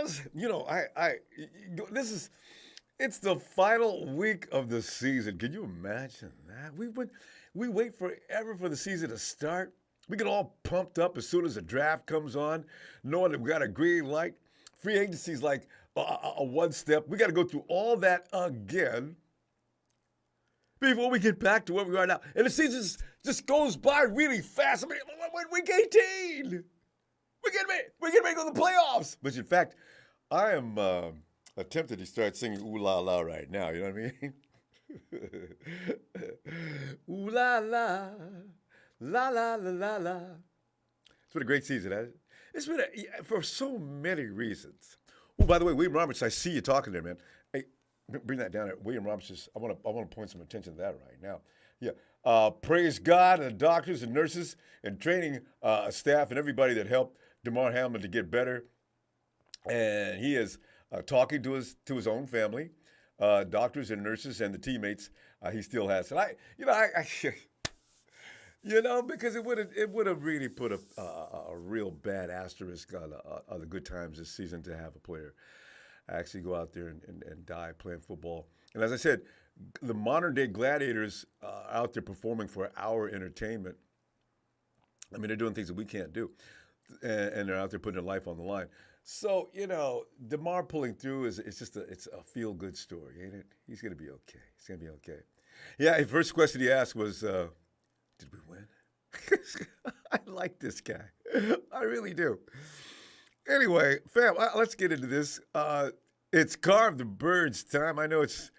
Cardinals, it's the final week of the season. Can you imagine that? We wait forever for the season to start. We get all pumped up as soon as the draft comes on, knowing that we got a green light. Free agency's like a one step. We got to go through all that again before we get back to where we are now. And the season just goes by really fast. I mean, we're week 18. We're getting ready to go to the playoffs. Which, in fact, I am tempted to start singing "Ooh La La" right now. You know what I mean? Ooh la la, la la la la la. It's been a great season, hasn't it? It's been for so many reasons. Oh, by the way, William Roberts, I see you talking there, man. Hey, bring that down. William Roberts, I want to point some attention to that right now. Yeah. Praise God and the doctors and nurses and training staff and everybody that helped Damar Hamlin to get better. And he is talking to his own family, doctors and nurses and the teammates he still has. And because it would have really put a real bad asterisk on the good times this season to have a player actually go out there and die playing football. And as I said, the modern day gladiators out there performing for our entertainment. I mean, they're doing things that we can't do, and they're out there putting their life on the line. So Damar pulling through it's a feel good story, ain't it? He's gonna be okay. He's gonna be okay. Yeah. The first question he asked was, "Did we win?" I like this guy. I really do. Anyway, fam, let's get into this. It's Carve the Birds time. I know it's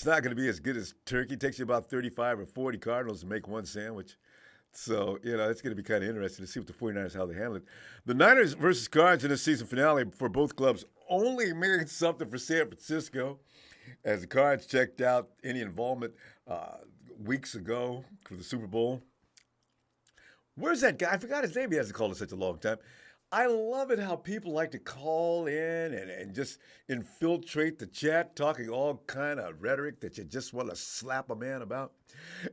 not going to be as good as turkey. It takes you about 35 or 40 Cardinals to make one sandwich. So, it's going to be kind of interesting to see what the 49ers, how they handle it. The Niners versus Cards in the season finale for both clubs only means something for San Francisco, as the Cards checked out any involvement weeks ago for the Super Bowl. Where's that guy? I forgot his name. He hasn't called in such a long time. I love it how people like to call in and just infiltrate the chat, talking all kind of rhetoric that you just want to slap a man about.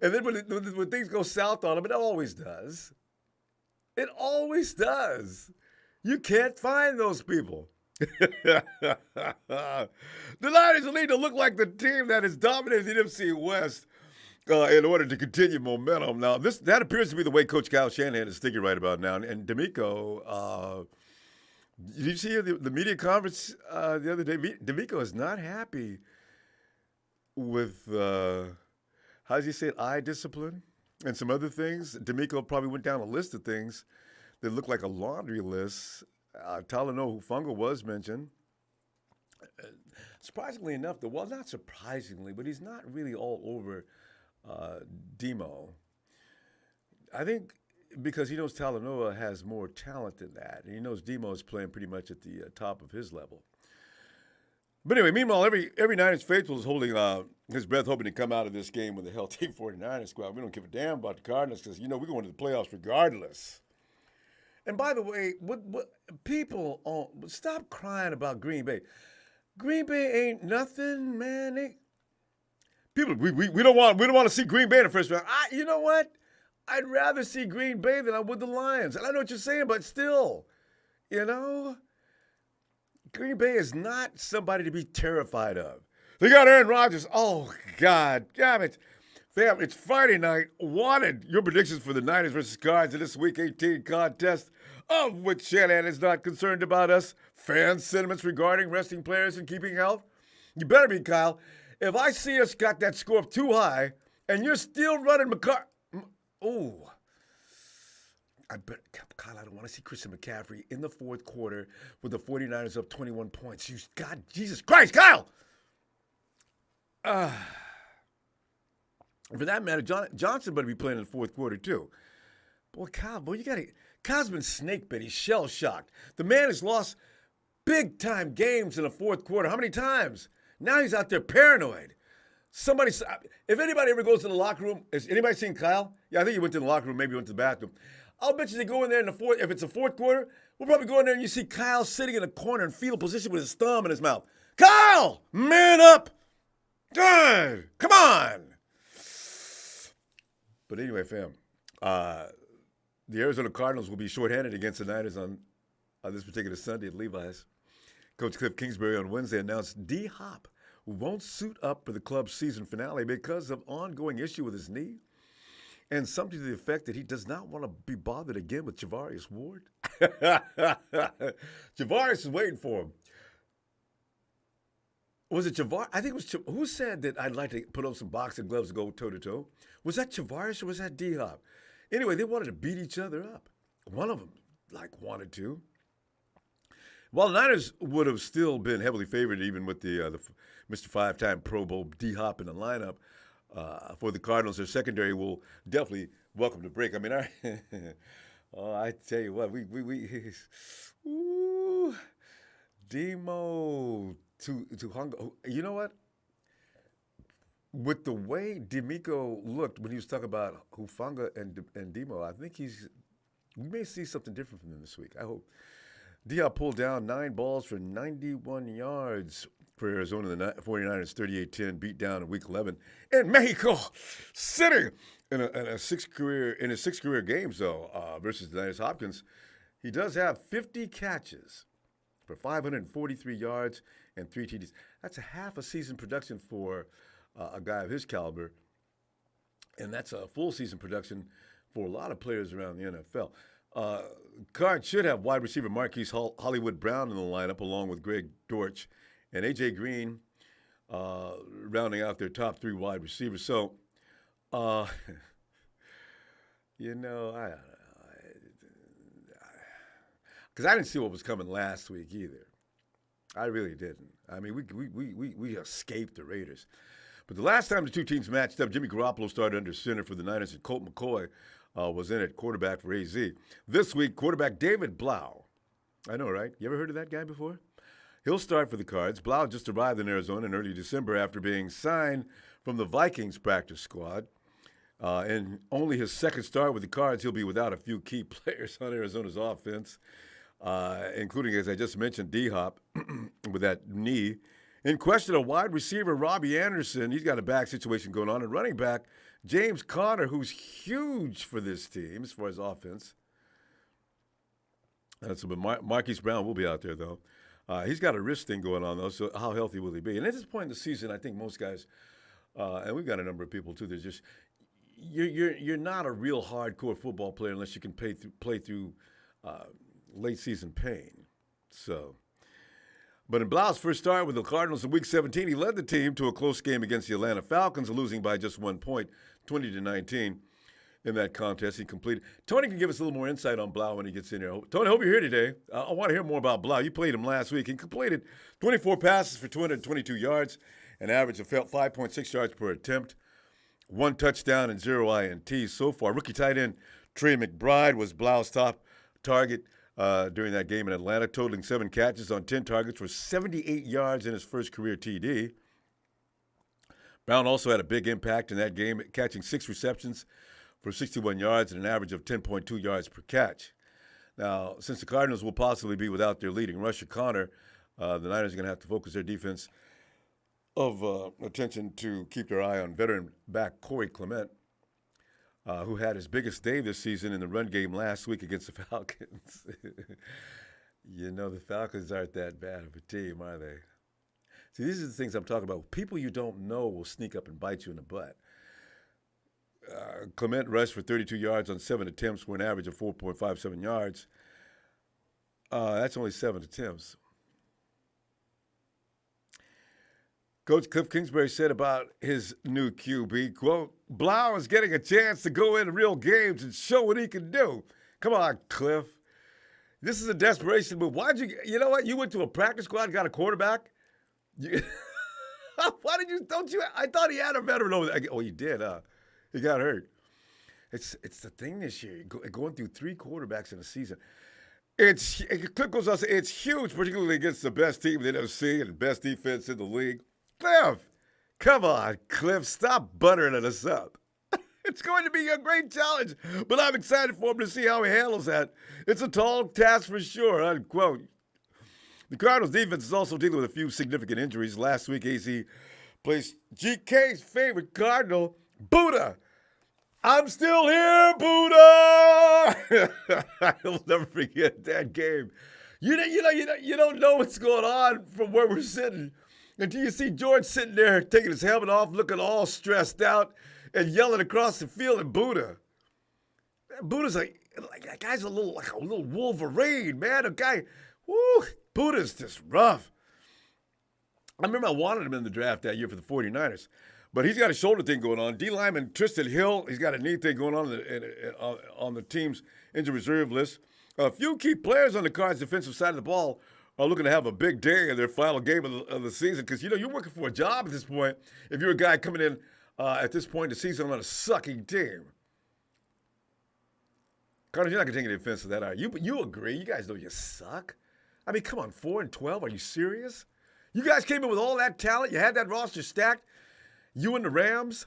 And then when things go south on them, it always does. It always does. You can't find those people. The Niners will need to look like the team that has dominated the NFC West in order to continue momentum. Now, that appears to be the way Coach Kyle Shanahan is thinking right about now. And D'Amico, did you see the media conference the other day? D'Amico is not happy with, how does he say it, eye discipline and some other things. D'Amico probably went down a list of things that looked like a laundry list. Talanoa Hufanga was mentioned. Surprisingly enough, not surprisingly, but he's not really all over Demo. I think because he knows Talanoa has more talent than that, and he knows Demo is playing pretty much at the top of his level. But anyway, meanwhile, every Niners faithful is holding his breath, hoping to come out of this game with a healthy 49ers squad. We don't give a damn about the Cardinals because we're going to the playoffs regardless. And by the way, what people stop crying about Green Bay. Green Bay ain't nothing, man. People, we don't want to see Green Bay in the first round. You know what? I'd rather see Green Bay than I would the Lions. And I know what you're saying, but still, Green Bay is not somebody to be terrified of. They got Aaron Rodgers. Oh, God damn it. Fam, it's Friday night. Wanted your predictions for the Niners versus Cards in this Week 18 contest, of which Shanahan is not concerned about us. Fan sentiments regarding resting players and keeping health. You better be, Kyle. If I see us got that score up too high and you're still running Kyle, I don't want to see Christian McCaffrey in the fourth quarter with the 49ers up 21 points. God, Jesus Christ, Kyle! For that matter, Johnson better be playing in the fourth quarter too. Boy, Kyle, Kyle's been snake bit. He's shell-shocked. The man has lost big-time games in the fourth quarter. How many times? Now he's out there paranoid. If anybody ever goes to the locker room, has anybody seen Kyle? Yeah, I think he went to the locker room, maybe went to the bathroom. I'll bet you they go in there in the fourth, if it's the fourth quarter, we'll probably go in there and you see Kyle sitting in a corner in fetal position with his thumb in his mouth. Kyle, man up! Good, come on! But anyway, fam, the Arizona Cardinals will be shorthanded against the Niners on this particular Sunday at Levi's. Coach Cliff Kingsbury on Wednesday announced D-Hop won't suit up for the club's season finale because of ongoing issue with his knee and something to the effect that he does not want to be bothered again with Javarius Ward. Javarius is waiting for him. Was it Javarius? I think it was. Who said that I'd like to put on some boxing gloves and go toe-to-toe? Was that Javarius or was that D-Hop? Anyway, they wanted to beat each other up. One of them, wanted to. While the Niners would have still been heavily favored, even with the Mr. Five-time Pro Bowl D-Hop in the lineup, for the Cardinals, their secondary will definitely welcome the break. I mean, I tell you what, ooh, Demo to Hung. You know what? With the way D'Amico looked when he was talking about Hufanga and Demo, I think we may see something different from them this week. I hope. Diop pulled down 9 balls for 91 yards for Arizona. The 49ers 38-10 beat down in Week 11 in Mexico City in his 6 career games though versus the Niners. Hopkins, he does have 50 catches for 543 yards and 3 TDs. That's a half a season production for a guy of his caliber, and that's a full season production for a lot of players around the NFL. Cards should have wide receiver Marquise Hollywood Brown in the lineup, along with Greg Dortch and A.J. Green, rounding out their top 3 wide receivers. So, I don't know. Because I didn't see what was coming last week either. I really didn't. I mean, we escaped the Raiders. But the last time the two teams matched up, Jimmy Garoppolo started under center for the Niners, and Colt McCoy was in at quarterback for AZ. This week, quarterback David Blau. I know, right? You ever heard of that guy before? He'll start for the Cards. Blau just arrived in Arizona in early December after being signed from the Vikings practice squad. In only his second start with the Cards, he'll be without a few key players on Arizona's offense, including, as I just mentioned, D-Hop with that knee. In question, a wide receiver, Robbie Anderson. He's got a back situation going on. And running back, James Conner, who's huge for this team as far as offense. Marquise Brown will be out there, though. He's got a wrist thing going on, though, so how healthy will he be? And at this point in the season, I think most guys, and we've got a number of people, too, there's just you're not a real hardcore football player unless you can play through late season pain. So, but in Blau's first start with the Cardinals in Week 17, he led the team to a close game against the Atlanta Falcons, losing by just 1 point, 20-19. In that contest, he completed. Tony can give us a little more insight on Blau when he gets in here. Tony, I hope you're here today. I want to hear more about Blau. You played him last week. He completed 24 passes for 222 yards, an average of 5.6 yards per attempt, 1 touchdown and 0 INTs so far. Rookie tight end Trey McBride was Blau's top target during that game in Atlanta, totaling 7 catches on 10 targets for 78 yards in his first career TD. Brown also had a big impact in that game, catching 6 receptions for 61 yards and an average of 10.2 yards per catch. Now, since the Cardinals will possibly be without their leading rusher, Conner, the Niners are going to have to focus their defense of attention to keep their eye on veteran back Corey Clement, who had his biggest day this season in the run game last week against the Falcons. You know, the Falcons aren't that bad of a team, are they? See, these are the things I'm talking about. People you don't know will sneak up and bite you in the butt. Clement rushed for 32 yards on 7 attempts for an average of 4.57 yards. That's only 7 attempts. Coach Cliff Kingsbury said about his new QB, quote, Blau is getting a chance to go into real games and show what he can do. Come on, Cliff. This is a desperation move. You know what? You went to a practice squad and got a quarterback? I thought he had a veteran over there. Oh, he did, He got hurt. It's the thing this year, going through 3 quarterbacks in a season. Cliff goes on to say it's huge, particularly against the best team in the NFC and the best defense in the league. Cliff, come on, Cliff, stop buttering us up. It's going to be a great challenge, but I'm excited for him to see how he handles that. It's a tall task for sure, unquote. The Cardinals defense is also dealing with a few significant injuries. Last week, AZ placed GK's favorite Cardinal, Buddha. I'm still here, Buddha! I'll never forget that game. You don't know what's going on from where we're sitting until you see George sitting there taking his helmet off, looking all stressed out, and yelling across the field at Buddha. Buddha's like that guy's a little Wolverine, man. A guy, whoo, Buddha's just rough. I remember I wanted him in the draft that year for the 49ers, but he's got a shoulder thing going on. D lineman Tristan Hill, he's got a knee thing going on the team's injured reserve list. A few key players on the Cards' defensive side of the ball are looking to have a big day in their final game of the season because, you're working for a job at this point if you're a guy coming in at this point in the season on a sucking team. Cardinals, you're not going to take any offense to that, are you? But you agree. You guys know you suck. I mean, come on, 4-12. Are you serious? You guys came in with all that talent. You had that roster stacked. You and the Rams.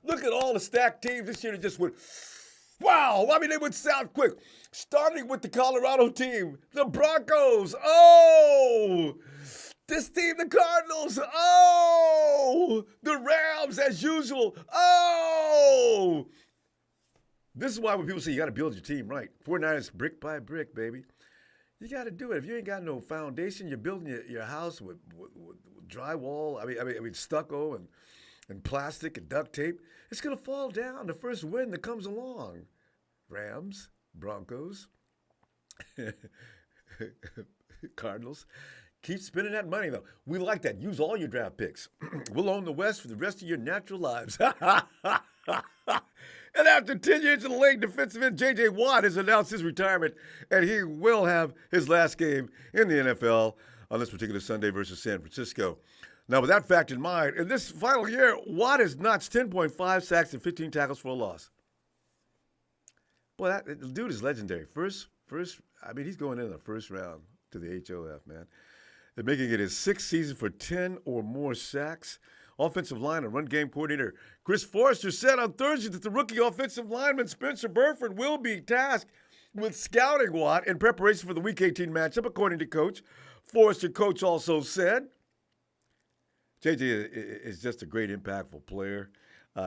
Look at all the stacked teams this year that just went, wow. I mean, they went south quick. Starting with the Colorado team, the Broncos. Oh, this team, the Cardinals. Oh, the Rams as usual. Oh. This is why when people say you got to build your team right. 49ers brick by brick, baby. You got to do it. If you ain't got no foundation, you're building your house with drywall. I mean stucco and plastic and duct tape. It's going to fall down the first wind that comes along. Rams, Broncos, Cardinals. Keep spending that money, though. We like that. Use all your draft picks. We'll own the West for the rest of your natural lives. And after 10 years in the league, defensive end J.J. Watt has announced his retirement, and he will have his last game in the NFL on this particular Sunday versus San Francisco. Now, with that fact in mind, in this final year, Watt has notched 10.5 sacks and 15 tackles for a loss. Boy, the dude is legendary. He's going in the first round to the HOF, man. They're making it his sixth season for 10 or more sacks. Offensive line and run game coordinator Chris Forrester said on Thursday that the rookie offensive lineman Spencer Burford will be tasked with scouting Watt in preparation for the Week 18 matchup, according to Coach. Forrester coach also said, JJ is just a great, impactful player.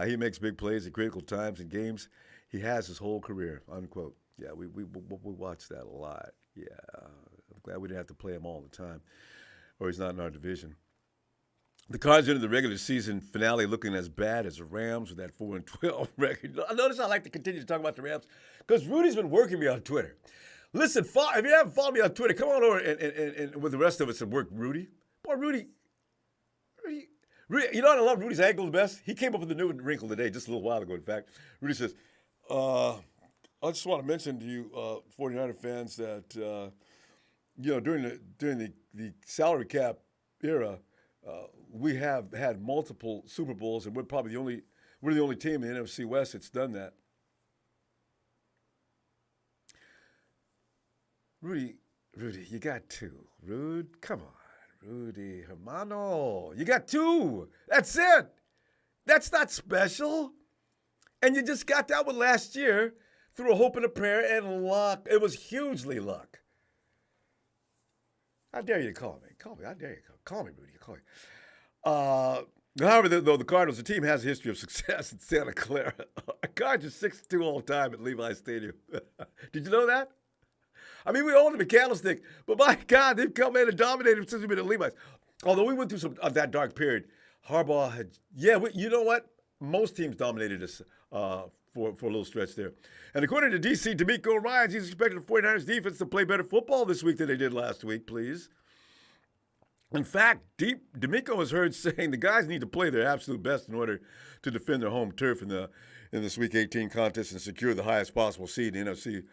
He makes big plays at critical times in games. He has his whole career, unquote. Yeah, we watch that a lot. Yeah, I'm glad we didn't have to play him all the time, or he's not in our division. The Cards into the regular season finale looking as bad as the Rams with that 4-12 record. Notice I like to continue to talk about the Rams because Rudy's been working me on Twitter. Listen, if you haven't followed me on Twitter, come on over and with the rest of us and work Rudy. Boy, Rudy, you know what I love Rudy's angle the best? He came up with a new wrinkle today, just a little while ago, in fact. Rudy says, I just want to mention to you 49er fans that, during the salary cap era, we have had multiple Super Bowls, and we're the only team in the NFC West that's done that. Rudy, you got two. Come on, Rudy, hermano, you got two. That's it. That's not special. And you just got that one last year through a hope and a prayer and luck. It was hugely luck. How dare you call me? How dare you call me, Rudy? Call me. However, though the Cardinals, the team has a history of success in Santa Clara. Our Cards are 6-2 all the time at Levi Stadium. Did you know that? I mean, we own the Candlestick, but my God, they've come in and dominated since we've been at Levi's. Although we went through some of that dark period, Harbaugh had, you know what? Most teams dominated us for a little stretch there. And according to DC D'Amico Ryans, he's expecting the 49ers defense to play better football this week than they did last week, please. In fact, D'Amico was heard saying the guys need to play their absolute best in order to defend their home turf in this Week 18 contest and secure the highest possible seed in the NFC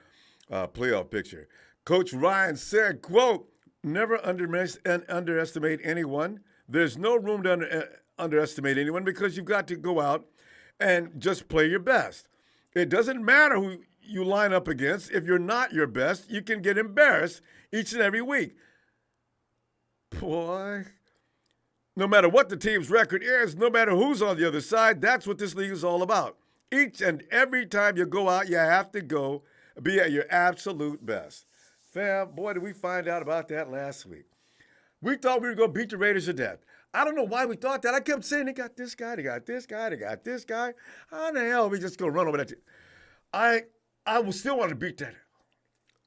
playoff picture. Coach Ryan said, quote, never underestimate anyone. There's no room to underestimate anyone because you've got to go out and just play your best. It doesn't matter who you line up against. If you're not your best, you can get embarrassed each and every week. Boy, no matter what the team's record is, no matter who's on the other side, that's what this league is all about. Each and every time you go out, you have to go be at your absolute best. Fam, boy, did we find out about that last week. We thought we were going to beat the Raiders to death. I don't know why we thought that. I kept saying they got this guy, they got this guy, they got this guy. How the hell are we just gonna run over that? I will still want to beat that.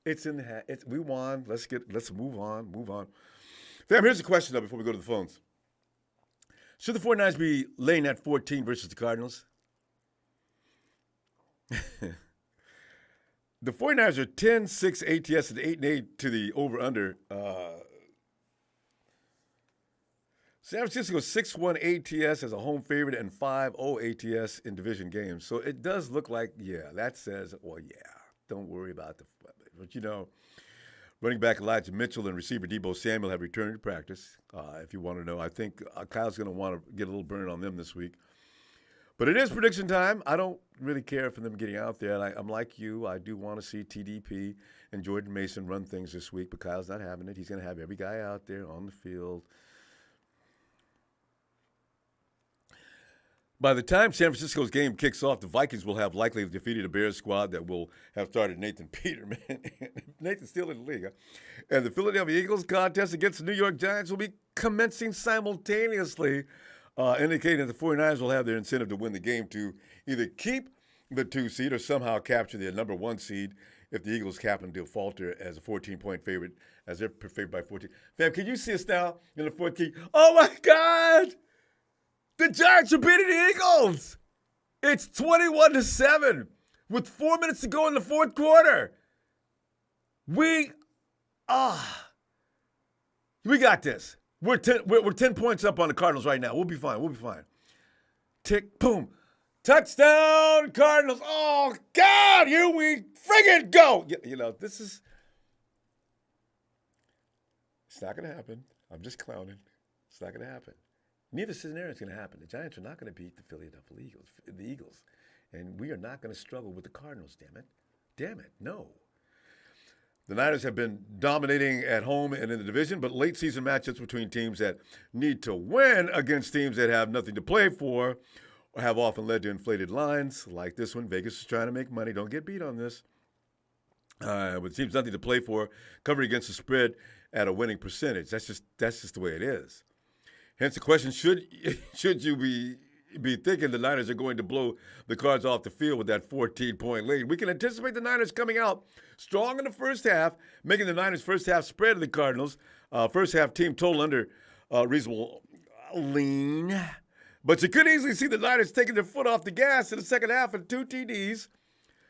It's in the hat. We won. Let's move on. Move on. Fam, here's a question though before we go to the phones. Should the 49ers be laying at 14 versus the Cardinals? The 49ers are 10-6 ATS and 8-8 to the over-under. San Francisco 6-1 ATS as a home favorite and 5-0 ATS in division games. So it does look like, that says, well, don't worry about but running back Elijah Mitchell and receiver Deebo Samuel have returned to practice. If you want to know, I think Kyle's going to want to get a little burn on them this week. But it is prediction time. I don't really care for them getting out there. I'm like you. I do want to see TDP and Jordan Mason run things this week, but Kyle's not having it. He's going to have every guy out there on the field. By the time San Francisco's game kicks off, the Vikings will have likely defeated a Bears squad that will have started Nathan Peterman. Nathan's still in the league. Huh? And the Philadelphia Eagles contest against the New York Giants will be commencing simultaneously, indicating that the 49ers will have their incentive to win the game to either keep the 2 seed or somehow capture the number 1 seed if the Eagles happen to falter as a 14-point favorite, as they're favored by 14. Fam, can you see us now in the 14th? Oh, my God! The Giants are beating the Eagles. It's 21-7 with 4 minutes to go in the fourth quarter. We got this. We're 10 points up on the Cardinals right now. We'll be fine. Tick, boom. Touchdown, Cardinals. Oh, God, here we friggin' go. It's not going to happen. I'm just clowning. It's not going to happen. Neither scenario is going to happen. The Giants are not going to beat the Philadelphia Eagles. And we are not going to struggle with the Cardinals, damn it, no. The Niners have been dominating at home and in the division, but late season matchups between teams that need to win against teams that have nothing to play for have often led to inflated lines like this one. Vegas is trying to make money. Don't get beat on this. With teams nothing to play for, covering against the spread at a winning percentage. That's just the way it is. Hence the question, should you be thinking the Niners are going to blow the Cards off the field with that 14-point lead? We can anticipate the Niners coming out strong in the first half, making the Niners' first half spread of the Cardinals. First half team total under reasonable lean. But you could easily see the Niners taking their foot off the gas in the second half and 2 TDs,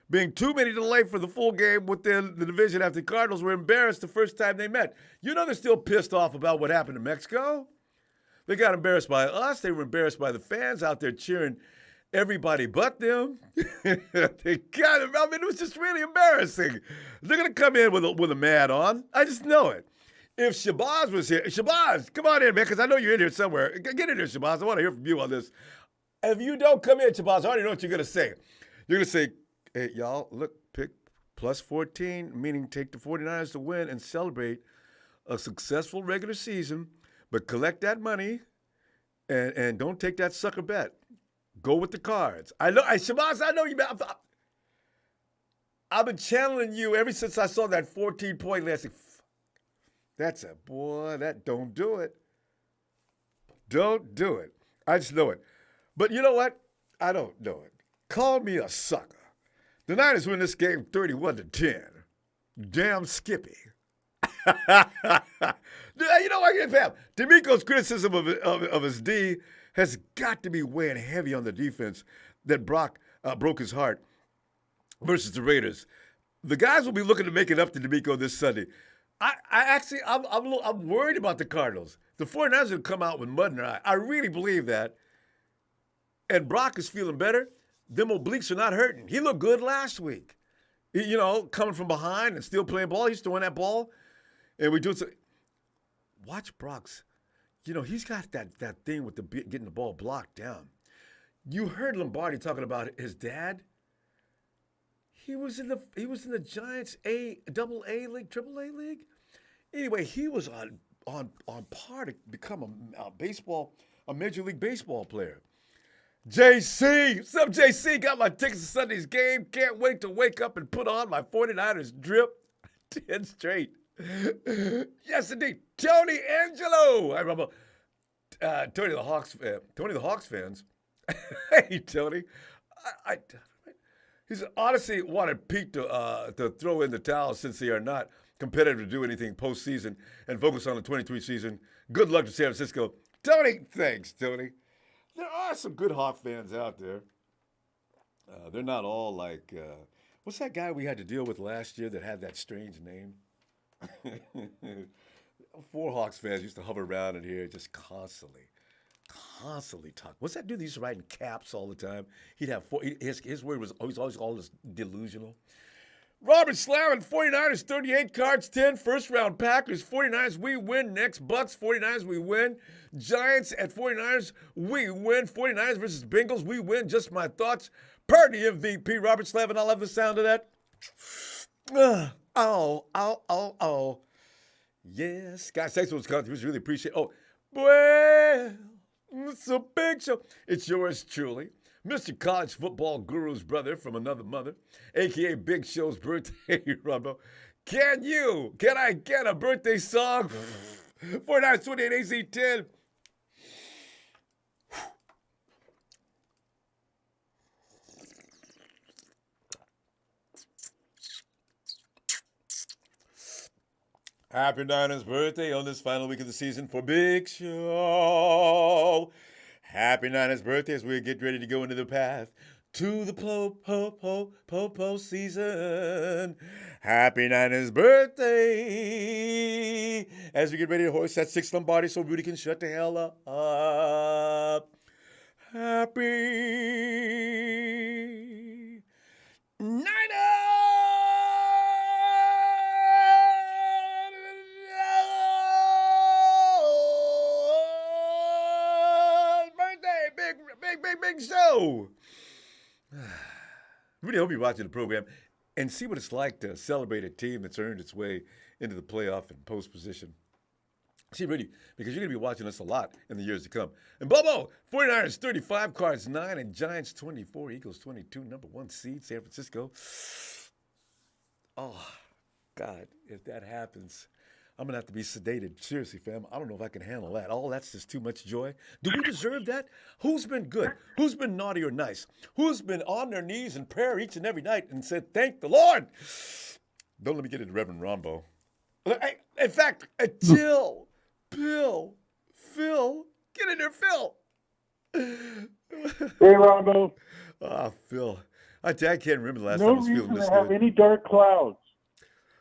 being too many to delay for the full game within the division after the Cardinals were embarrassed the first time they met. They're still pissed off about what happened in Mexico. They got embarrassed by us. They were embarrassed by the fans out there cheering everybody but them. It was just really embarrassing. They're going to come in with a mad on. I just know it. If Shabazz was here, Shabazz, come on in, man, because I know you're in here somewhere. Get in here, Shabazz. I want to hear from you on this. If you don't come in, Shabazz, I already know what you're going to say. You're going to say, hey, y'all, look, pick plus 14, meaning take the 49ers to win and celebrate a successful regular season. But collect that money and don't take that sucker bet. Go with the Cards. I know, Shabazz, I know you. I've been channeling you ever since I saw that 14-point last. That's a boy. That don't do it. Don't do it. I just know it. But you know what? I don't know it. Call me a sucker. The Niners win this game 31-10. Damn Skippy. You know what, fam? D'Amico's criticism of his D has got to be weighing heavy on the defense that broke his heart versus the Raiders. The guys will be looking to make it up to D'Amico this Sunday. I'm worried about the Cardinals. The 49ers will come out with mud in their eye. I really believe that. And Brock is feeling better. Them obliques are not hurting. He looked good last week. Coming from behind and still playing ball. He used to win that ball. And we do it. Watch Brock's. He's got that thing with getting the ball blocked down. You heard Lombardi talking about his dad. He was in the Giants double A league, triple A league. Anyway, he was on par to become a Major League Baseball player. JC, what's up, JC? Got my tickets to Sunday's game. Can't wait to wake up and put on my 49ers drip. 10 straight. Yes, indeed. Tony Angelo. I remember. Tony the Hawks fans. Hey, Tony. I he's honestly wanted Pete to throw in the towel since they are not competitive to do anything postseason and focus on the 23 season. Good luck to San Francisco. Tony, thanks, Tony. There are some good Hawk fans out there. They're not all like, what's that guy we had to deal with last year that had that strange name? Four Hawks fans used to hover around in here just constantly talk. What's that dude that used to write in caps all the time? He'd have his word was always all this delusional. Robert Slavin, 49ers, 38 cards, 10. First round Packers, 49ers, we win. Next Bucks, 49ers, we win. Giants at 49ers, we win. 49ers versus Bengals, we win. Just my thoughts. Party MVP, Robert Slavin. I love the sound of that. Oh. Yes. Guys, thanks for those contributions. Really appreciate it. Oh, well, it's a big show. It's yours truly, Mr. College Football Guru's brother from another mother, a.k.a. Big Show's birthday, Ronbo. Can I get a birthday song? 4928 AC 10. Happy Niners birthday on this final week of the season for Big Show. Happy Niners birthday as we get ready to go into the path to the postseason. Happy Niners birthday as we get ready to hoist that 6th Lombardi so Rudy can shut the hell up. Happy Niners! Big show. Really hope you're watching the program and see what it's like to celebrate a team that's earned its way into the playoff and post position. See, really, because you're going to be watching us a lot in the years to come. And Bobo, 49ers 35, Cards 9, and Giants 24, Eagles 22, number 1 seed, San Francisco. Oh, God, if that happens, I'm going to have to be sedated. Seriously, fam. I don't know if I can handle that. Oh, that's just too much joy. Do we deserve that? Who's been good? Who's been naughty or nice? Who's been on their knees in prayer each and every night and said, thank the Lord? Don't let me get into Reverend Ronbo. In fact, Phil, get in there, Phil. Hey, Ronbo. Phil. I can't remember the last time I was feeling this good. No reason to have any dark clouds.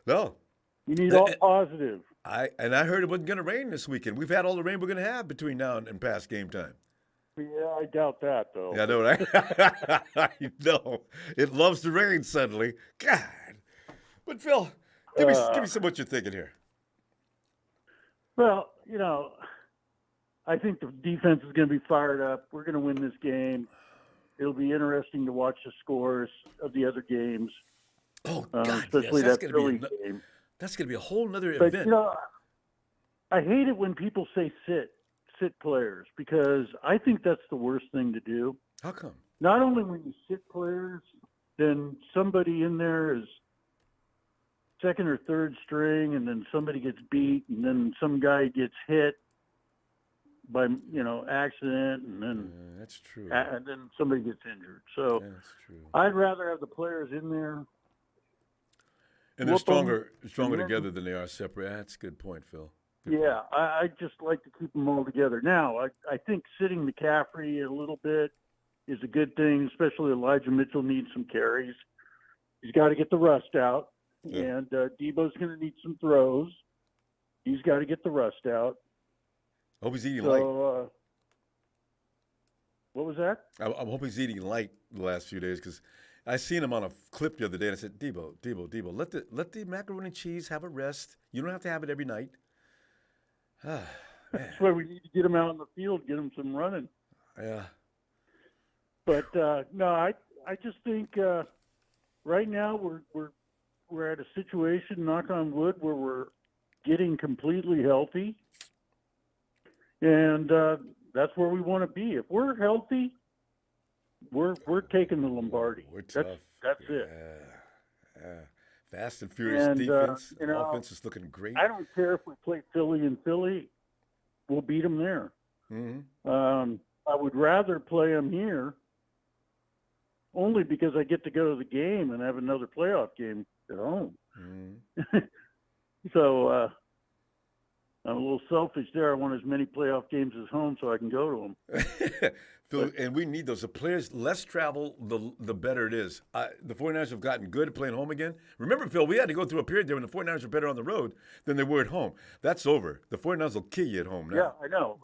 No. You need all positive. I heard it wasn't going to rain this weekend. We've had all the rain we're going to have between now and past game time. Yeah, I doubt that, though. Yeah, I know, right? I know. It loves to rain suddenly. God. But, Phil, give me some what you're thinking here. Well, I think the defense is going to be fired up. We're going to win this game. It'll be interesting to watch the scores of the other games. Oh, God, especially yes, that Philly game. That's going to be a whole nother event. But, I hate it when people say sit players, because I think that's the worst thing to do. How come? Not only when you sit players, then somebody in there is second or third string, and then somebody gets beat, and then some guy gets hit by, accident, and then that's true. And then somebody gets injured. So that's true. I'd rather have the players in there. And they're stronger together than they are separate. That's a good point, Phil. Yeah, I just like to keep them all together. Now, I think sitting McCaffrey a little bit is a good thing, especially Elijah Mitchell needs some carries. He's got to get the rust out, and Debo's going to need some throws. He's got to get the rust out. I hope he's eating light. What was that? I hope he's eating light the last few days, because I seen him on a clip the other day, and I said, Debo, let the macaroni and cheese have a rest. You don't have to have it every night. That's why we need to get him out in the field, get him some running. Yeah. But no, I just think right now we're at a situation, knock on wood, where we're getting completely healthy, and that's where we want to be. If we're healthy, we're taking the Lombardi. We're tough. That's it. Yeah. Fast and furious defense. Offense is looking great. I don't care if we play Philly in Philly. We'll beat them there. I would rather play them here, only because I get to go to the game and have another playoff game at home. So I'm a little selfish there. I want as many playoff games as home so I can go to them. Phil, and we need those. The players, less travel, the better it is. The 49ers have gotten good at playing home again. Remember, Phil, we had to go through a period there when the 49ers were better on the road than they were at home. That's over. The 49ers will kill you at home now. Yeah, I know.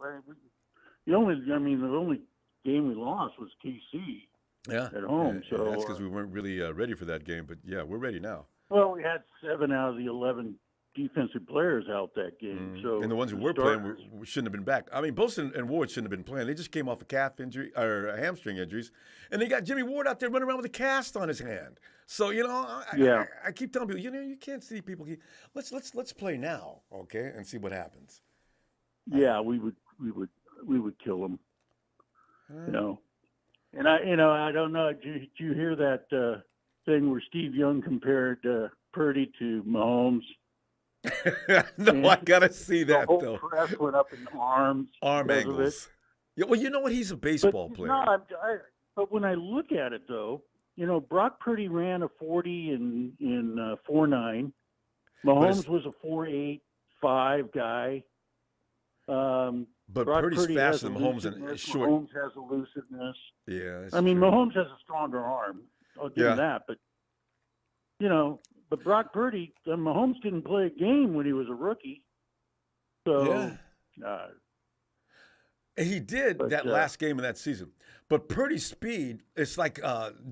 The only game we lost was KC at home. So that's because we weren't really ready for that game. But, yeah, we're ready now. Well, we had 7 out of the 11 defensive players out that game. So and the ones who were playing shouldn't have been back. I mean, Bolson and Ward shouldn't have been playing. They just came off a calf injury or hamstring injuries, and they got Jimmy Ward out there running around with a cast on his hand. So I keep telling people, you can't see people. Let's play now, okay, and see what happens. Yeah, we would kill them. And I don't know. Did you hear that thing where Steve Young compared Purdy to Mahomes? No, I gotta see that. The whole press went up in arm angles. Yeah, well, you know what? He's a baseball player. No, but when I look at it, though, Brock Purdy ran a 40 in 4.9. Mahomes was a 4.85 guy. But Brock Purdy's Purdy faster than Mahomes and short. Mahomes has elusiveness. Yeah, I mean, Mahomes has a stronger arm. I'll give him that. But but Brock Purdy, Mahomes didn't play a game when he was a rookie. So he did that last game of that season. But Purdy's speed, it's like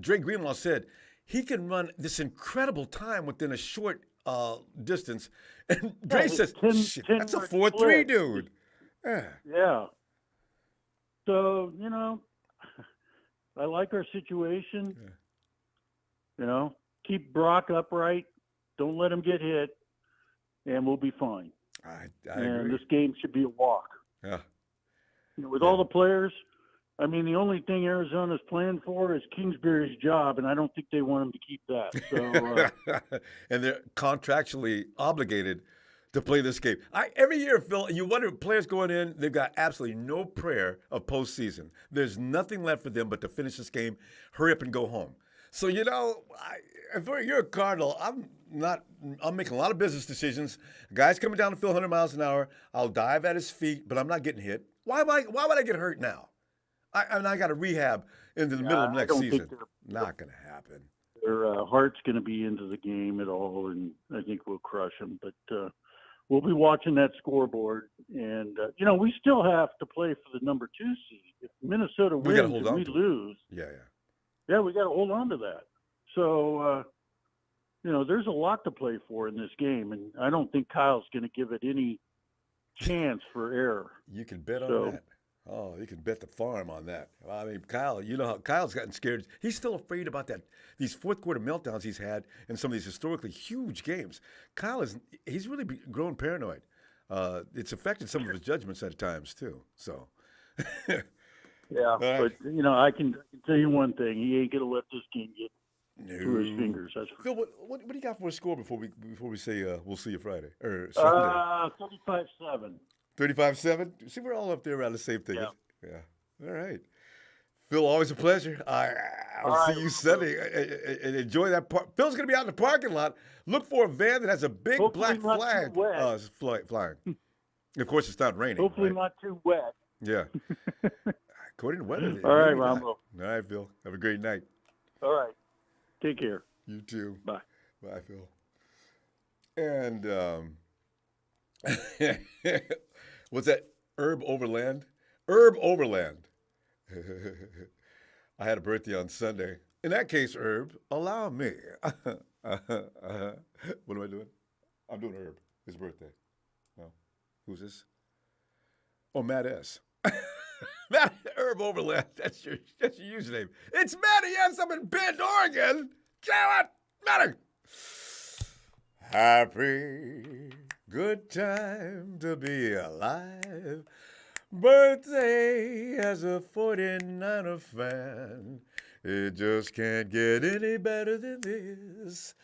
Dre Greenlaw said, he can run this incredible time within a short distance. And Dre says, shit, that's a 4.3, dude. Yeah. So, I like our situation. Keep Brock upright. Don't let him get hit, and we'll be fine. I and agree. This game should be a walk. Yeah. With all the players, I mean, the only thing Arizona's playing for is Kingsbury's job, and I don't think they want him to keep that. So, and they're contractually obligated to play this game. Every year, Phil, you wonder, players going in, they've got absolutely no prayer of postseason. There's nothing left for them but to finish this game, hurry up and go home. So, if you're a Cardinal, I'm making a lot of business decisions. A guy's coming down the field 100 miles an hour. I'll dive at his feet, but I'm not getting hit. Why would I get hurt now? I got to rehab into the middle of next season. Not going to happen. Their heart's going to be into the game at all, and I think we'll crush them. But we'll be watching that scoreboard. And, we still have to play for the number 2 seed. If Minnesota wins and we lose. Yeah, we got to hold on to that. So, there's a lot to play for in this game, and I don't think Kyle's going to give it any chance for error. You can bet on that. Oh, you can bet the farm on that. I mean, Kyle, you know how Kyle's gotten scared. He's still afraid about these fourth quarter meltdowns he's had in some of these historically huge games. He's really grown paranoid. It's affected some of his judgments at times too. So. Yeah, but I can tell you one thing: he ain't gonna let this game get through his fingers. Phil, what do you got for a score before we say we'll see you Friday or Sunday? 35-7. 35-7. See, we're all up there around the same thing. Yeah. All right. Phil, always a pleasure. I'll see you Sunday and enjoy that part. Phil's gonna be out in the parking lot. Look for a van that has a big black flag flying. Of course, it's not raining. Hopefully, not too wet. Yeah. According to weather. All right, Ronbo. All right, Phil. Have a great night. All right. Take care. You too. Bye. Bye, Phil. And what's that? Herb Overland? Herb Overland. I had a birthday on Sunday. In that case, Herb, allow me. What am I doing? I'm doing Herb. His birthday. No. Who's this? Oh, Matt S. Matt Herb Overland. That's your username. It's Matty S. I'm in Bend, Oregon. Damn it, Matty. Happy, good time to be alive. Birthday as a 49er fan. It just can't get any better than this.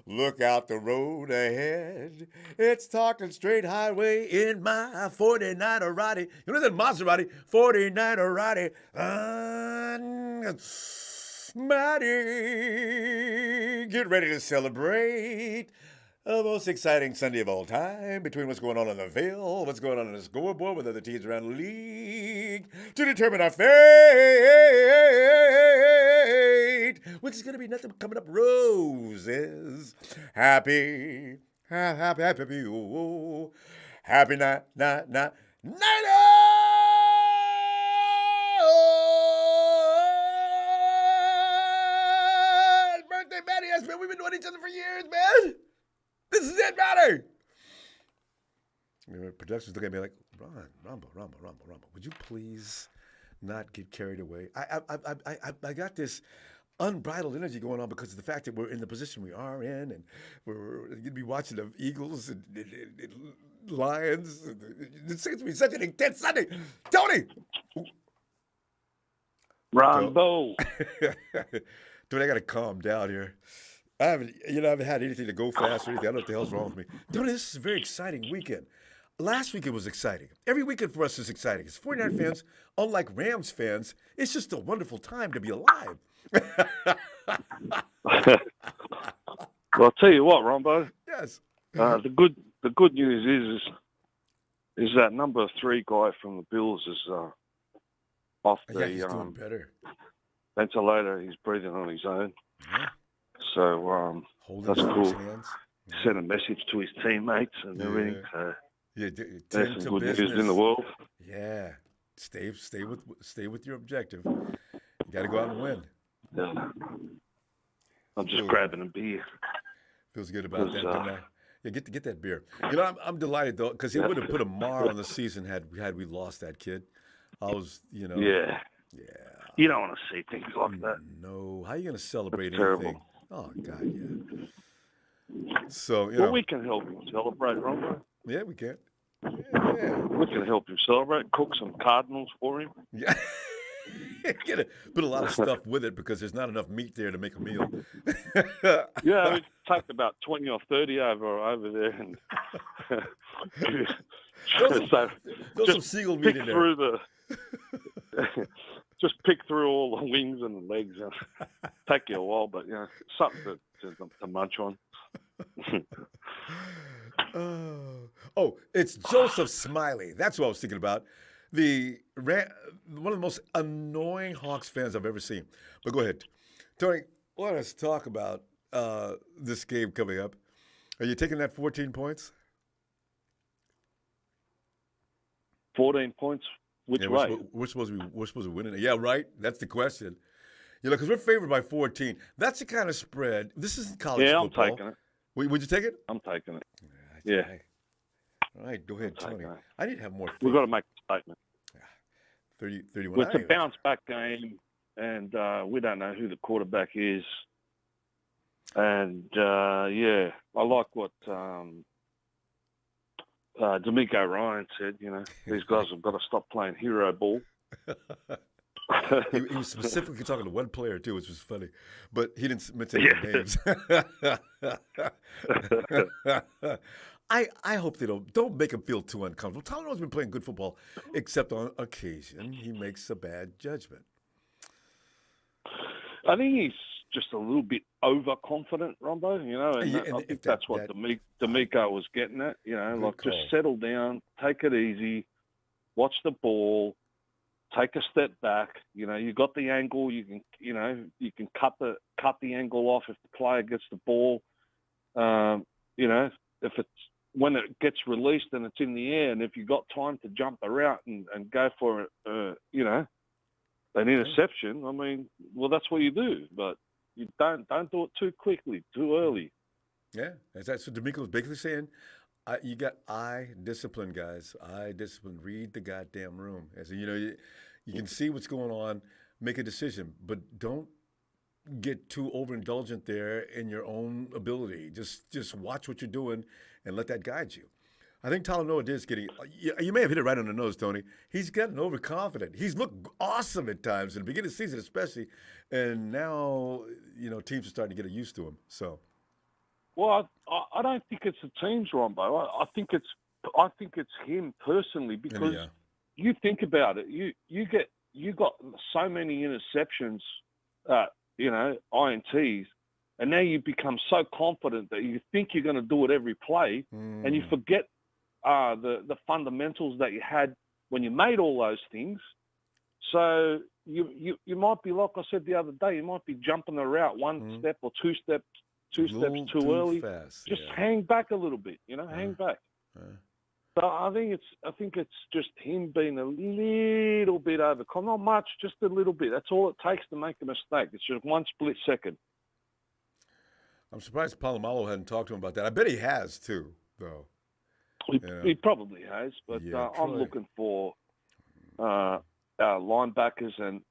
Look out the road ahead. It's talking straight highway in my 49er Roddy. You know that Maserati? 49er Roddy. Mighty. Get ready to celebrate. The most exciting Sunday of all time between what's going on in the field, what's going on in the scoreboard with other teams around the league to determine our fate, which is going to be nothing but coming up roses. Happy, happy, happy, oh, happy night. Birthday, Matty. Yes, man. We've been knowing each other for years, man. This is it, Matty. Productions look at me like, Ronbo. Would you please not get carried away? I got this unbridled energy going on because of the fact that we're in the position we are in, and we're going to be watching the Eagles and Lions. It's going to be such an intense Sunday. Tony! Ronbo. Dude, I got to calm down here. I haven't had anything to go fast or anything. I don't know what the hell's wrong with me. Tony, this is a very exciting weekend. Last weekend was exciting. Every weekend for us is exciting. As 49 fans, unlike Rams fans, it's just a wonderful time to be alive. Well, I'll tell you what, Ronbo. Yes. The good news is that number 3 guy from the Bills is off the he's doing better. ventilator. He's breathing on his own. Yeah. So that's cool. Yeah. Send a message to his teammates and everything. So there's some good news in the world. Yeah. Stay with your objective. You got to go out and win. Yeah. I'm just grabbing a beer. Feels good about that, don't I? Yeah, get that beer. You know, I'm delighted though because it would have put a mar on the season had we lost that kid. I was, Yeah. You don't want to see things like that. No. How are you going to celebrate That's anything? terrible. Oh God, yeah. So we can help him celebrate, Ronbo. Yeah, we can. Yeah. We can help him celebrate. Cook some Cardinals for him. Yeah. Put a lot of stuff with it because there's not enough meat there to make a meal. Yeah, we take about 20 or 30 over there and throw some seagull meat in there. Just pick through all the wings and the legs. Take you a while, but something to munch on. It's Joseph Smiley. That's what I was thinking about. One of the most annoying Hawks fans I've ever seen. But go ahead, Tony. Let us talk about this game coming up. Are you taking that 14 points? 14 points. Which way? We're supposed to be winning it. Yeah, right. That's the question. Because we're favored by 14. That's the kind of spread. This isn't college football. Yeah, I'm taking it. Would you take it? I'm taking it. Yeah. All right, go ahead, Tony. I need to have more faith. We've got to make a statement. 31. Well, it's a bounce-back game, and we don't know who the quarterback is. And, I like what D'Amico Ryan said, these guys have got to stop playing hero ball. he was specifically talking to one player, too, which was funny. But he didn't mention any names. I hope they don't make him feel too uncomfortable. Tyler's been playing good football, except on occasion he makes a bad judgment. I think he's just a little bit overconfident, Ronbo, and I think that's what D'Amico was getting at, just settle down, take it easy, watch the ball, take a step back. You got the angle, you can cut the angle off if the player gets the ball. If it's when it gets released and it's in the air, and if you got time to jump the route and go for an interception, that's what you do. But you don't do it too quickly, too early. Yeah, that's what D'Amico's basically saying. You got eye discipline, guys. Eye discipline. Read the goddamn room. As you can see what's going on, make a decision, but don't get too overindulgent there in your own ability. Just watch what you're doing and let that guide you. I think Talanoa is getting. You may have hit it right on the nose, Tony. He's getting overconfident. He's looked awesome at times in the beginning of the season, especially, and now teams are starting to get used to him. So, well, I don't think it's the teams, Ronbo. I think it's him personally, because you think about it. You got so many interceptions, INTs. And now you become so confident that you think you're going to do it every play, and you forget the fundamentals that you had when you made all those things. So you might be, like I said the other day, you might be jumping the route one step or two steps too early. Fast. Just hang back a little bit, hang back. So I think it's just him being a little bit overconfident. Not much, just a little bit. That's all it takes to make a mistake. It's just one split second. I'm surprised Polamalu hadn't talked to him about that. I bet he has too, though. He probably has, but I'm looking for linebackers and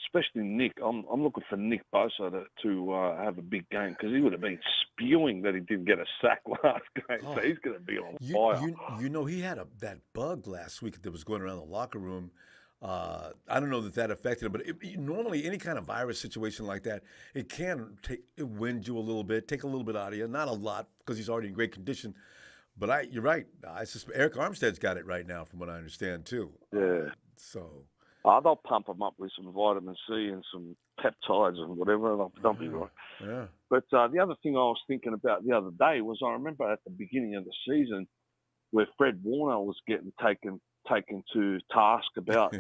especially Nick. I'm looking for Nick Bosa to have a big game, because he would have been spewing that he didn't get a sack last game. So he's going to be on fire. He had that bug last week that was going around the locker room. I don't know that affected him, but normally any kind of virus situation like that, it can wind you a little bit, take a little bit out of you. Not a lot, because he's already in great condition. But you're right. I suspect Eric Armstead's got it right now, from what I understand too. Yeah. They'll pump him up with some vitamin C and some peptides and whatever. They'll be right. Yeah. But the other thing I was thinking about the other day was, I remember at the beginning of the season where Fred Warner was getting taken to task about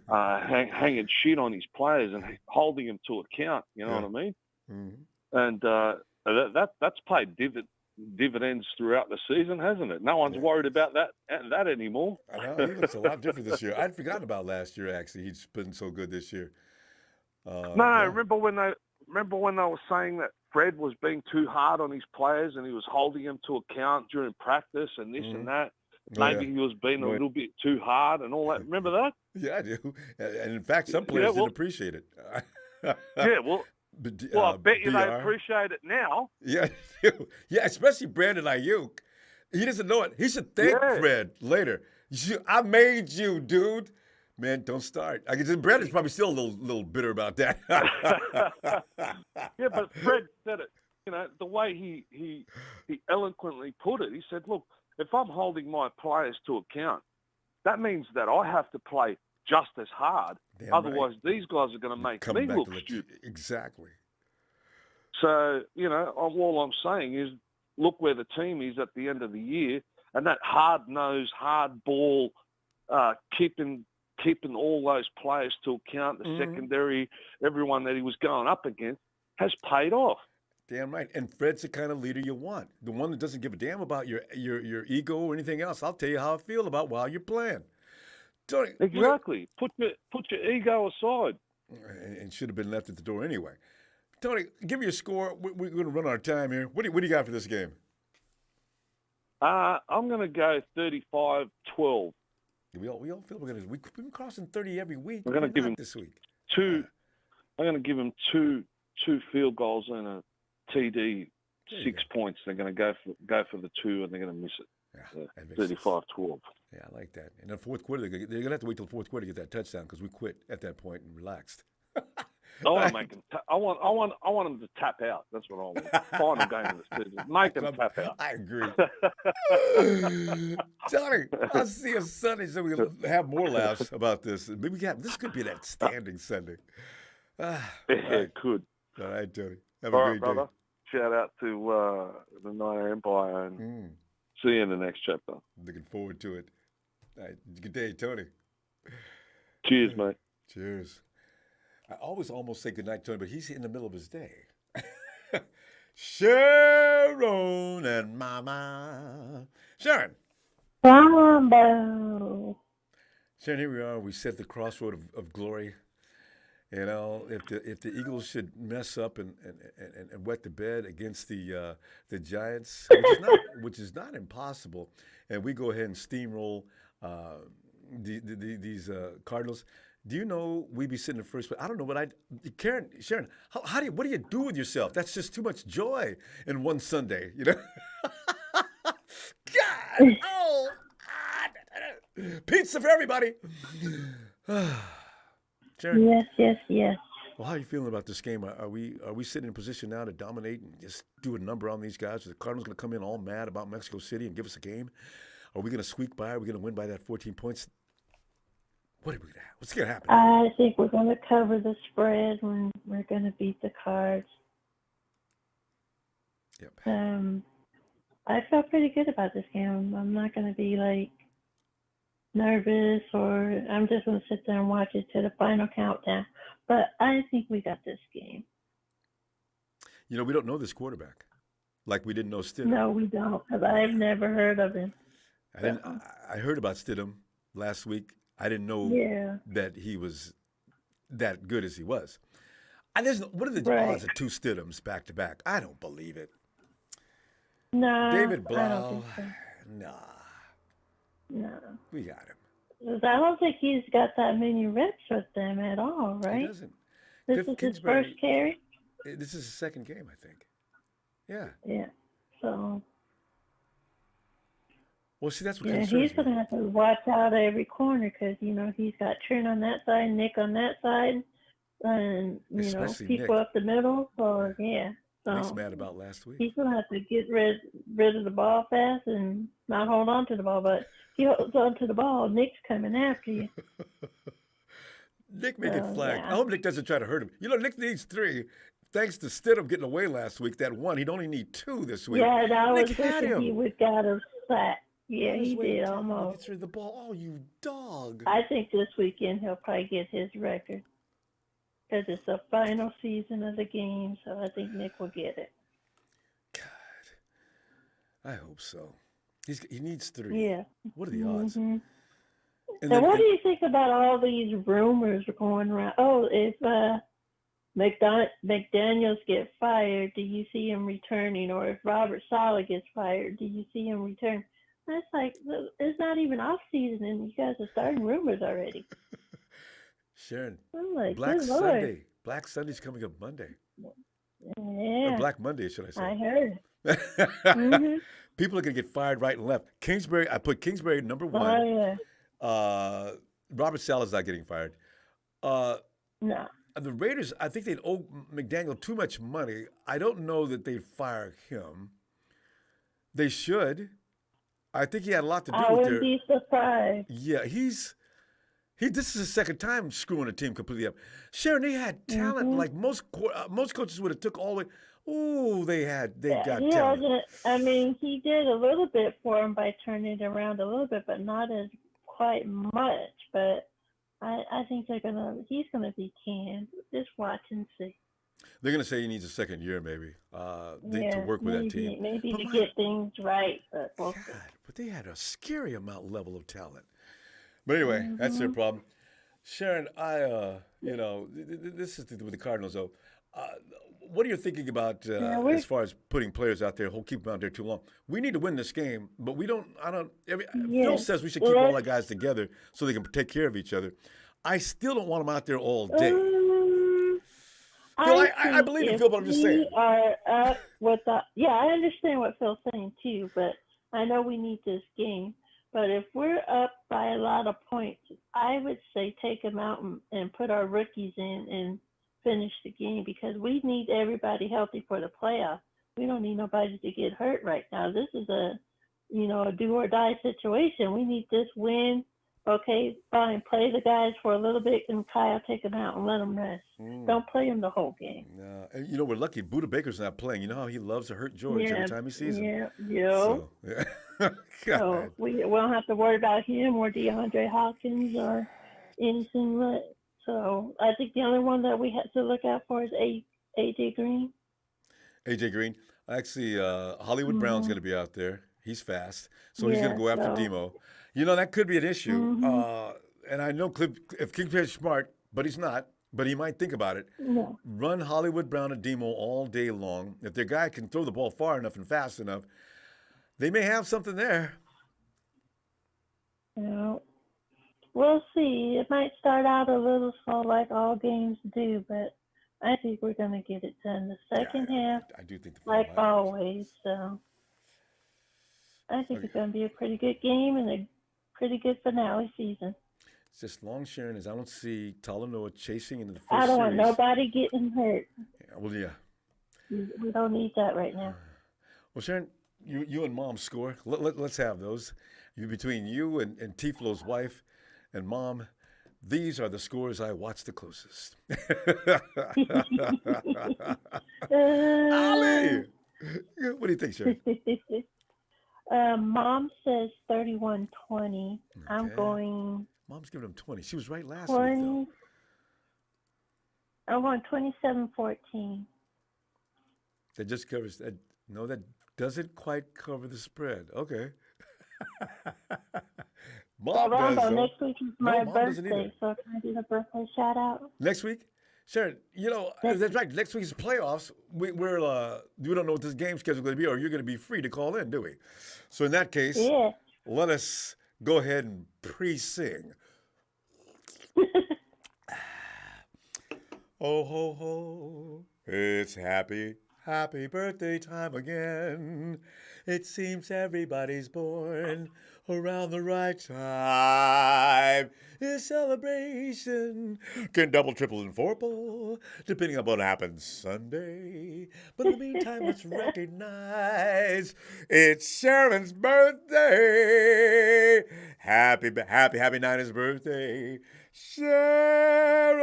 hanging shit on his players and holding them to account. You know what I mean? Mm-hmm. And that's paid dividends throughout the season, hasn't it? No one's worried about that anymore. I know, he looks a lot different this year. I'd forgotten about last year, actually. He's been so good this year. Remember when they were saying that Fred was being too hard on his players and he was holding them to account during practice and this and that? Maybe he was being a little bit too hard and all that. Remember that? Yeah, I do. And in fact, some players didn't appreciate it. I bet you they appreciate it now. Yeah, especially Brandon Ayuk. He doesn't know it. He should thank Fred later. I made you, dude. Man, don't start. I guess Brandon's probably still a little bitter about that. Yeah, but Fred said it. The way he eloquently put it, he said, "Look, if I'm holding my players to account, that means that I have to play just as hard. Damn Otherwise, these guys are going to make me look stupid." Exactly. So, all I'm saying is, look where the team is at the end of the year, and that hard-nosed, hard ball, keeping all those players to account, the secondary, everyone that he was going up against, has paid off. Damn right. And Fred's the kind of leader you want. The one that doesn't give a damn about your ego or anything else. I'll tell you how I feel about while you're playing. Tony, exactly. Put your ego aside. And should have been left at the door anyway. Tony, give me a score. We're going to run out of time here. What do you got for this game? I'm going to go 35-12. We all feel we've been crossing 30 every week. We're going to give him this week. I'm going to give him two field goals and a TD, 6 points. They're going to go for the two, and they're going to miss it. Yeah, 35-12. Yeah, I like that. And the fourth quarter, they're going to have to wait till the fourth quarter to get that touchdown, because we quit at that point and relaxed. I want to make them. I want them to tap out. That's what I want. Final game of the season. Make them tap out. I agree. Johnny, I'll see you Sunday so we can have more laughs about this. Maybe this could be an outstanding Sunday. It could. All right, Tony. Have a great brother. day. Shout out to the Niner Empire, and see you in the next chapter. Looking forward to it. All right. Good day, Tony. Cheers, mate. Cheers. I always almost say goodnight, Tony, but he's in the middle of his day. Sharon and Mama. Sharon. Ronbo. Sharon, here we are. We set the crossroad of glory. If the Eagles should mess up and wet the bed against the Giants, which is not impossible, and we go ahead and steamroll these Cardinals. Do you know we'd be sitting in first place? I don't know what Sharon, what do you do with yourself? That's just too much joy in one Sunday, God. Oh, pizza for everybody. Sharon, Yes. well, how are you feeling about this game? Are we sitting in a position now to dominate and just do a number on these guys? Are the Cardinals going to come in all mad about Mexico City and give us a game? Are we going to squeak by? Are we going to win by that 14 points? What's going to happen here? I think we're going to cover the spread when we're going to beat the Cards. Yep. I felt pretty good about this game. I'm not going to be like nervous, or I'm just going to sit there and watch it to the final countdown. But I think we got this game. You know, we don't know this quarterback, like we didn't know Stidham. No, we don't, because I've never heard of him. I heard about Stidham last week. I didn't know that he was that good as he was. What are the odds of two Stidhams back to back? I don't believe it. No, David Blau. I don't think so. No. We got him. I don't think he's got that many reps with them at all, right? He doesn't. This is his first carry? This is his second game, I think. Yeah. Yeah. So. Well, see, that's what Yeah, concerns he's going to have to watch out every corner because, he's got Trent on that side, Nick on that side, and, Especially people Nick. up the middle. So, yeah. So Nick's mad about last week. he's going to have to get rid of the ball fast and not hold on to the ball. But if he holds on to the ball, Nick's coming after you. Nick may get flagged. Yeah. I hope Nick doesn't try to hurt him. Nick needs 3. Thanks to Stidham getting away last week, that 1, he'd only need 2 this week. Yeah, and I was Nick had thinking him. he would got a sack. Yeah, On his he way did to almost. gets rid of the ball. Oh, you dog. I think this weekend he'll probably get his record because it's the final season of the game, so I think Nick will get it. God, I hope so. He needs 3. Yeah. What are the odds? Mm-hmm. So what do you think about all these rumors going around? Oh, if McDaniels get fired, do you see him returning? Or if Robert Saleh gets fired, do you see him return? That's like, it's not even off season, and you guys are starting rumors already. Sharon, I'm like, Black good Lord. Sunday. Black Sunday's coming up Monday. Yeah. Or Black Monday, should I say. I heard. Mm-hmm. People are going to get fired right and left. Kingsbury, I put Kingsbury number 1. Oh, yeah. Robert Saleh's not getting fired. No. The Raiders, I think they'd owe McDaniel too much money. I don't know that they'd fire him. They should. I think he had a lot to do I with wouldn't be surprised. Yeah, this is his second time screwing a team completely up. Sharon, they had talent like most coaches would have took all the way. Oh, they got talent. I mean, he did a little bit for him by turning it around a little bit, but not as quite much. But I think he's gonna be canned. Just watch and see. They're gonna say he needs a second year, maybe, to work with that team. Maybe to get things right. But but they had a scary level of talent. But anyway, that's their problem. Sharon, this is with the Cardinals, though. What are you thinking about as far as putting players out there? Keep them out there too long. We need to win this game, but we don't. Phil says we should keep all our guys together so they can take care of each other. I still don't want them out there all day. Phil, I believe in Phil, but I'm just saying. I understand what Phil's saying too, but I know we need this game. But if we're up by a lot of points, I would say take them out and put our rookies in and finish the game because we need everybody healthy for the playoffs. We don't need nobody to get hurt right now. This is a do or die situation. We need this win. Okay, fine. Play the guys for a little bit and Kyle take them out and let them rest. Don't play them the whole game. No, and we're lucky. Buda Baker's not playing. You know how he loves to hurt George every time he sees him. Yeah. So we won't have to worry about him or DeAndre Hopkins or anything. So I think the only one that we have to look out for is AJ Green. AJ Green. Actually, Hollywood Brown's going to be out there. He's fast, so he's going to go after Demo. That could be an issue. And I know if Kingsbury's smart, but he's not. But he might think about it. No. Run Hollywood Brown and Demo all day long. If their guy can throw the ball far enough and fast enough, they may have something there. We'll see. It might start out a little slow like all games do, but I think we're going to get it done the second half. I do think like always. So. I think it's going to be a pretty good game and a pretty good finale season. It's just long, Sharon, as I don't see Talanoa chasing into the first I don't want series. nobody getting hurt. Yeah, well, yeah. We don't need that right now. Well, Sharon, you and Mom score. Let's have those. Between you and Tiflo's wife and Mom, these are the scores I watch the closest. Ali! What do you think, Sharon? Mom says 31-20. Okay. I'm going... Mom's giving him 20. She was right last 20, week, though. I want 27-14. That just covers that. No, that doesn't quite cover the spread. Okay. Mom does. Ronbo, next week is my birthday, so can I do the birthday shout out? Next week? Sharon, that's right. Next week's playoffs. We don't know what this game schedule is going to be, or you're going to be free to call in, do we? So in that case, let us go ahead and pre-sing. Oh, ho, ho, it's happy birthday time again. It seems everybody's born around the right time. It's celebration. Can double, triple, and forple, depending on what happens Sunday. But in the meantime, let's recognize it's Sharon's birthday. Happy Nina's birthday. Sharon.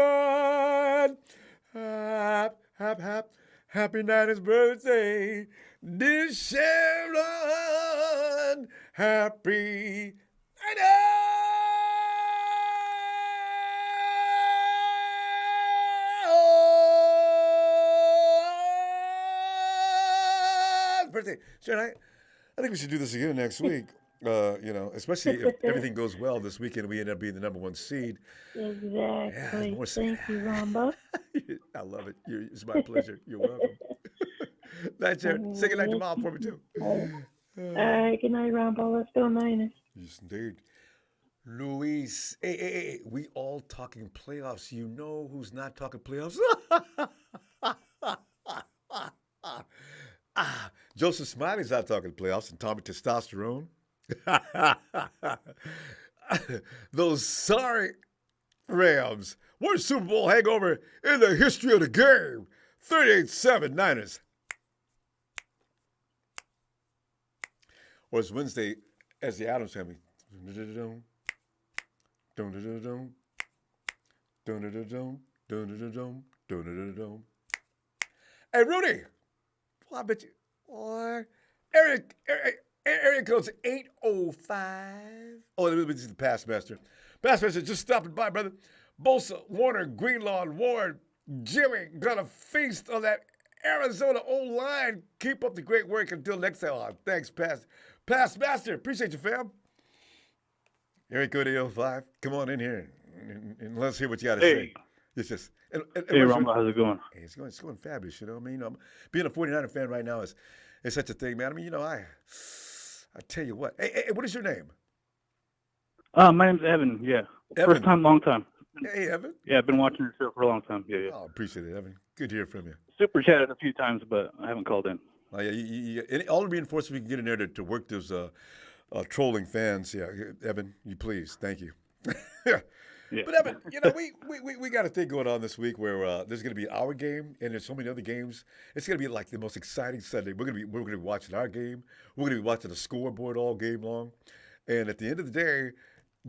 Happy Nina's birthday. Dear Sharon, happy Nina's birthday. Sharon, I think we should do this again next week. Especially if everything goes well this weekend, we end up being the #1 seed. Exactly. Yeah, Thank you, Rambo. I love it. It's my pleasure. You're welcome. Night, Sharon. Say goodnight to Mom for me, too. All right. Good night, Rambo. Let's go, Niners. Yes, indeed. Luis. Hey. We all talking playoffs. You know who's not talking playoffs? Joseph Smiley's not talking playoffs, and Tommy Testosterone. Those sorry Rams. Worst Super Bowl hangover in the history of the game. 38-7 Niners. Or it's Wednesday as the Addams family. Hey, Rudy. Well, I bet you. Or area code's 805. Oh, this is the Passmaster. Passmaster just stopping by, brother. Bosa, Warner, Greenlaw, Ward, Jimmy, gonna feast on that Arizona O-line. Keep up the great work until next time. Thanks, Passmaster. Appreciate you, fam. Area code 805. Come on in here and let's hear what you got to say. It's just. Hey, Ronbo, how's it going? Hey, it's going fabulous. You know what I mean? Being a 49er fan right now is such a thing, man. I mean, I tell you what. Hey, what is your name? My name's Evan. Yeah, Evan. First time, long time. Hey, Evan. Yeah, I've been watching your show for a long time. Yeah. Oh, appreciate it, Evan. Good to hear from you. Super chatted a few times, but I haven't called in. Oh, yeah, all the reinforcements we can get in there to work those trolling fans. Yeah, Evan, you please. Thank you. Yeah. But Evan, we got a thing going on this week where there's going to be our game, and there's so many other games. It's going to be like the most exciting Sunday. We're going to be watching our game. We're going to be watching the scoreboard all game long, and at the end of the day,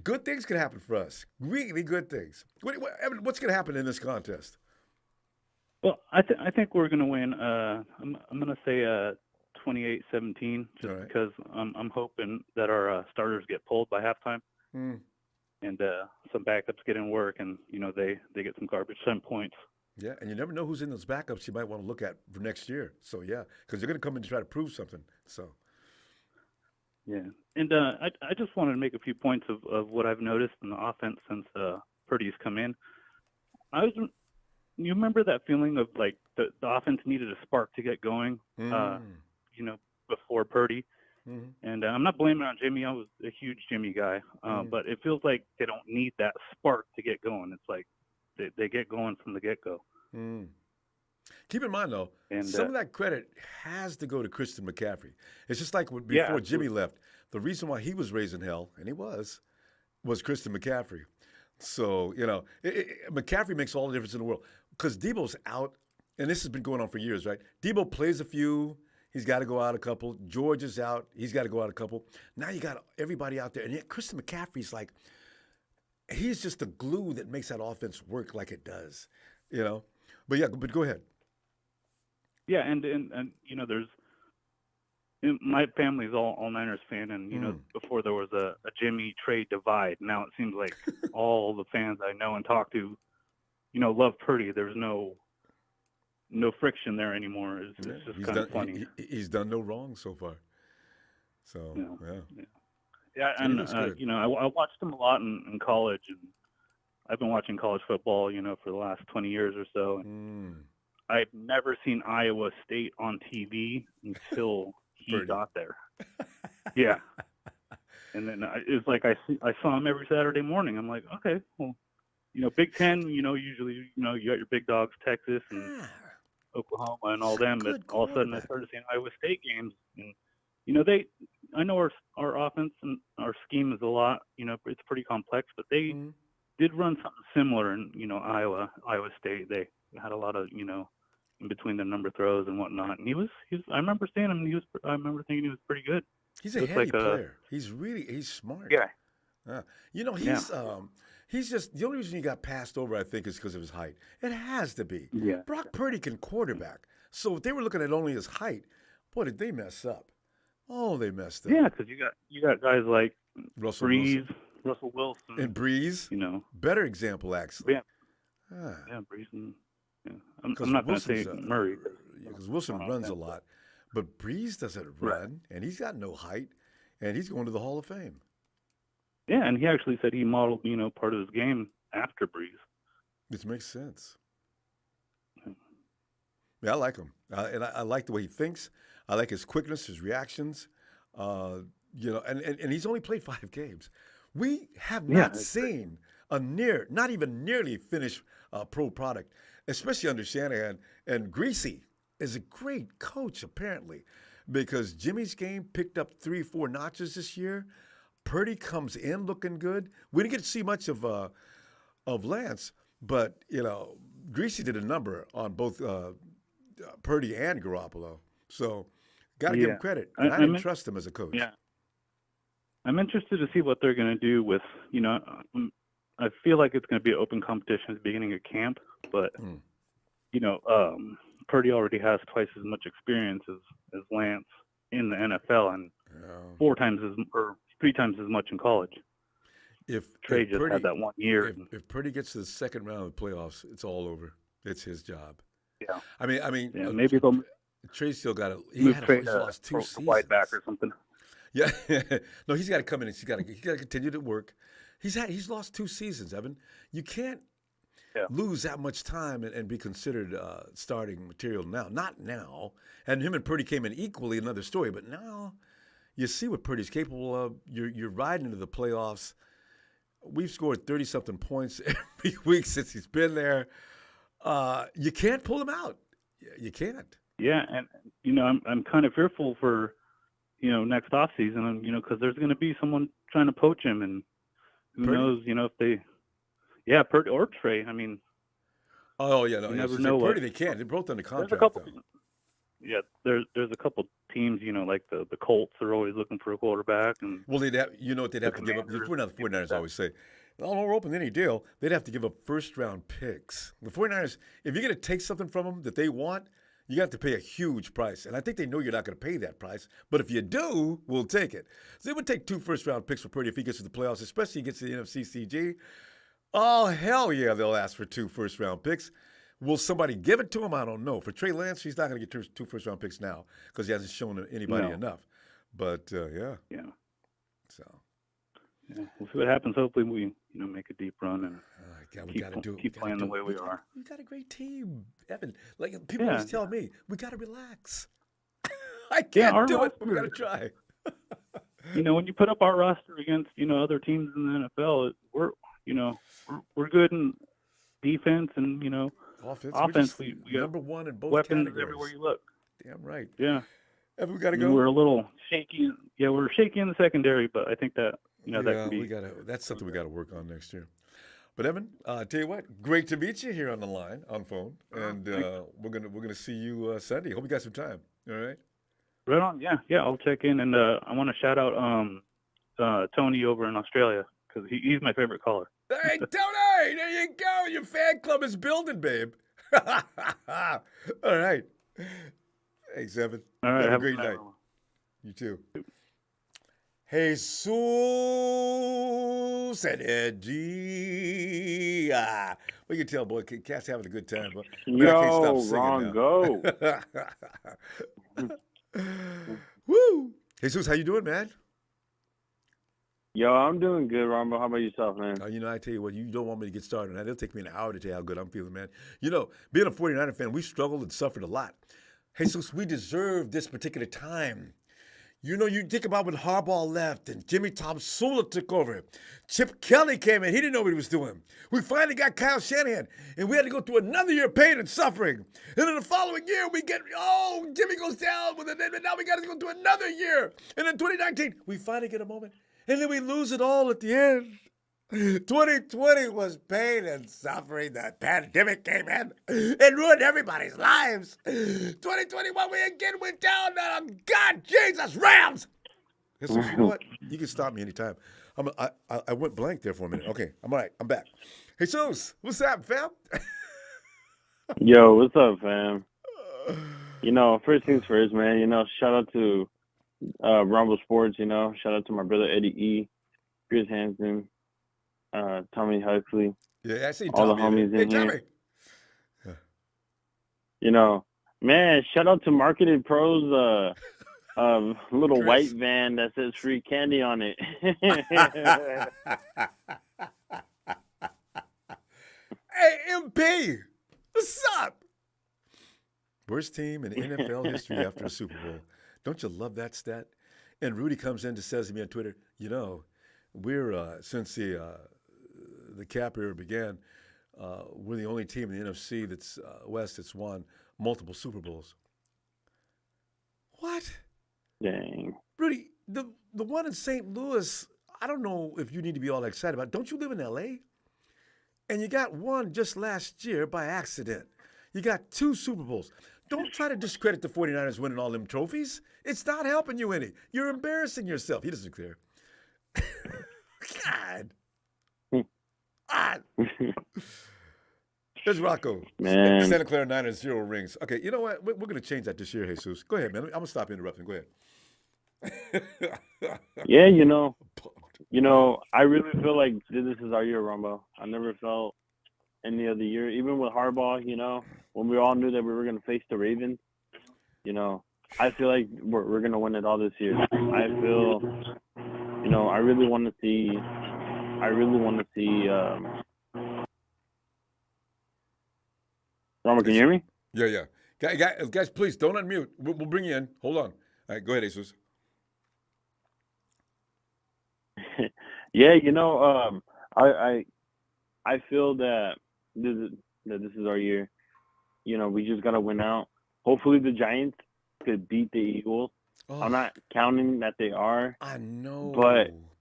good things can happen for us. Really good things. Evan, what's going to happen in this contest? Well, I think we're going to win. I'm going to say 28-17, just because I'm hoping that our starters get pulled by halftime. And some backups get in work, and they get some garbage time points. Yeah, and you never know who's in those backups you might want to look at for next year. So yeah, because they're going to come in to try to prove something. So yeah, and I just wanted to make a few points of what I've noticed in the offense since Purdy's come in. You remember that feeling of like the offense needed a spark to get going, before Purdy. Mm-hmm. And I'm not blaming it on Jimmy. I was a huge Jimmy guy, but it feels like they don't need that spark to get going. It's like they get going from the get-go. Keep in mind, though, And some of that credit has to go to Christian McCaffrey. It's just like before Jimmy left. The reason why he was raising hell, and he was Christian McCaffrey. So, McCaffrey makes all the difference in the world. Because Debo's out, and this has been going on for years, right? Debo plays a few. He's got to go out a couple. George is out. He's got to go out a couple. Now you got everybody out there. And yet Christian McCaffrey's like, he's just the glue that makes that offense work like it does, But go ahead. Yeah, and there's my family's all Niners fan, and before there was a Jimmy Trey divide. Now it seems like all the fans I know and talk to, love Purdy. There's no friction there anymore. It's just kind of funny. He's done no wrong so far. So yeah, and I watched him a lot in college, and I've been watching college football, for the last 20 years or so. And I've never seen Iowa State on TV until he got there. Yeah, and then it's like I saw him every Saturday morning. I'm like, okay, well, Big Ten, usually you got your big dogs, Texas and Oklahoma and all them, but all of a sudden I started seeing Iowa State games, and I know our offense and our scheme is a lot, it's pretty complex, but they did run something similar in Iowa State. They had a lot of in between the number throws and whatnot, and he was I remember seeing him. I remember thinking he was pretty good. He's a heady player. He's smart. Yeah. He's just the only reason he got passed over, I think, is because of his height. It has to be. Yeah. Brock Purdy can quarterback. So if they were looking at only his height, boy, did they mess up. Oh, they messed up. Yeah, because you got guys like Russell Wilson, and Breeze. Better example, actually. Yeah, Breeze. I'm not going to say Murray. Because Wilson runs a lot. But Breeze doesn't run, and he's got no height, and he's going to the Hall of Fame. Yeah, and he actually said he modeled, part of his game after Breeze. Which makes sense. Yeah, I like him. And I like the way he thinks. I like his quickness, his reactions. And he's only played 5 games. We have not seen not even nearly finished pro product, especially under Shanahan. And Greasy is a great coach, apparently, because Jimmy's game picked up 3-4 notches this year. Purdy comes in looking good. We didn't get to see much of Lance, but Greasy did a number on both Purdy and Garoppolo. So got to give him credit. And I didn't trust him as a coach. Yeah, I'm interested to see what they're going to do with I feel like it's going to be an open competition at the beginning of camp, but Purdy already has twice as much experience as Lance in the NFL, and 3 times as much in college. If Trey just had that 1 year. If Purdy gets to the second round of the playoffs, it's all over. It's his job. Yeah. I mean, maybe they'll Trey still got to. He's lost 2 seasons. Wide back or something. Yeah. No, he's got to come in and he's got to continue to work. He's lost 2 seasons, Evan. You can't lose that much time and be considered starting material now. Not now. And him and Purdy came in equally, another story. But now you see what Purdy's capable of. You're riding into the playoffs. We've scored 30-something points every week since he's been there. You can't pull him out. You can't. Yeah, and I'm kind of fearful for next off season, because there's going to be someone trying to poach him, and who knows, if they, Purdy or Trey. I mean, oh yeah, no, you never know. Purdy, they can't. They're both under contract. There's a couple teams, like the Colts are always looking for a quarterback, and they'd have, what they'd have to give up. The 49ers always say, we're open to any deal. They'd have to give up first-round picks. The 49ers, if you're going to take something from them that they want, you got to pay a huge price. And I think they know you're not going to pay that price. But if you do, we'll take it. So they would take 2 first-round picks for Purdy if he gets to the playoffs, especially if he gets to the NFC CG. Oh, hell yeah, they'll ask for 2 first-round picks. Will somebody give it to him? I don't know. For Trey Lance, he's not going to get 2 first-round picks now because he hasn't shown anybody enough. But, yeah. Yeah. So. Yeah, we'll see what happens. Hopefully we, make a deep run and keep playing the way we are. We got a great team, Evan. Like people always tell me, we got to relax. I can't do it, but we got to try. When you put up our roster against, other teams in the NFL, we're good in defense and, Offense. Offense, we got number one in both weapons categories. everywhere you look. Damn right. Yeah. Evan, we got to go. We're a little shaky. Yeah, we're shaky in the secondary, but I think that that can be. That's something we got to work on next year. But Evan, tell you what, great to meet you here on the line, on phone, and we're gonna see you Sunday. Hope you got some time. All right. Right on. Yeah. I'll check in, and I want to shout out Tony over in Australia because he's my favorite caller. Hey, Tony, there you go. Your fan club is building, babe. All right. Thanks, Evan. All right. Have a great night. You too. Jesus and Eddie. We can tell, boy, Cat's having a good time. But I can't stop singing Rongo. Woo! Jesus, how you doing, man? Yo, I'm doing good, Ronbo. How about yourself, man? I tell you what, you don't want me to get started. It'll take me an hour to tell you how good I'm feeling, man. Being a 49er fan, we struggled and suffered a lot. Jesus, we deserve this particular time. You think about when Harbaugh left and Jimmy Tomsula took over. Chip Kelly came in. He didn't know what he was doing. We finally got Kyle Shanahan, and we had to go through another year of pain and suffering. And then the following year, Jimmy goes down, and now we got to go through another year. And in 2019, we finally get a moment. And then we lose it all at the end. 2020 was pain and suffering. The pandemic came in and ruined everybody's lives. 2021, we again went down. God, Jesus, Rams. So, you know what? You can stop me anytime. I went blank there for a minute. Okay, I'm all right. I'm back. Hey, Jesus, what's up, fam? Yo, what's up, fam? First things first, man. Shout out to Ronbo Sports. Shout out to my brother Eddie E, Chris Hansen, Tommy Huxley. Yeah, I see all Tommy. The homies in here. Man, shout out to Marketing Pros. Little Chris. White van that says free candy on it. Hey, MP, what's up? Worst team in NFL history after a Super Bowl. Don't you love that stat? And Rudy comes in and says to me on Twitter, we're since the cap era began, we're the only team in the NFC that's West that's won multiple Super Bowls. What? Dang. Rudy, the one in St. Louis, I don't know if you need to be all excited about it. Don't you live in L.A.? And you got one just last year by accident. You got 2 Super Bowls. Don't try to discredit the 49ers winning all them trophies. It's not helping you any. You're embarrassing yourself. He doesn't care. God. There's Rocco. Man. Santa Clara Niners, 0 rings. Okay, you know what? We're going to change that this year, Jesus. Go ahead, man. I'm going to stop interrupting. Go ahead. Yeah, I really feel like this is our year, Ronbo. I never felt any other year, even with Harbaugh, when we all knew that we were going to face the Ravens, I feel like we're going to win it all this year. I feel, I really want to see, Ronbo, can you hear me? Yeah. Guys, please don't unmute. We'll bring you in. Hold on. All right, go ahead, Jesus. Yeah, I feel that this is our year. We just gotta win out. Hopefully, the Giants could beat the Eagles. Oh. I'm not counting that they are. I know,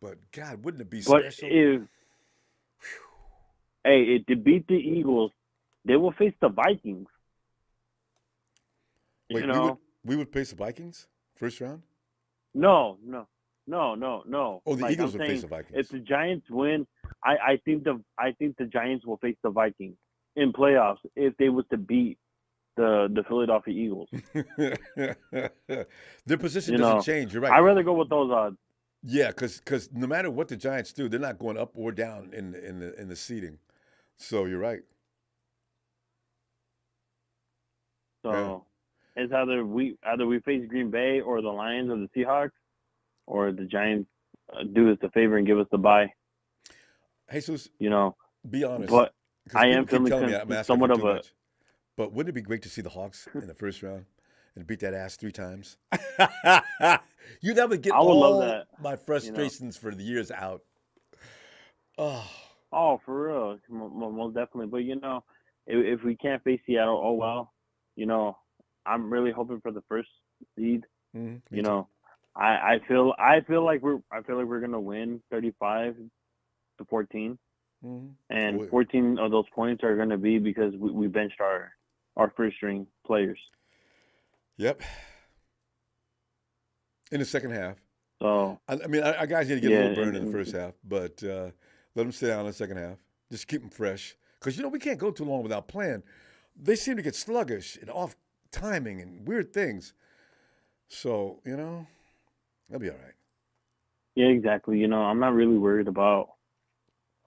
but God, wouldn't it be special? If to beat the Eagles, they will face the Vikings. Wait, we would face the Vikings first round? No. Oh, the Eagles would face the Vikings. If the Giants win, I think the Giants will face the Vikings in playoffs if they was to beat the Philadelphia Eagles. Their position doesn't change. You're right. I'd rather go with those odds. Yeah, because no matter what the Giants do, they're not going up or down in the seeding. So you're right. So it's either we face Green Bay or the Lions or the Seahawks, or the Giants do us a favor and give us the bye. Jesus, be honest. But I am feeling somewhat of a. But wouldn't it be great to see the Hawks in the first round and beat that ass 3 times? You never get all that, my frustrations for the years out. Oh, for real, most definitely. But if we can't face Seattle, oh well. I'm really hoping for the first seed. Mm-hmm. I feel like we're gonna win 35-14, and 14 of those points are gonna be because we benched our first string players. Yep. In the second half. So I mean, our guys need to get a little burn in the first half, but let them stay down in the second half. Just keep them fresh, because we can't go too long without playing. They seem to get sluggish and off timing and weird things. So they'll be all right. Yeah, exactly. I'm not really worried about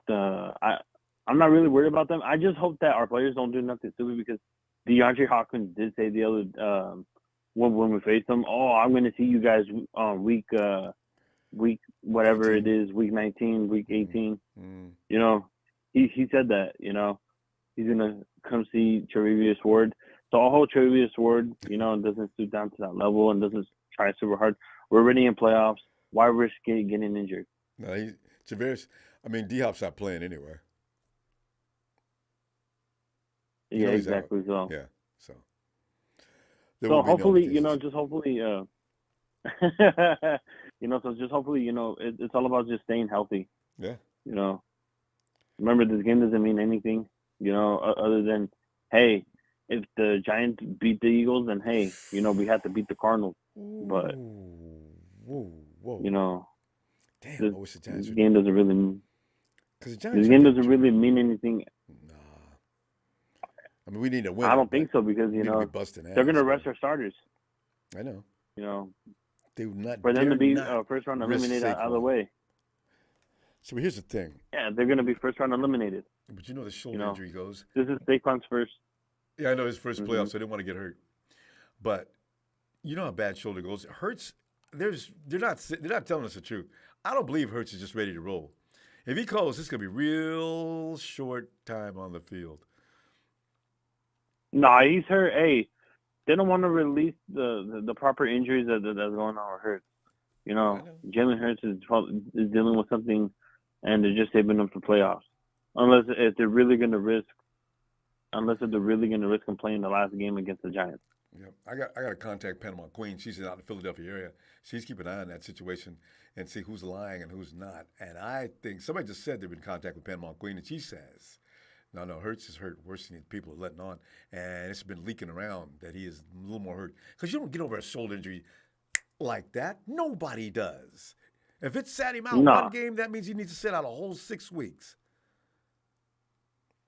I'm not really worried about them. I just hope that our players don't do nothing stupid, because DeAndre Hopkins did say the other when we faced them, I'm going to see you guys week whatever 18. it is, week 19, week 18. Mm-hmm. He said that, he's going to come see Tre'Davious Ward. So I'll hold Tre'Davious Ward, doesn't stoop down to that level and doesn't try super hard. We're already in playoffs. Why risk getting injured? No, Tre'Davious. I mean, D-Hop's not playing anyway. Yeah, exactly. So yeah, so. So hopefully, just hopefully, so just hopefully, it's all about just staying healthy. Yeah. Remember, this game doesn't mean anything, other than, hey, if the Giants beat the Eagles, then hey, we have to beat the Cardinals. But whoa. Damn, I wish the Giants this game doesn't really mean. Because the Giants. This game doesn't really mean anything. Nah. I mean, we need to win. I don't think so, because they're going to rest our starters. I know. They would not. For them to be first round eliminated out of the way. So here's the thing. Yeah, they're going to be first round eliminated. But the shoulder injury goes. This is Saquon's first. Yeah, I know his first playoff, so I didn't want to get hurt. But you know how bad shoulder goes. It hurts. They're not telling us the truth. I don't believe Hurts is just ready to roll. If he calls, this is going to be real short time on the field. No, he's hurt. Hey, they don't want to release the proper injuries that's going on with Hurts. Jalen Hurts is dealing with something, and they're just saving him for playoffs. Unless they're really going to risk him playing the last game against the Giants. Yeah, I got to contact Panama Queen. She's out in the Philadelphia area. She's keeping an eye on that situation and see who's lying and who's not. And I think somebody just said they've been in contact with Panama Queen, and she says, no, Hurts is hurt worse than people are letting on. And it's been leaking around that he is a little more hurt. Because you don't get over a shoulder injury like that. Nobody does. If it sat him out one game, that means he needs to sit out a whole 6 weeks.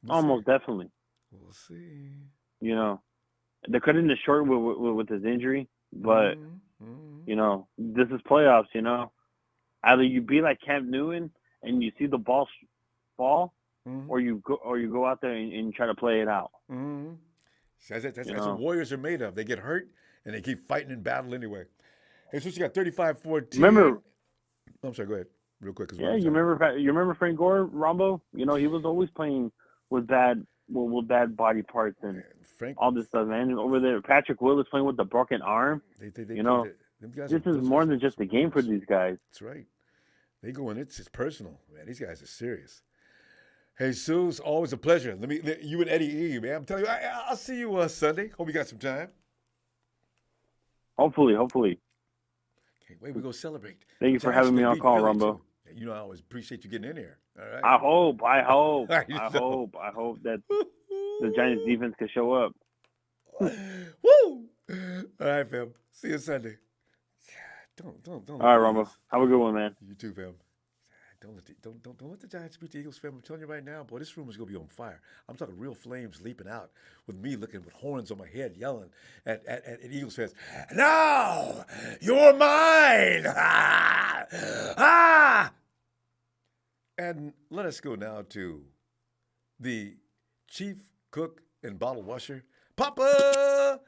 Almost definitely. We'll see. They're cutting it short with his injury, but this is playoffs. Either you be like Cam Newton and you see the ball fall, or you go out there and try to play it out. Mm-hmm. That's what Warriors are made of. They get hurt and they keep fighting in battle anyway. Hey, so you got 35-14. Remember? I'm sorry. Go ahead, real quick. Yeah, you remember Frank Gore, Ronbo? He was always playing with bad body parts and all this stuff, man. And over there, Patrick Willis playing with the broken arm. This is more than just a game for these guys. That's right. They go in. It's personal, man. These guys are serious. Hey, Jesus, always a pleasure. You and Eddie E, man. I'm telling you, I'll see you Sunday. Hope you got some time. Hopefully. Can't wait. We go celebrate. Thank you for having me on call, Ronbo. I always appreciate you getting in here. All right. I hope that the Giants defense can show up. Woo! All right, fam. See you Sunday. Don't. All right, Ronbo. Have a good one, man. You too, fam. Don't let the Giants beat the Eagles, fam. I'm telling you right now, boy, this room is gonna be on fire. I'm talking real flames leaping out with me looking with horns on my head, yelling at Eagles fans. Now you're mine. And let us go now to the chief cook and bottle washer, Papa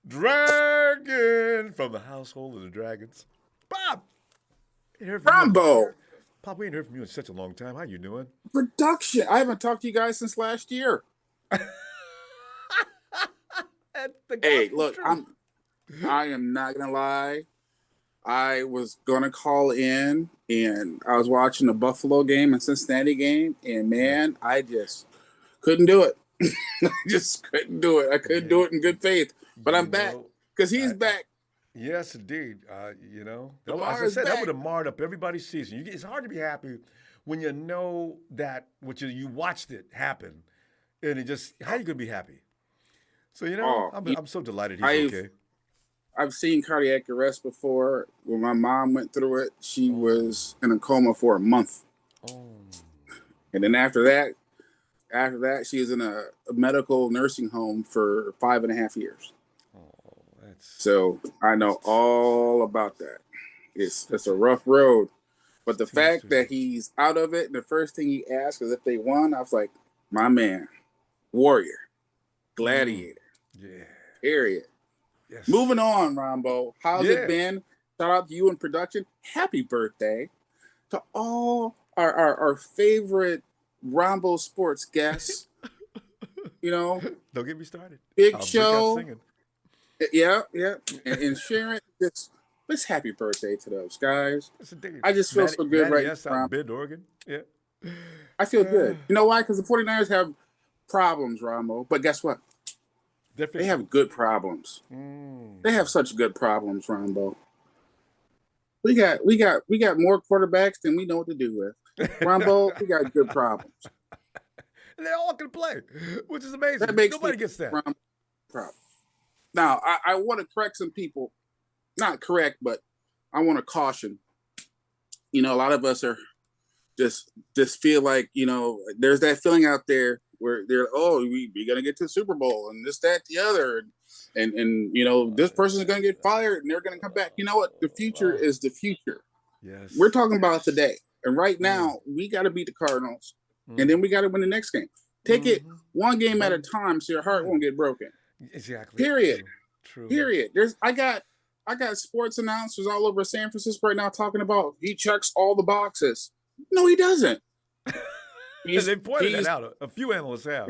Dragon from the household of the Dragons. Bob! Ronbo! Pop, we ain't heard from you in such a long time. How you doing? Production. I haven't talked to you guys since last year. Hey, look, I am not gonna lie. I was gonna call in, and I was watching the Buffalo game and Cincinnati game, and man, I just couldn't do it. I just couldn't do it. I couldn't do it in good faith. But I'm back because he's back. Yes, indeed. You know, Lamar as I is said, that back. would have marred up everybody's season. It's hard to be happy when you know that you watched it happen, and it just how you gonna be happy? So you know, I'm so delighted he's okay. I've seen cardiac arrest before. When my mom went through it, she was in a coma for a month. And then after that, she was in a medical nursing home for 5.5 years. So I know all about that. It's a rough road. But the fact that he's out of it, and the first thing he asked is if they won, I was like, my man, warrior, gladiator. Yeah. Period. Yes. Moving on, Ronbo. How's it been? Shout out to you in production. Happy birthday to all our favorite Ronbo sports guests. You know, don't get me started. Big Show. Yeah. And Sharon, this happy birthday to those guys. I just feel so good right now. Bend, Oregon. Yeah. I feel good. You know why? Because the 49ers have problems, Ronbo. But guess what? They have good problems. They have such good problems, Ronbo. We got more quarterbacks than we know what to do with. Ronbo, we got good problems. And they all can play, which is amazing. Nobody gets that. Problem. Now, I want to correct some people. Not correct, but I want to caution. You know, a lot of us are just feel like, you know, there's that feeling out there where they're, we're going to get to the Super Bowl and this, that, the other. And you know, this person's going to get fired and they're going to come back. You know what? The future is the future. Yes. We're talking about today. And right now, we got to beat the Cardinals. And then we got to win the next game. Take it one game at a time so your heart won't get broken. Exactly. Period. True. Period. I got sports announcers all over San Francisco right now talking about he checks all the boxes. No, he doesn't. They pointed that out. A few analysts have.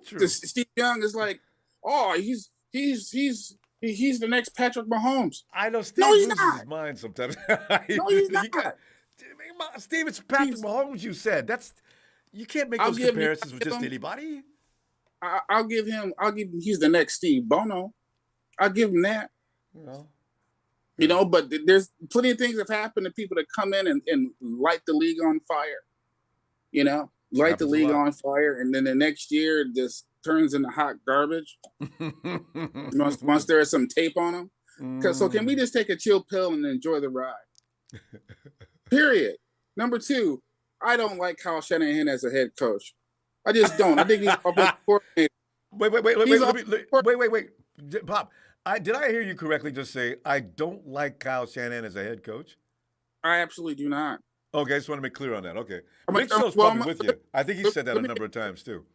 True. Steve Young is like, he's the next Patrick Mahomes. I know Steve loses his mind sometimes. No, he's not. Steve, it's Patrick Mahomes. You said you can't make those comparisons with just anybody. I'll give him. He's the next Steve Bono. I'll give him that. You know, but there's plenty of things that have happened to people that come in and light the league on fire. You know, light the league on fire, and then the next year it just turns into hot garbage. once there's some tape on them. So can we just take a chill pill and enjoy the ride? Period. Number 2, I don't like Kyle Shanahan as a head coach. I just don't. I think he's offensive coordinator. Wait. Pop, did I hear you correctly just say, I don't like Kyle Shanahan as a head coach? I absolutely do not. Okay, I just want to make clear on that. Okay. Big Show's probably with you. I think he said that a number of times, too.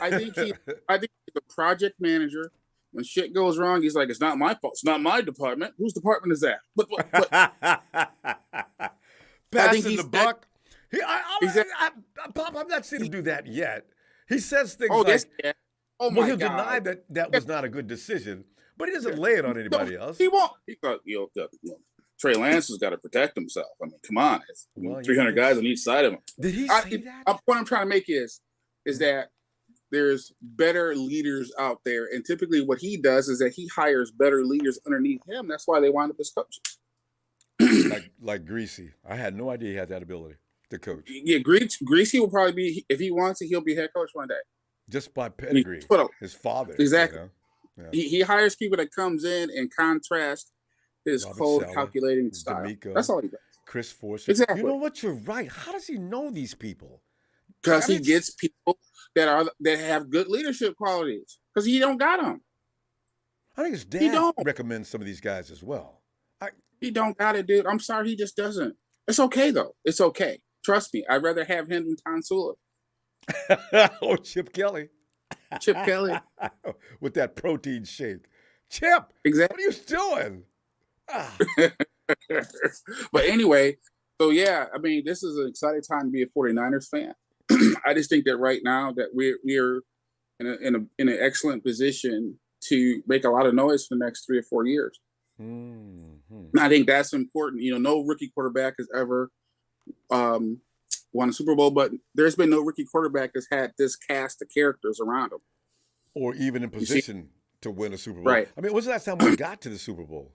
I think he's a project manager. When shit goes wrong, he's like, it's not my fault. It's not my department. Whose department is that? Passing the buck. Pop, I'm not seeing him do that yet. He says things like, he'll deny that was not a good decision, but he doesn't lay it on anybody else. He won't. Trey Lance has got to protect himself. I mean, come on. 300 guys on each side of him. Did he say that? What I'm trying to make is that there's better leaders out there, and typically what he does is that he hires better leaders underneath him. That's why they wind up as coaches. like Greasy. I had no idea he had that ability to coach. Yeah, Greasy will probably be, if he wants it, he'll be head coach one day. Just by pedigree. His father. Exactly. You know? Yeah. He hires people that comes in and contrast his cold calculating style. D'Amico, that's all he does. Chris Forsythe. Exactly. You know what? You're right. How does he know these people? Because he gets people that have good leadership qualities. Because he don't got them. I think his dad recommends some of these guys as well. He don't got it, dude. I'm sorry, he just doesn't. It's okay though. It's okay. Trust me. I'd rather have him than Tonsula. Or Chip Kelly. Chip Kelly. With that protein shake. Chip, exactly. What are you doing? But anyway, so yeah, I mean, this is an exciting time to be a 49ers fan. I just think that right now that we're in an excellent position to make a lot of noise for the next 3 or 4 years. I think that's important. You know, no rookie quarterback has ever won a Super Bowl, but there's been no rookie quarterback that's had this cast of characters around him. Or even in position to win a Super Bowl. Right. I mean, when's the last time we got to the Super Bowl?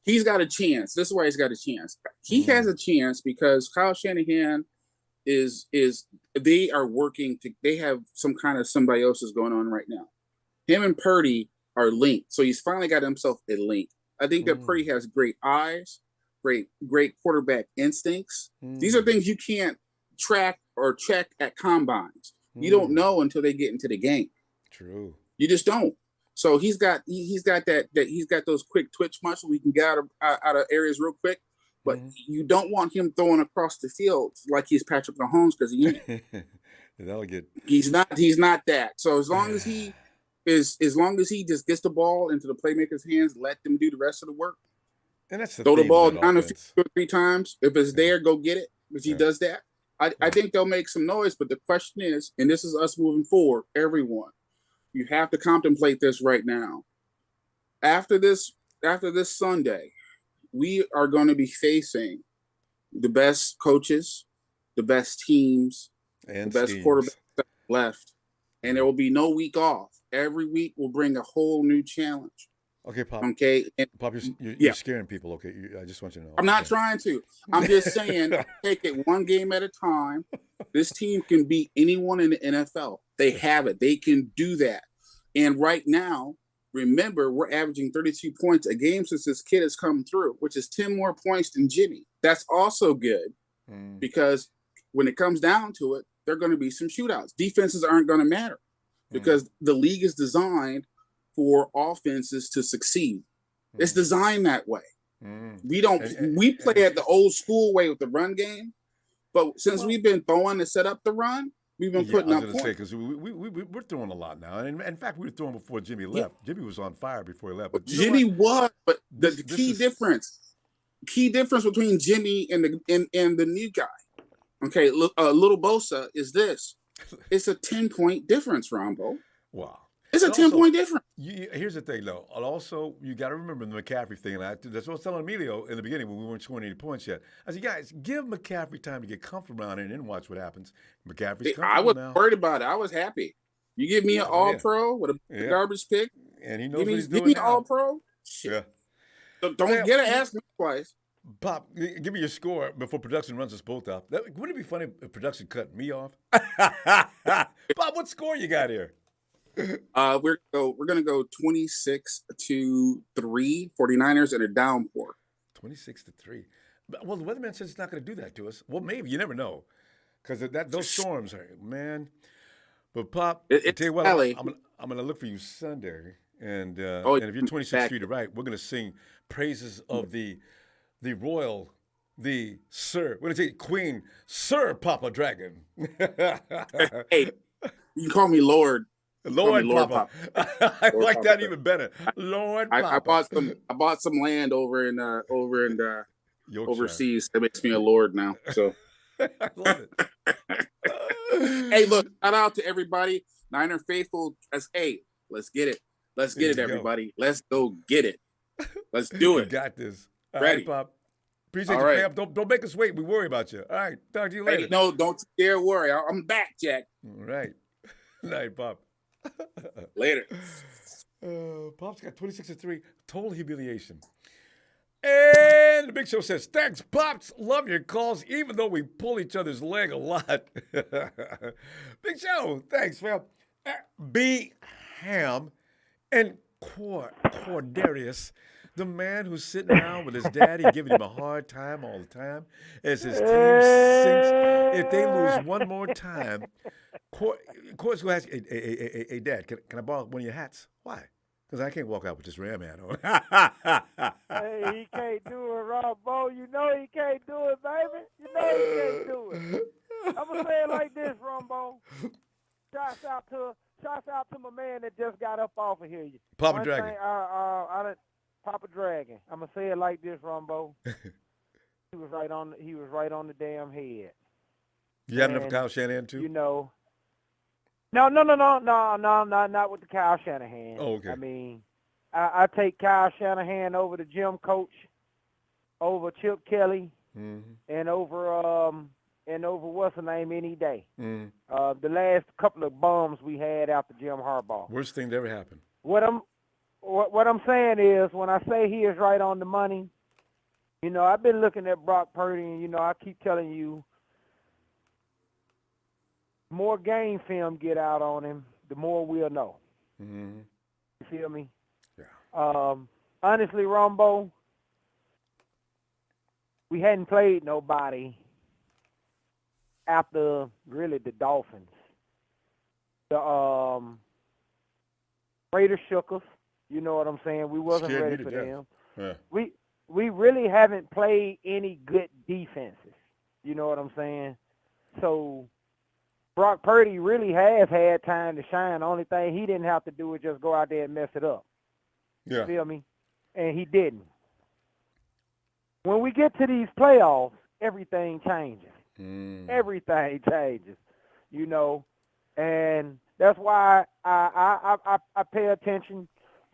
He's got a chance. This is why he's got a chance. He has a chance because Kyle Shanahan is they are working to, they have some kind of symbiosis going on right now. Him and Purdy are linked. So he's finally got himself a link. I think that Purdy has great eyes, great quarterback instincts. These are things you can't track or check at combines. You don't know until they get into the game. True. You just don't. So he's got those quick twitch muscles. We can get out of areas real quick, but you don't want him throwing across the field like he's Patrick Mahomes because that'll get. He's not that. So as long as he just gets the ball into the playmaker's hands, let them do the rest of the work. And that's throw the ball down the field 2 or 3 times. If it's there, go get it. If he does that, I think they'll make some noise. But the question is, and this is us moving forward, everyone. You have to contemplate this right now. After this Sunday, we are going to be facing the best coaches, the best teams, and the best quarterbacks left. And there will be no week off. Every week will bring a whole new challenge. Okay, Pop. Okay. And, Pop, you're scaring people. Okay, I just want you to know. I'm not trying to. I'm just saying, take it one game at a time. This team can beat anyone in the NFL. They have it. They can do that. And right now, remember, we're averaging 32 points a game since this kid has come through, which is 10 more points than Jimmy. That's also good because when it comes down to it, there are going to be some shootouts. Defenses aren't going to matter because the league is designed for offenses to succeed. It's designed that way. We play at the old school way with the run game, but since we've been throwing to set up the run, we've been putting up points. Because we're throwing a lot now. And in fact, we were throwing before Jimmy left. Yeah. Jimmy was on fire before he left. But Jimmy was, but the key difference between Jimmy and the new guy, okay, Little Bosa, is this. It's a 10-point difference, Ronbo. Wow. It's a 10-point difference. Here's the thing, though. Also, you got to remember the McCaffrey thing. And that's what I was telling Emilio in the beginning when we weren't scoring any points yet. I said, guys, give McCaffrey time to get comfortable around here and then watch what happens. McCaffrey's comfortable I was now. worried about it. I was happy. You give me an all-pro with a garbage pick. And he knows what he's doing. Give me an now. all-pro. Shit. Yeah. So don't get to ask me twice. Pop, give me your score before production runs us both off. Wouldn't it be funny if production cut me off? Bob, what score you got here? We're gonna go 26-3 49ers in a downpour. 26-3. Well, the weatherman says it's not going to do that to us. Well, maybe, you never know, because those storms are, man. But Pop, I tell you what, I'm gonna look for you Sunday, and if you're 26-3 to right, we're gonna sing praises of the royal, the Sir. We're gonna take Queen Sir Papa Dragon. Hey, you can call me Lord. Lord Papa. I like that even better. Lord Papa. I bought some land over in overseas. That makes me a lord now. So I love it. Hey, look, shout out to everybody. Niner faithful. Let's get it. Let's get it, everybody. Let's go get it. Let's do it. You got this. All right, Pop. Appreciate you, Pam. Don't make us wait. We worry about you. All right. Talk to you later. Hey, no, don't dare worry. I'm back, Jack. All right. Night, Pop. Later. Pop's got 26-3. Total humiliation. And the Big Show says, thanks, Pops. Love your calls, even though we pull each other's leg a lot. Big Show, thanks, fam. B. Ham and Cordarius, the man who's sitting around with his daddy giving him a hard time all the time as his team sinks. If they lose one more time, Court's going to ask, hey, Dad, can I borrow one of your hats? Why? Because I can't walk out with this Ram hat on. Hey, he can't do it, Ronbo. You know he can't do it, baby. You know he can't do it. I'm going to say it like this, Ronbo. Shouts out to my man that just got up off of here. Papa Dragon. Papa Dragon. I'm going to say it like this, Ronbo. He was right on the damn head. You have enough for Kyle Shanahan, too? You know. No, not with the Kyle Shanahan. Oh, okay. I mean, I take Kyle Shanahan over the gym coach, over Chip Kelly, and over and over what's the name any day. The last couple of bums we had after Jim Harbaugh. Worst thing that ever happened. What I'm saying is, when I say he is right on the money, you know, I've been looking at Brock Purdy, and, you know, I keep telling you, more game film get out on him, the more we'll know. You feel me? Yeah. Honestly, Ronbo, we hadn't played nobody after really the Dolphins. The Raiders shook us. You know what I'm saying? We wasn't ready for them. Yeah. We really haven't played any good defenses. You know what I'm saying? So Brock Purdy really has had time to shine. The only thing he didn't have to do was just go out there and mess it up. Yeah. You feel me? And he didn't. When we get to these playoffs, everything changes. Everything changes, you know. And that's why I pay attention.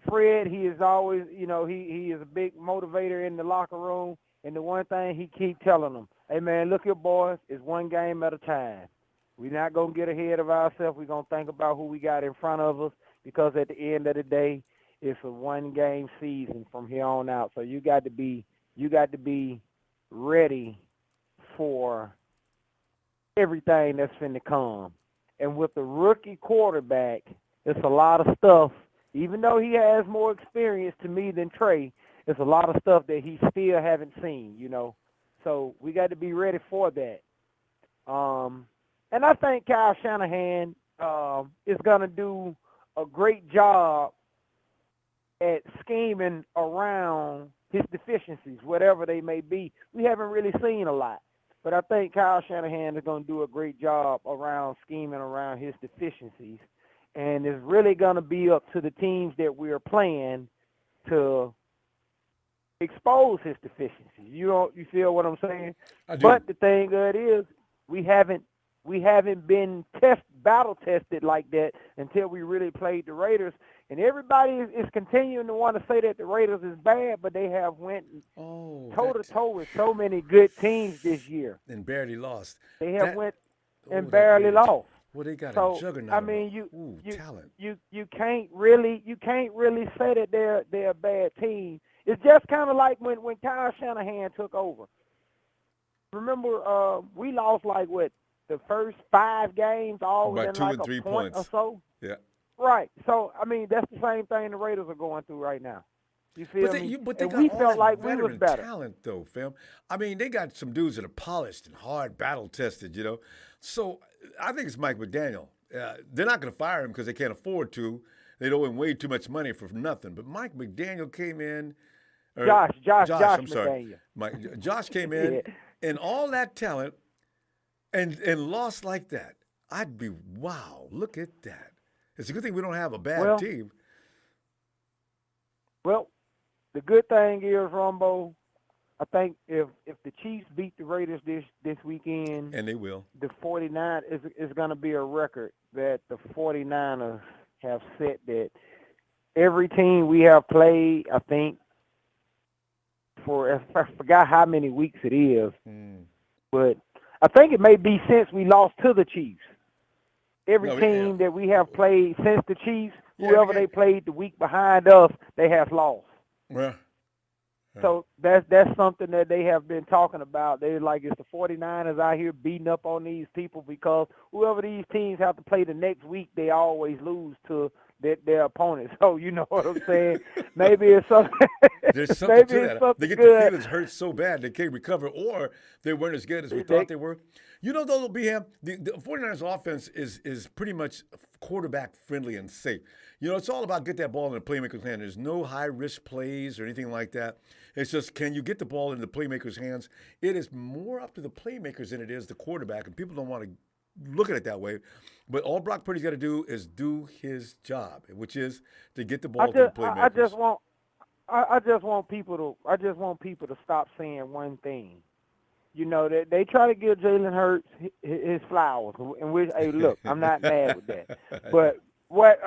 Fred, he is always, you know, he is a big motivator in the locker room. And the one thing he keep telling them, hey, man, look here, boys, it's one game at a time. We're not going to get ahead of ourselves. We're going to think about who we got in front of us, because at the end of the day, it's a one-game season from here on out. So you got to be ready for everything that's finna come. And with the rookie quarterback, it's a lot of stuff. Even though he has more experience to me than Trey, it's a lot of stuff that he still haven't seen, you know. So we got to be ready for that. And I think Kyle Shanahan is going to do a great job at scheming around his deficiencies, whatever they may be. We haven't really seen a lot. But I think Kyle Shanahan is going to do a great job around scheming around his deficiencies. And it's really going to be up to the teams that we're playing to expose his deficiencies. You feel what I'm saying? I do. But the thing of it is, we haven't been battle tested like that until we really played the Raiders. And everybody is continuing to want to say that the Raiders is bad, but they have went toe-to-toe with so many good teams this year. And barely lost. They have went and barely lost. Well, they got so, a juggernaut. I mean, talent. You can't really say that they're a bad team. It's just kind of like when Kyle Shanahan took over. Remember, we lost the first 5 games, all within 2 and 3 a point points or so. Yeah. Right. So I mean, that's the same thing the Raiders are going through right now. You feel me? But they and got we all felt that like we veteran was better. talent, though, fam. I mean, they got some dudes that are polished and hard, battle tested, you know. So I think it's Mike McDaniel. They're not going to fire him because they can't afford to. They owe him way too much money for nothing. But Mike McDaniel came in. Josh I'm sorry. McDaniel. Josh came in, and all that talent, and lost like that. I'd be, wow, look at that. It's a good thing we don't have a bad team. Well, the good thing is, Ronbo, I think if the Chiefs beat the Raiders this weekend, and they will, the 49 is going to be a record that the 49ers have set, that every team we have played, I think, I forgot how many weeks it is, but I think it may be since we lost to the Chiefs. Every team that we have played since the Chiefs, whoever they played the week behind us, they have lost. Yeah. So that's something that they have been talking about. They're like, it's the 49ers out here beating up on these people, because whoever these teams have to play the next week, they always lose to their opponents. So you know what I'm saying? Maybe it's something. There's something to that. They get the feelings hurt so bad they can't recover, or they weren't as good as we thought they were. You know, though, BM, the 49ers offense is pretty much quarterback friendly and safe. You know, it's all about get that ball in the playmaker's hand. There's no high-risk plays or anything like that. It's just, can you get the ball in the playmaker's hands? It is more up to the playmakers than it is the quarterback, and people don't want to look at it that way. But all Brock Purdy's got to do is do his job, which is to get the ball to the playmakers. I just want people to stop saying one thing. You know, they try to give Jalen Hurts his flowers, and hey, look, I'm not mad with that. But what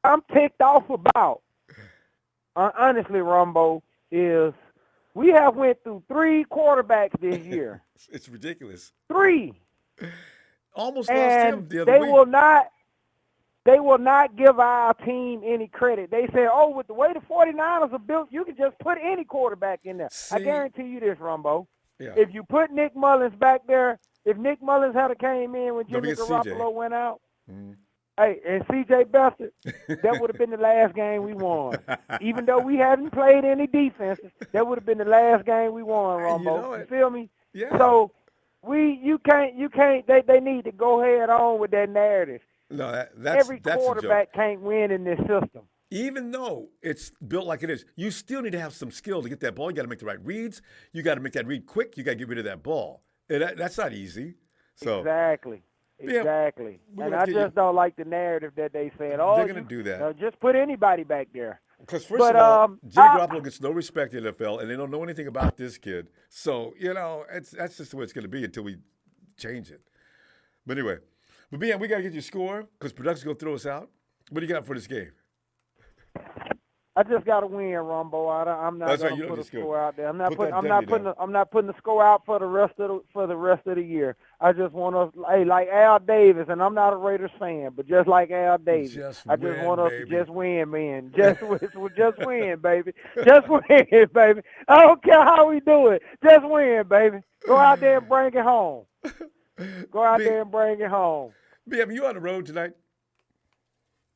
I'm ticked off about, honestly, Ronbo, is we have went through 3 quarterbacks this year. It's ridiculous. 3. Almost lost him the other they week. will not give our team any credit. They say, oh, with the way the 49ers are built, you can just put any quarterback in there. See? I guarantee you this, Ronbo. Yeah. If you put Nick Mullins back there, if Nick Mullins had came in when Don't Jimmy forget Garoppolo went out, Mhm. hey, and C.J. Beathard, that would have been the last game we won. Even though we haven't played any defenses, that would have been the last game we won, Ronbo. You feel me? Yeah. So you can't. They need to go ahead on with that narrative. No, that's every a joke. quarterback can't win in this system. Even though it's built like it is, you still need to have some skill to get that ball. You got to make the right reads. You got to make that read quick. You got to get rid of that ball. And that's not easy. So Exactly. And I just don't like the narrative that they said. Oh, they're going to do that. Just put anybody back there. Because first of all, Jimmy Garoppolo gets no respect in the NFL, and they don't know anything about this kid. So, that's just the way it's going to be until we change it. But anyway, BM, we got to get your score because production's going to throw us out. What do you got for this game? I just got to win, Ronbo. I'm not going to put a score out there. I'm not putting the score out for the rest of the year. I just want us, like Al Davis, and I'm not a Raiders fan, but just like Al Davis, I just want us to just win, man. Just win, baby. Just win, baby. I don't care how we do it. Just win, baby. Go out there and bring it home. Go out there and bring it home. BM, you on the road tonight?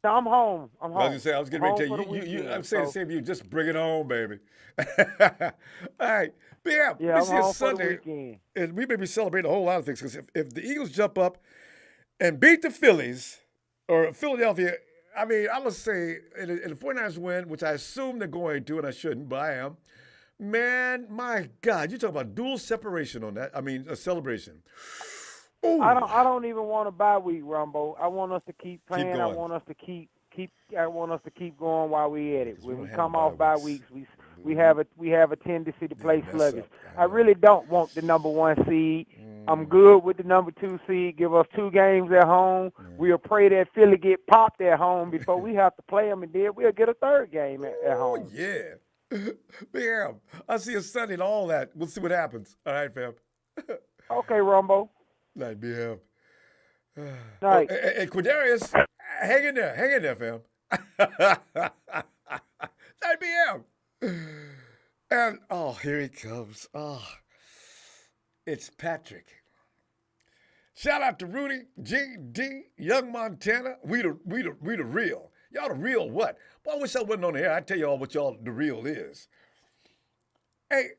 No, I'm home. I was getting ready to tell you. I'm saying the same to you. Just bring it home, baby. All right. BM, yeah, this is Sunday. And we may be celebrating a whole lot of things because if the Eagles jump up and beat the Phillies or Philadelphia, I mean, I must say, in the 49ers win, which I assume they're going to, and I shouldn't, but I am. Man, my God, you talk about dual separation on that. I mean, a celebration. Ooh. I don't even want a bye week, Rumbo. I want us to keep playing. I want us to keep going while we at it. When we come off bye weeks, we have a tendency to play sluggish. I really don't want the number 1 seed. I'm good with the number 2 seed. Give us 2 games at home. We'll pray that Philly get popped at home before we have to play them, and then we'll get a 3rd game at home. Yeah. Bam. I'll see you Sunday and all that. We'll see what happens. All right, fam. Okay, Rumbo. Night, BM. Night. Hey, Quindarius, hang in there, fam. Night, BM. And, here he comes. It's Patrick. Shout out to Rudy, G, D, Young Montana. We the real. Y'all the real what? Boy, I wish I wasn't on the air. I tell y'all what y'all the real is. Hey,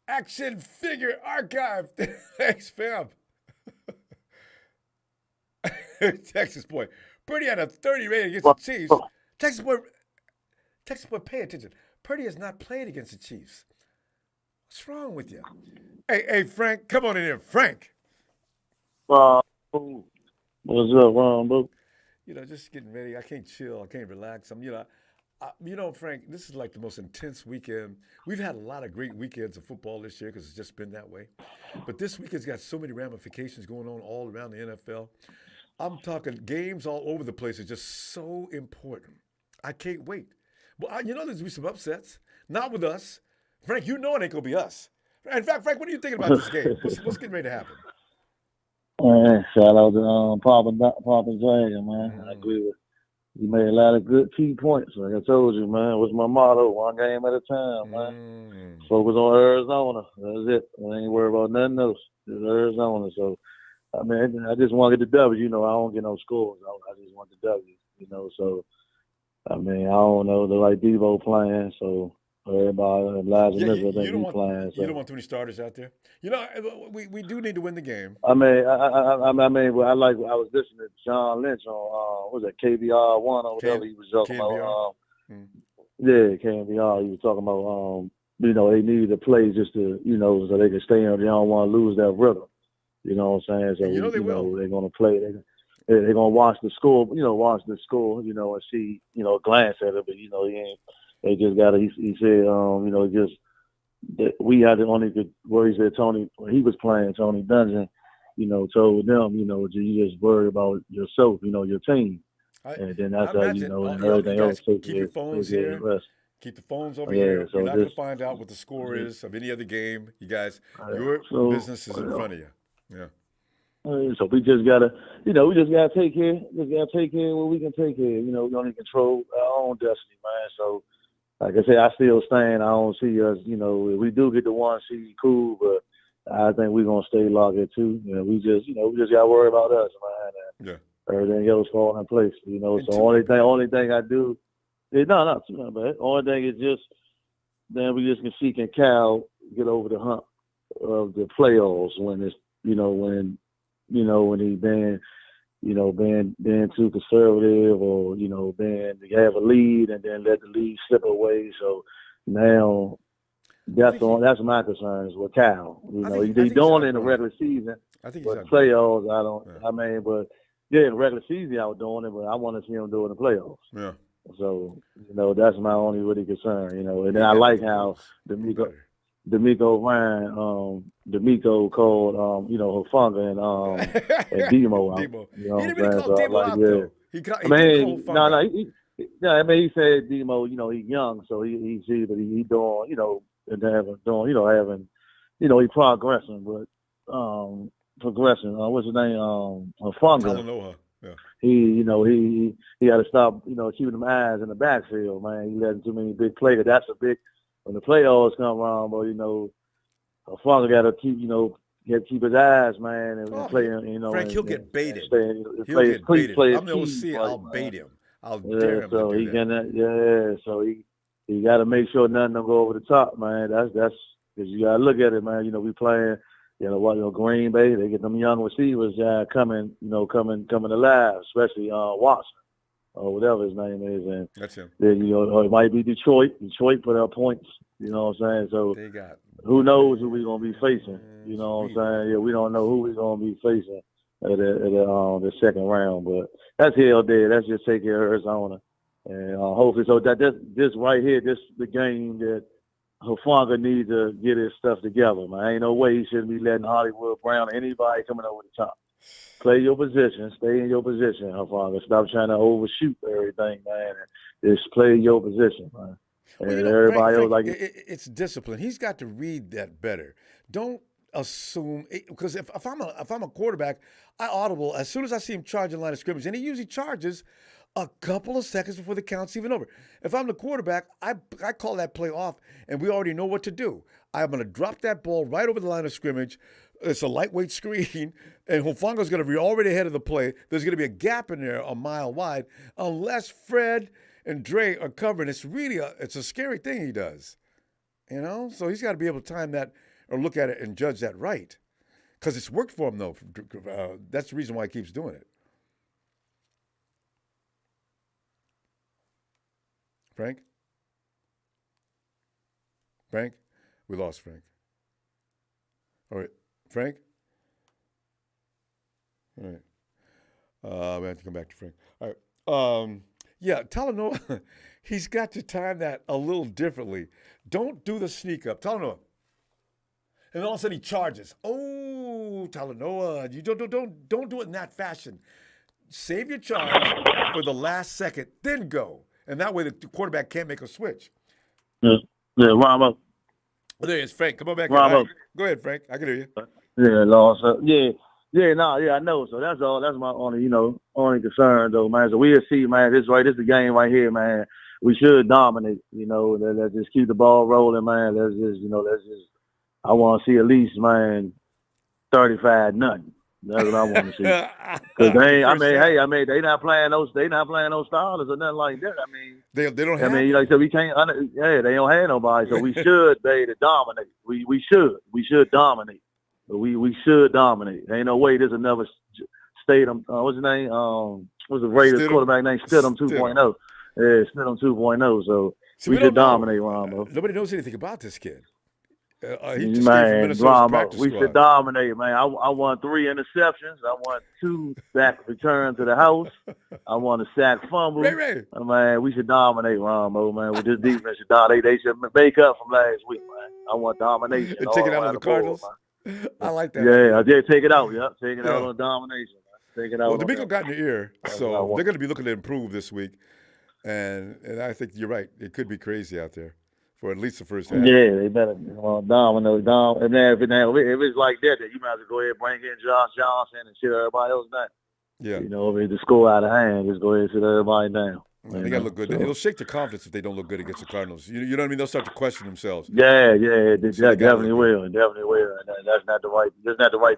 Action Figure Archive. Thanks, fam. Texas boy. Purdy had a 30 rating against the Chiefs. Texas boy, pay attention. Purdy has not played against the Chiefs. What's wrong with you? Hey, Frank, come on in here, Frank. What's up, Ronbo? Just getting ready. I can't chill. I can't relax. Frank, this is like the most intense weekend. We've had a lot of great weekends of football this year because it's just been that way. But this weekend's got so many ramifications going on all around the NFL. I'm talking games all over the place are just so important. I can't wait. Well, there's going to be some upsets. Not with us. Frank, it ain't going to be us. In fact, Frank, what are you thinking about this game? What's getting ready to happen? Shout out to Papa Dragon, man. I agree with you. Made a lot of good key points. Like I told you, man, what's my motto? One game at a time, man. Focus on Arizona. That's it. I ain't worried about nothing else. It's Arizona. So, I just want to get the W. I don't get no scores. I just want the W, So, I don't know. They're like Devo playing, so everybody, Elijah Mitchell, I think he's playing. So. You don't want too many starters out there. We do need to win the game. I was listening to John Lynch on, what was that, KBR 1 or whatever he was talking about. Yeah, KBR. He was talking about, they needed to play just to, so they can stay on. They don't want to lose that rhythm. You know what I'm saying? So, they will. They're going to play. They're going to watch the score, and see, glance at it, but, they just got to, he said, just, that we had the only good, where he said Tony, when he was playing, Tony Dungeon, told them, you just worry about yourself, your team. And then that's how, and everything else. Keep your phones here. Keep the phones over here. So You're not going to find out what the score is of any other game. You guys, your business is in front of you. Yeah. So we just gotta, we just gotta take care. Just gotta take care of what we can take care of. We only control our own destiny, man. So, like I said, I still stand. I don't see us. If we do get the 1 seed, cool. But I think we're gonna stay locked at 2. We just gotta worry about us, man. And everything else falling in place. So only thing I do is no, too much bad. Only thing is just then we just can see can Cal get over the hump of the playoffs when it's when he's been too conservative or, been to have a lead and then let the lead slip away. So now that's my concerns with Cal. He's doing it in the regular season. I think but playoffs, but in the regular season I was doing it, but I want to see him do it in the playoffs. Yeah. So, that's my only really concern, and then I like how D'Amico called, Hufanga and Demo out. Demo. He didn't really call Demo out, though. He did call Hufanga. He said Demo, he's young, so he doing, he progressing, but progressing. What's his name? Hufanga. Talanoa. Yeah. He had to stop, keeping them eyes in the backfield, man. He letting too many big plays. That's a big. When the playoffs come around, but a father got to keep his eyes, man, and play. Frank, he'll get baited. He'll get baited. I'm the OC. I'll bait him. I'll dare him to do that. So he got to make sure nothing don't go over the top, man. That's because you got to look at it, man. We playing, Green Bay. They get them young receivers coming alive, especially Watson. Or whatever his name is, and that's him. Then or it might be Detroit. Detroit put up points. You know what I'm saying? So who knows who we're gonna be facing? You know what I'm saying? Yeah, we don't know who we're gonna be facing at the second round. But that's here or there. Let's just take care of Arizona, and hopefully. So that this right here, this the game that Hufanga needs to get his stuff together. Man, ain't no way he shouldn't be letting Hollywood Brown or anybody coming over the top. Play your position. Stay in your position, Hufanga. Stop trying to overshoot everything, man. Just play your position, man. And everybody else it's discipline. He's got to read that better. Don't assume because if I'm a quarterback, I audible as soon as I see him charging line of scrimmage, and he usually charges a couple of seconds before the count's even over. If I'm the quarterback, I call that play off, and we already know what to do. I'm going to drop that ball right over the line of scrimmage. It's a lightweight screen, and Hufanga's going to be already ahead of the play. There's going to be a gap in there a mile wide unless Fred and Dre are covering. It's really it's a scary thing he does, So he's got to be able to time that or look at it and judge that right because it's worked for him, though. That's the reason why he keeps doing it. Frank? We lost Frank. All right. Frank? All right. We have to come back to Frank. All right. Talanoa, he's got to time that a little differently. Don't do the sneak up. Talanoa. And all of a sudden he charges. Oh, Talanoa, you don't do it in that fashion. Save your charge for the last second, then go. And that way the quarterback can't make a switch. Yeah, Ronbo. Well, there he is, Frank. Come on back. Ronbo. Go ahead, Frank. I can hear you. Yeah, Lord. I know. So that's all. That's my only concern, though, man. So we'll see, man. This is the game right here, man. We should dominate. Let's just keep the ball rolling, man. Let's just. I want to see at least, man, 35-0. That's what I want to see. Because they not playing those starters or nothing like that. They don't have. Like I said, we can't. They don't have nobody. So we should be to dominate. We should dominate. We should dominate. Ain't no way there's another Stidham. What's his name? What's the Raiders quarterback name? Stidham 2.0. Yeah, Stidham 2.0 So we should dominate, Ronbo. Nobody knows anything about this kid. He just came from Minnesota's practice squad. We should dominate, man. I won 3 interceptions. I won 2 sack returns to the house. I won a sack fumble. Man, we should dominate, Ronbo, man. With this defense, they should make up from last week, man. I want domination. And take it out of the Cardinals? I like that. Yeah, I did take it out. Yeah, take it out on domination. Man. Take it out. Well, D'Amico got in the ear, so they're going to be looking to improve this week. And I think you're right. It could be crazy out there for at least the first half. Yeah, they better dominate. And then if it's like that, then you might have to go ahead and bring in Josh Johnson and sit everybody else down. Yeah. You know, if the score out of hand, just go ahead and sit everybody down. They got to look good. So, it'll shake their confidence if they don't look good against the Cardinals. You know what I mean? They'll start to question themselves. Yeah, they definitely will. And that's not the right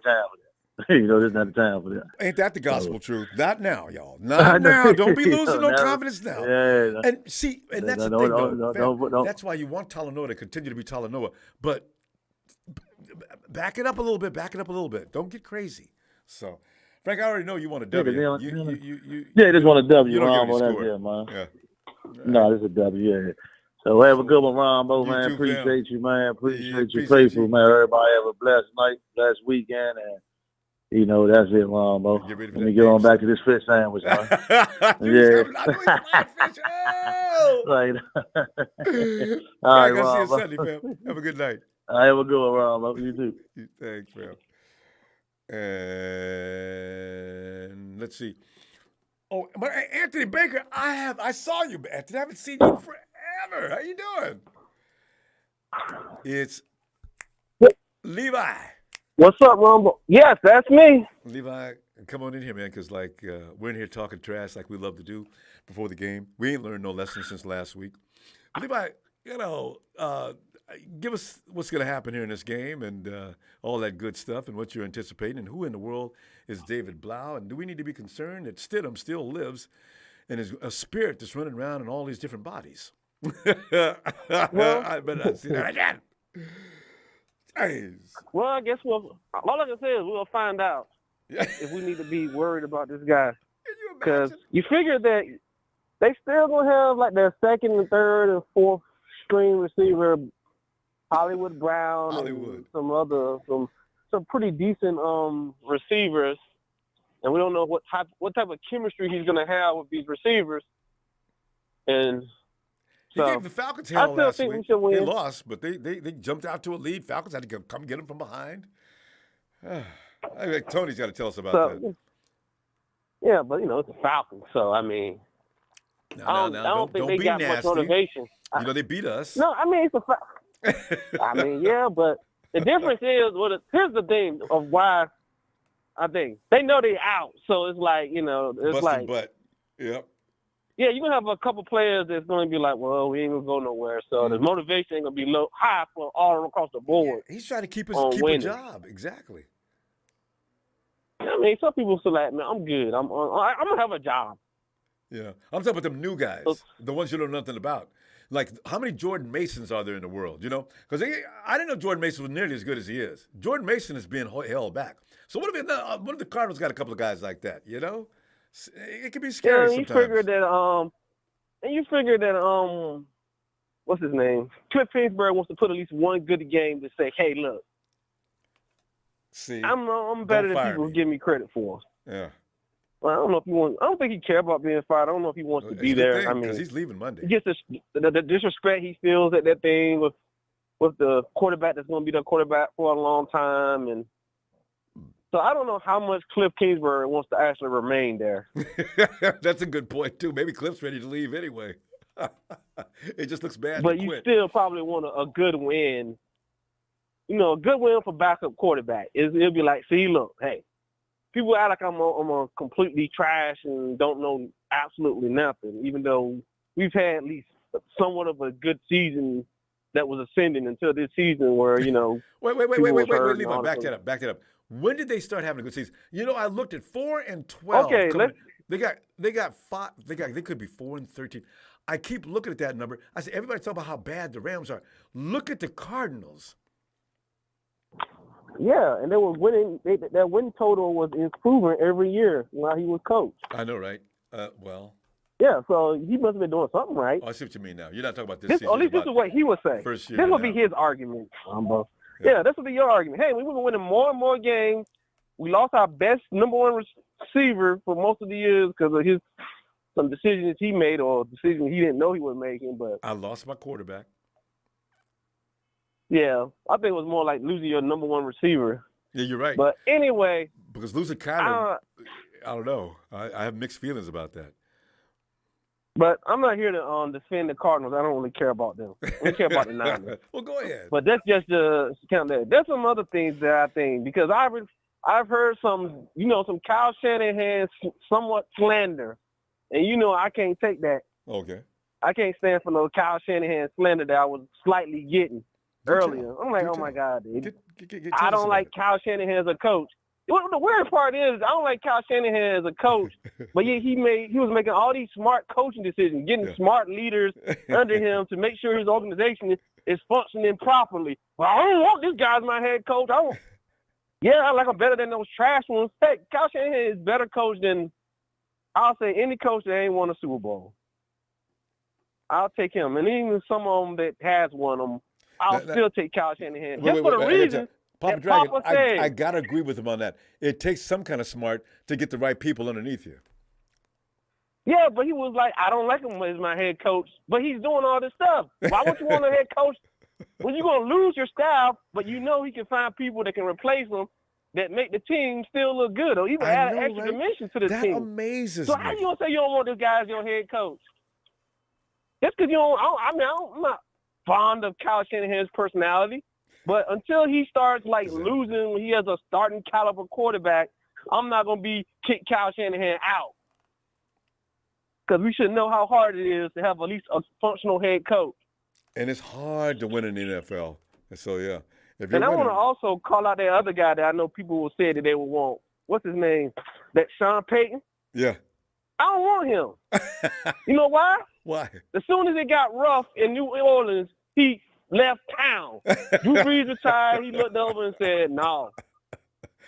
time for that. You know, this is not the time for that. Ain't that the gospel truth? Not now, y'all. Not now. Don't be losing no confidence now. Yeah. And see, and that's the thing, though. That's why you want Talanoa to continue to be Talanoa. But back it up a little bit. Don't get crazy. So, Frank, I already know you want a W. Yeah, just want a W. You don't give Ronbo, that's it, man. Yeah. No, this is a W, yeah. So have a good one, Ronbo, man. Appreciate you, man. Appreciate you. Faithful, man. Everybody have a blessed night, blessed weekend, and you know, that's it, Ronbo. Let me get on back to this fish sandwich, man. Yeah. Right. All right, Ronbo. See you Sunday, fam. Have a good night. Have a good one, Ronbo. You too. Thanks, fam. And let's see. Oh, but Anthony Baker, I saw you, Anthony. I haven't seen you forever. How you doing? It's Levi. What's up, Ronbo? Yes, that's me. Levi, come on in here, man, because we're in here talking trash like we love to do before the game. We ain't learned no lessons since last week. Levi, give us what's going to happen here in this game and all that good stuff and what you're anticipating and who in the world is David Blau, and do we need to be concerned that Stidham still lives and is a spirit that's running around in all these different bodies? I better not see that again. Well, I guess all I can say is we'll find out if we need to be worried about this guy. Because you figure that they still going to have like their second and third and fourth string receiver, Hollywood Brown, and some pretty decent receivers. And we don't know what type of chemistry he's going to have with these receivers. And he gave the Falcons hell last week. They lost, but they jumped out to a lead. Falcons had to come get them from behind. I think Tony's got to tell us about that. Yeah, but, it's the Falcons. So, I mean, I don't think they got much motivation. They beat us. No, I mean, it's a fact. I mean, yeah, but the difference is, here's the thing of why I think. They know they're out. So, it's like, it's busting like. Butt. Yep. Yeah, you're going to have a couple players that's going to be like, well, we ain't going to go nowhere. So the motivation ain't going to be high for all across the board. Yeah, he's trying to keep a job. Exactly. I mean, some people say, like, man, I'm good. I'm going to have a job. Yeah. I'm talking about them new guys, the ones you know nothing about. Like, how many Jordan Masons are there in the world, Because I didn't know Jordan Mason was nearly as good as he is. Jordan Mason is being held back. So what if the Cardinals got a couple of guys like that, It can be scary sometimes. You figure that what's his name? Cliff Kingsbury wants to put at least one good game to say, hey, look. See, I'm better than people give me credit for. Yeah. Well, I don't know if I don't think he cares about being fired. I don't know if he wants to be there. Because he's leaving Monday. Just the disrespect he feels at that thing with the quarterback that's going to be the quarterback for a long time, and so I don't know how much Cliff Kingsbury wants to actually remain there. That's a good point, too. Maybe Cliff's ready to leave anyway. It just looks bad but to you quit. Still probably want a good win. A good win for backup quarterback. It'll be like, see, look, hey, people act like I'm a completely trash and don't know absolutely nothing, even though we've had at least somewhat of a good season that was ascending until this season where, Wait, Levi, back that up. When did they start having a good season? I looked at 4-12. Okay, they got 5. They could be 4-13. I keep looking at that number. I said, everybody talk about how bad the Rams are. Look at the Cardinals. Yeah, and they were winning. Their win total was improving every year while he was coach. I know, right? Well. Yeah, so he must have been doing something right. Oh, I see what you mean now. You're not talking about this season. At least this is what he would say. First year. This would be his argument, Ronbo. Yeah, this would be your argument. Hey, we were winning more and more games. We lost our best number one receiver for most of the years because of some decisions he made or decisions he didn't know he was making. But I lost my quarterback. Yeah, I think it was more like losing your number one receiver. Yeah, you're right. But anyway. Because losing Kyler, I don't know. I have mixed feelings about that. But I'm not here to defend the Cardinals. I don't really care about them. I don't care about the Niners. Well, go ahead. But that's just the count that. There's some other things that I think, because I've heard some Kyle Shanahan somewhat slander, and I can't take that. Okay. I can't stand for no Kyle Shanahan slander that I was slightly getting earlier. I'm like, oh my God, dude. I don't like Kyle Shanahan as a coach. The weird part is I don't like Kyle Shanahan as a coach, but yet he was making all these smart coaching decisions, getting smart leaders under him to make sure his organization is functioning properly. Well, I don't want this guy as my head coach. I like him better than those trash ones. Hey, Kyle Shanahan is better coach than, I'll say, any coach that ain't won a Super Bowl. I'll take him. And even some of them that has won them, I'll still take Kyle Shanahan. Just for the reason Papa Dragon, I got to agree with him on that. It takes some kind of smart to get the right people underneath you. Yeah, but he was like, I don't like him as my head coach, but he's doing all this stuff. Why would you want a head coach when you're going to lose your staff, but he can find people that can replace him that make the team still look good or even add an extra dimension to the team? That amazes me. So how you going to say you don't want this guy as your head coach? Just because I'm not fond of Kyle Shanahan's personality. But until he starts losing when he has a starting caliber quarterback, I'm not going to be kick Kyle Shanahan out. Because we should know how hard it is to have at least a functional head coach. And it's hard to win in the NFL. So, yeah. And I want to also call out that other guy that I know people will say that they will want. What's his name? That Sean Payton? Yeah. I don't want him. You know why? Why? As soon as it got rough in New Orleans, he left town. Drew Brees retired. He looked over and said, "No."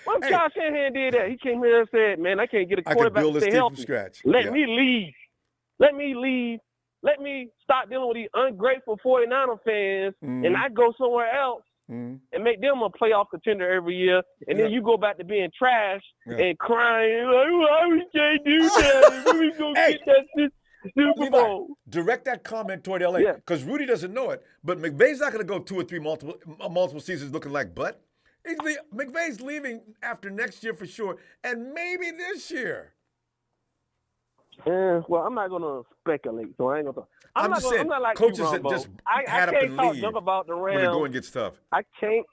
What if Kyle Shanahan did that? He came here and said, "Man, I can't get a quarterback to stay healthy. Let me leave. Let me leave. Let me stop dealing with these ungrateful 49er fans, and I go somewhere else and make them a playoff contender every year. And then you go back to being trash and crying, like, we can't do that. We gonna get that Super Bowl." Direct that comment toward LA, because Rudy doesn't know it, but McVay's not going to go 2 or 3 multiple seasons looking like butt. McVay's leaving after next year for sure, and maybe this year. Well, I'm not going to speculate, so I ain't going to. I'm not like coaches you, Ronbo. that just I had up can't and talk leave junk about the Rams when the going gets tough. I can't.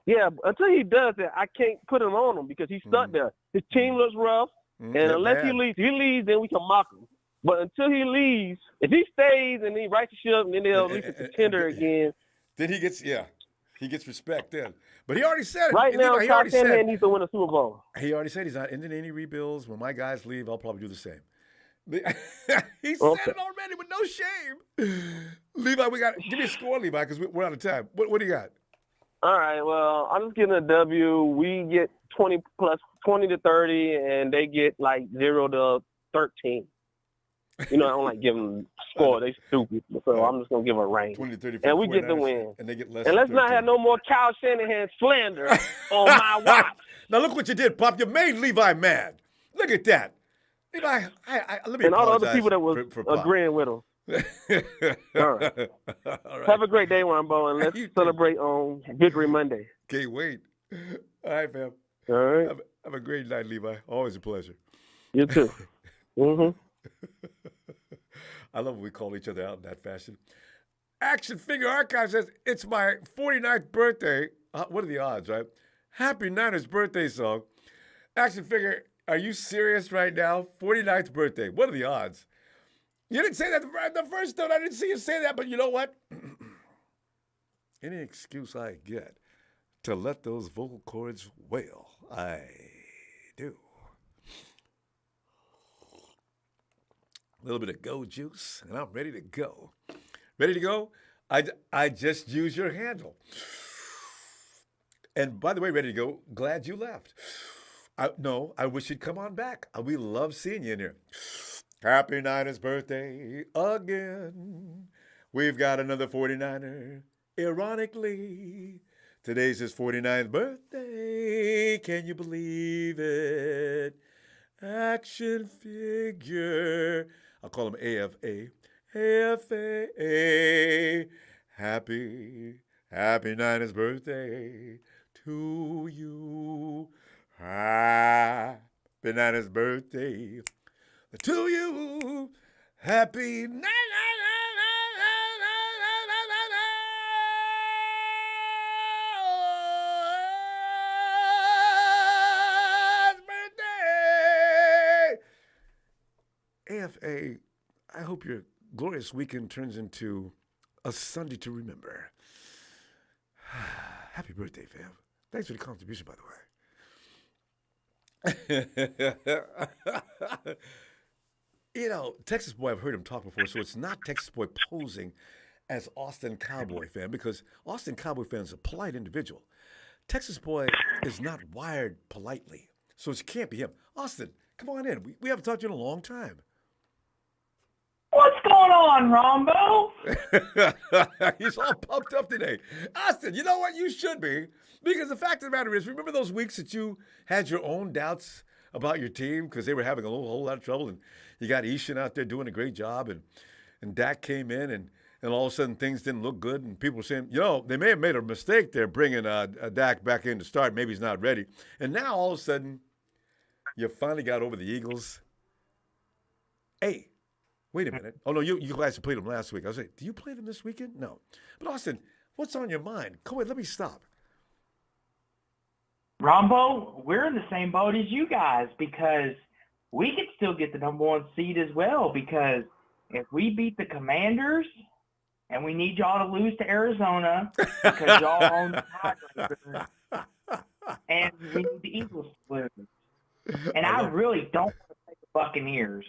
Yeah, until he does that, I can't put him on him because he's stuck there. His team looks rough, and unless he leaves, then we can mock him. But until he leaves, if he stays and he writes the ship, and then they'll at least a contender again. Then he gets respect then. But he already said it. Right now, Kyle Shanahan needs to win a Super Bowl. He already said he's not ending any rebuilds. When my guys leave, I'll probably do the same. He said it already with no shame. Levi, give me a score, Levi, because we're out of time. What do you got? All right, well, I'm just getting a W. We get 20 to 30, and they get 0 to 13. I don't like giving them score. They stupid. So I'm just going to give a range. 20 to 30 and we get the win. And they get less. And let's not have no more Kyle Shanahan slander on my watch. Now look what you did, Pop. You made Levi mad. Look at that. Levi, let me and all the other people that was agreeing with him. All right. All right. Have a great day, Ronbo, and let's celebrate on Victory Monday. Can't wait. All right, fam. All right. Have a great night, Levi. Always a pleasure. You too. I love when we call each other out in that fashion. Action Figure Archive says, it's my 49th birthday. What are the odds, right? Happy Niners birthday song. Action Figure, are you serious right now? 49th birthday. What are the odds? You didn't say that the first time. I didn't see you say that, but you know what? Any excuse I get to let those vocal cords wail, I do. A little bit of go juice, and I'm ready to go. Ready to go? I just used your handle. And by the way, ready to go, glad you left. I wish you'd come on back. We love seeing you in here. Happy Niners birthday again. We've got another 49er. Ironically, today's his 49th birthday. Can you believe it? Action Figure. I'll call him AFA. AFA. Happy Niners birthday to you. Happy Niners birthday. To you, happy night. AFA, I hope your glorious weekend turns into a Sunday to remember. Happy birthday, fam. Thanks for the contribution, by the way. You know, Texas Boy, I've heard him talk before, so it's not Texas Boy posing as Austin Cowboy fan, because Austin Cowboy fan is a polite individual. Texas Boy is not wired politely, so it can't be him. Austin, come on in. We haven't talked to you in a long time. What's going on, Ronbo? He's all pumped up today. Austin, you know what? You should be. Because the fact of the matter is, remember those weeks that you had your own doubts about your team because they were having a whole lot of trouble, and you got Eshan out there doing a great job, and Dak came in, and all of a sudden things didn't look good, and people were saying, you know, they may have made a mistake there bringing Dak back in to start. Maybe he's not ready. And now all of a sudden, you finally got over the Eagles. Hey. Wait a minute. Oh, no, you guys played them last week. I was like, do you play them this weekend? No. But, Austin, what's on your mind? Come on, let me stop. Ronbo, we're in the same boat as you guys because we could still get the number 1 seed as well, because if we beat the Commanders and we need y'all to lose to Arizona because y'all own the Tigers, and we need the Eagles to lose. And I really don't want to take the Buccaneers.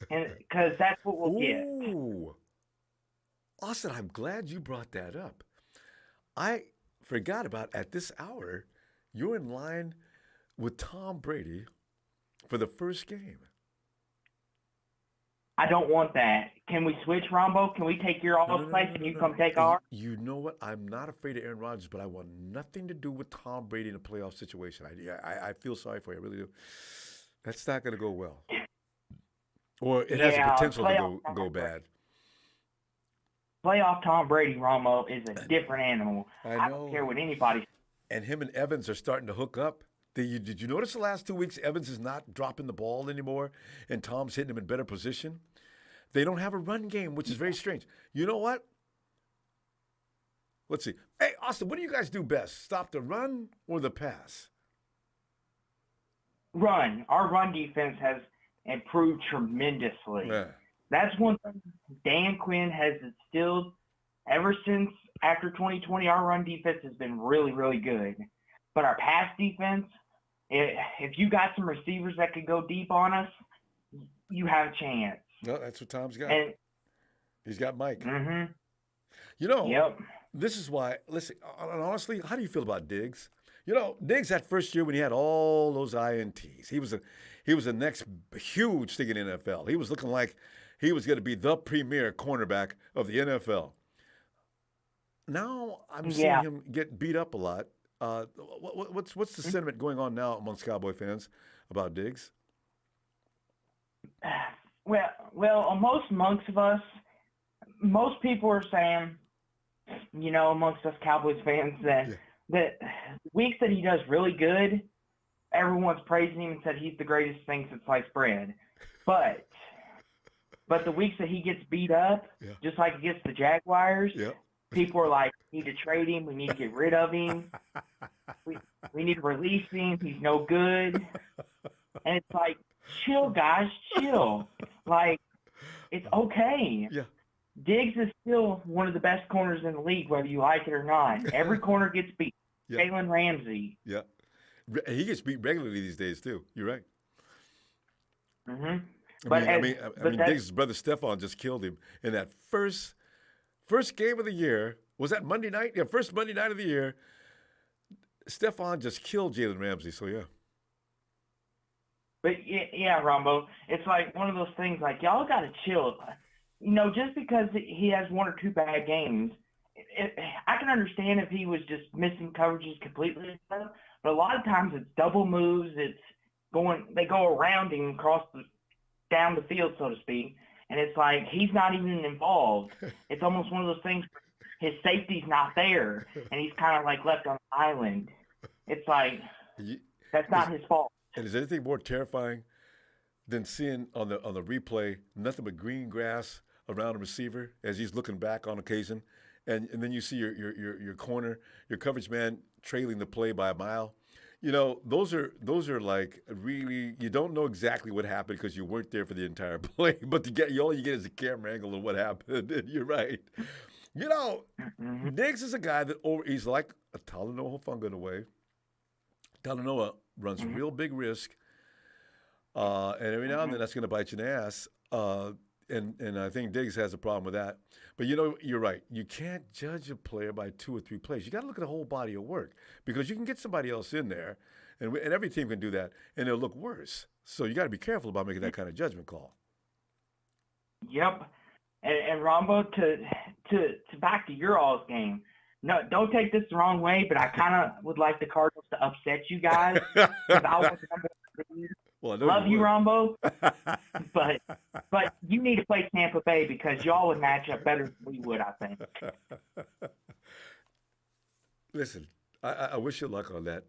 Because that's what we'll get. Austin, I'm glad you brought that up. I forgot about at this hour, you're in line with Tom Brady for the first game. I don't want that. Can we switch, Ronbo? Can we take your place and you come take ours? You know what? I'm not afraid of Aaron Rodgers, but I want nothing to do with Tom Brady in a playoff situation. I feel sorry for you. I really do. That's not going to go well. Or it has the potential to go bad. Playoff Tom Brady, Romo, is a different animal. I don't care what anybody says. And him and Evans are starting to hook up. Did you notice the last 2 weeks Evans is not dropping the ball anymore and Tom's hitting him in better position? They don't have a run game, which is very strange. You know what? Let's see. Hey, Austin, what do you guys do best? Stop the run or the pass? Run. Our run defense has improved tremendously. Yeah. That's one thing Dan Quinn has instilled ever since after 2020. Our run defense has been really, really good. But our pass defense, if you got some receivers that could go deep on us, you have a chance. No, that's what Tom's got. And he's got Mike. Mm-hmm. You know, This is why, listen, honestly, how do you feel about Diggs? You know, Diggs that first year when he had all those INTs, he was the next huge thing in the NFL. He was looking like he was going to be the premier cornerback of the NFL. Now I'm seeing him get beat up a lot. What's the sentiment going on now amongst Cowboy fans about Diggs? Well, amongst us, most people are saying, you know, amongst us Cowboys fans that weeks that he does really good, everyone's praising him and said he's the greatest thing since sliced bread. But the weeks that he gets beat up, just like against the Jaguars, people are like, we need to trade him. We need to get rid of him. We need to release him. He's no good. And it's like, chill, guys, chill. Like, it's okay. Yeah. Diggs is still one of the best corners in the league, whether you like it or not. Every corner gets beat. Jalen Ramsey. Yeah. He gets beat regularly these days, too. You're right. Mm-hmm. I mean, Diggs' brother Stephon just killed him in that first game of the year. Was that Monday night? Yeah, first Monday night of the year. Stephon just killed Jalen Ramsey, so yeah. But, yeah, Ronbo, it's like one of those things, like, y'all got to chill. You know, just because he has one or two bad games, I can understand if he was just missing coverages completely, but a lot of times it's double moves. They go around him down the field, so to speak, and it's like he's not even involved. It's almost one of those things where his safety's not there, and he's kind of like left on the island. It's like that's not his fault. And is anything more terrifying than seeing on the replay nothing but green grass around the receiver as he's looking back on occasion, and then you see your corner, your coverage man trailing the play by a mile. You know, those are like really, you don't know exactly what happened because you weren't there for the entire play, but all you get is a camera angle of what happened. And you're right. You know, Diggs is a guy that he's like a Talanoa Hufanga in a way. Talanoa runs real big risk, and every now and then that's going to bite you in the ass. And I think Diggs has a problem with that. But, you know, you're right. You can't judge a player by 2 or 3 plays. You got to look at the whole body of work because you can get somebody else in there, and every team can do that, and it'll look worse. So you got to be careful about making that kind of judgment call. Yep. And Ronbo, to back to your all's game, no, don't take this the wrong way, but I kind of would like the Cardinals to upset you guys. I was well, love you, Ronbo, but you need to play Tampa Bay because y'all would match up better than we would, I think. Listen, I wish you luck on that.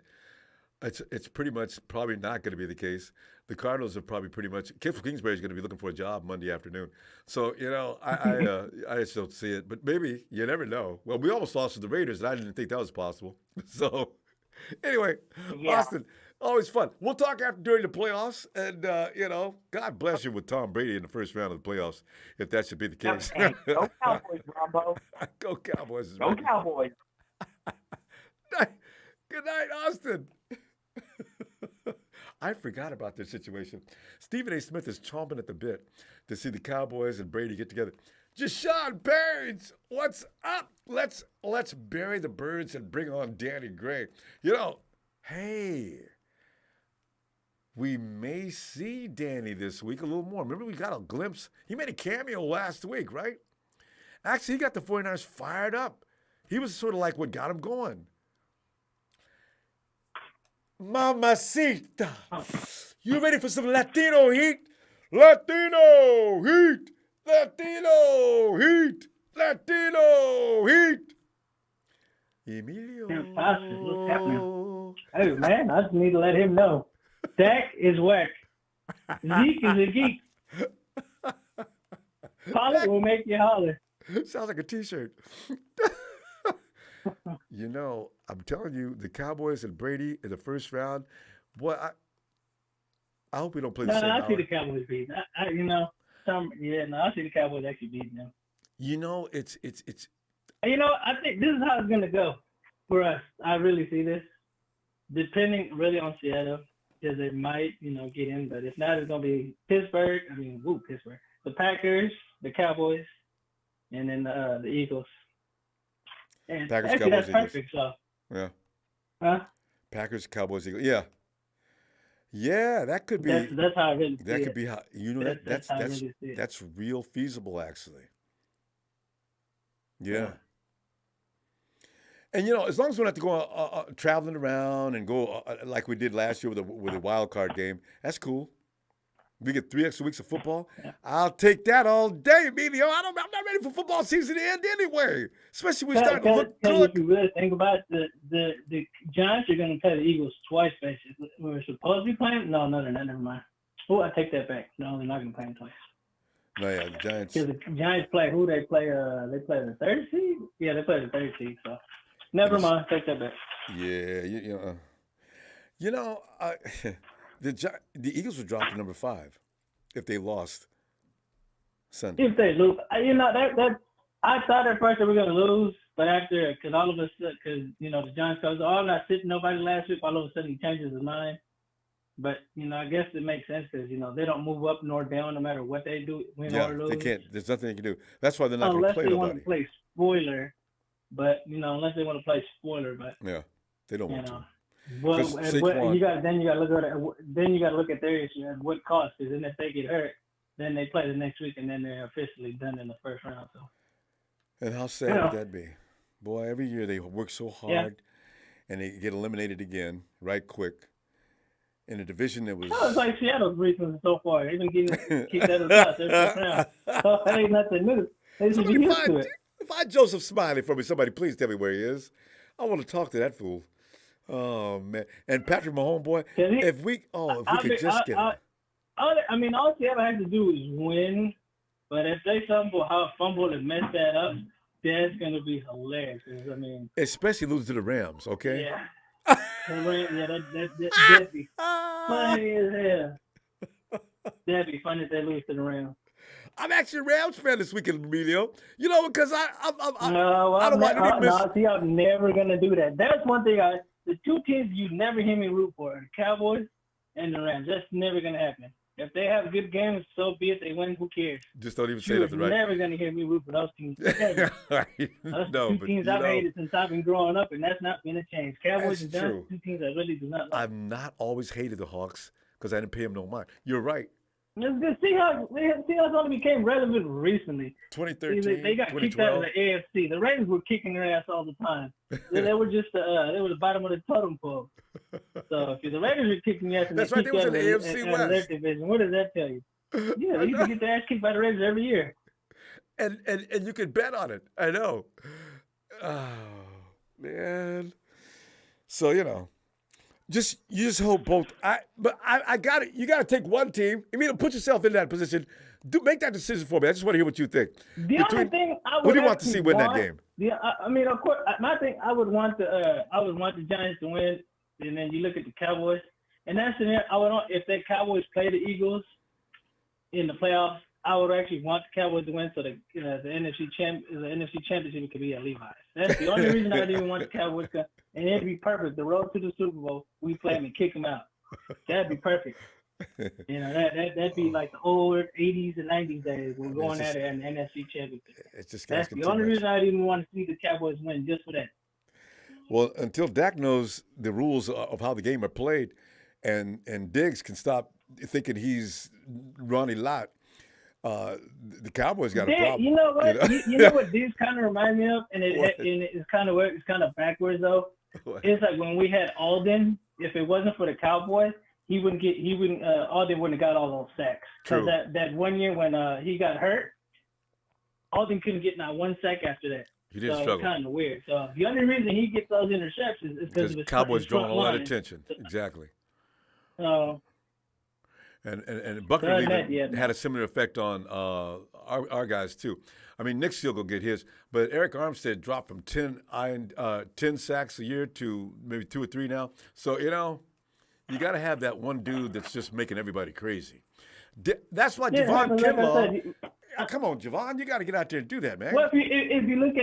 It's pretty much probably not going to be the case. The Cardinals are probably pretty much – Cliff Kingsbury is going to be looking for a job Monday afternoon. So, you know, I just don't see it. But maybe you never know. Well, we almost lost to the Raiders, and I didn't think that was possible. So, anyway, yeah. Austin, always fun. We'll talk during the playoffs. And, you know, God bless you with Tom Brady in the first round of the playoffs, if that should be the case. Hey, go Cowboys, Ronbo. Go Cowboys. Go right. Cowboys. Good night, Austin. I forgot about this situation. Stephen A. Smith is chomping at the bit to see the Cowboys and Brady get together. Jashawn Birds, what's up? Let's bury the birds and bring on Danny Gray. You know, hey, we may see Danny this week a little more. Remember, we got a glimpse. He made a cameo last week, right? Actually, he got the 49ers fired up. He was sort of like what got him going. Mamacita. You ready for some Latino heat? Latino heat! Latino heat! Latino heat! Emilio. What's happening? Hey, man, I just need to let him know. Dak is whack. Zeke is a geek. Holler will make you holler. Sounds like a T-shirt. You know, I'm telling you, the Cowboys and Brady in the first round, boy, I hope we don't play the same I see the Cowboys beat. I see the Cowboys actually beating them. You know, it's. You know, I think this is how it's going to go for us. I really see this, depending really on Seattle, because they might, get in. But if not, it's going to be Pittsburgh. Pittsburgh. The Packers, the Cowboys, and then the Eagles. And Packers, actually, Cowboys, that's perfect. Eagles. So. Yeah. Huh? Packers, Cowboys, Eagles. Yeah. Yeah, that could be. That's how I really see it. That could be how That's that's real feasible, actually. Yeah. And as long as we don't have to go traveling around and go like we did last year with a wild card game, that's cool. We get 3 extra weeks of football. Yeah. I'll take that all day, Emilio. I'm not ready for football season to end anyway. Especially when we start to look good. If you really think about it, the Giants are going to play the Eagles twice, basically. We're supposed to be playing? No, never mind. Oh, I take that back. No, they're not going to play them twice. No, yeah, the Giants. Because the Giants play who? They play the third seed? Yeah, they play the third seed. So never mind. Take that back. Yeah, the Eagles would drop to number 5 if they lost Sunday. If they lose, that I thought at first they were going to lose, but after, because all of a sudden, the Giants goes, I'm not sitting nobody last week. All of a sudden he changes his mind. But I guess it makes sense because they don't move up nor down no matter what they do, win or lose. They can't. There's nothing they can do. That's why they're not going to play nobody. Unless they want to play spoiler, but unless they want to play spoiler, but yeah, they don't want to. Well, you got to look at their issue at what cost. Because then if they get hurt, then they play the next week, and then they're officially done in the first round. So. And how sad would that be? Boy, every year they work so hard, and they get eliminated again right quick. In a division that was. Oh, it's like Seattle's recently so far. They've been getting kicked out of the playoffs every first round. So that ain't nothing new. They just get used to it. Find Joseph Smiley for me. Somebody, please tell me where he is. I want to talk to that fool. Oh man! And Patrick Mahomes, boy, if we could just get him. all Seattle has to do is win. But if they fumble and mess that up, that's going to be hilarious. Especially lose to the Rams, okay? Yeah. That'd be funny as hell. That'd be funny if they lose to the Rams. I'm actually a Rams fan this weekend, Emilio. You know, because I don't want to miss. No, see, I'm never going to do that. That's one thing. The two teams you never hear me root for, the Cowboys and the Rams. That's never going to happen. If they have good games, so be it. They win. Who cares? Just don't even say nothing, right? You're never going to hear me root for those teams. Those two teams I've hated since I've been growing up, and that's not going to change. Cowboys and Giants, two teams I really do not like. I've not always hated the Hawks because I didn't pay them no mind. You're right. Seahawks only became relevant recently. 2013, they got kicked out of the AFC. The Ravens were kicking their ass all the time. They were just they were the bottom of the totem pole. So if the Ravens were kicking their ass, and that's right. They was in the AFC West. Their division. What does that tell you? Yeah, they used to get their ass kicked by the Ravens every year. And you could bet on it. I know. Oh man. So you just hope both. But I got it. You got to take one team. I mean, put yourself in that position. Make that decision for me. I just want to hear what you think. Only thing who do you want to see win that game? Of course, my thing. I would want the Giants to win, and then you look at the Cowboys. And that's if the Cowboys play the Eagles in the playoffs, I would actually want the Cowboys to win, so the NFC championship could be at Levi's. That's the only reason I didn't even want the Cowboys to. And it'd be perfect. The road to the Super Bowl, we play them and kick them out. That'd be perfect. That'd be like the old 80s and 90s days. We're going at it in the NFC championship. That's the only reason I didn't want to see the Cowboys win, just for that. Well, until Dak knows the rules of how the game are played, and Diggs can stop thinking he's Ronnie Lott, the Cowboys got a problem. You know what? You know what Diggs kind of remind me of, and it's kind of backwards though. What? It's like when we had Alden. If it wasn't for the Cowboys, Alden wouldn't have got all those sacks. Because that 1 year when he got hurt, Alden couldn't get not one sack after that. He didn't struggle. It's kind of weird. So the only reason he gets those interceptions is because of his Cowboys drawing a lot of attention. Exactly. And Buckner had a similar effect on our guys too. I mean, Nick's still gonna get his, but Eric Armstead dropped from 10 sacks a year to maybe 2 or 3 now. So you got to have that one dude that's just making everybody crazy. That's why Javon Kinlaw. Come on, Javon, you got to get out there and do that, man. Well, if you look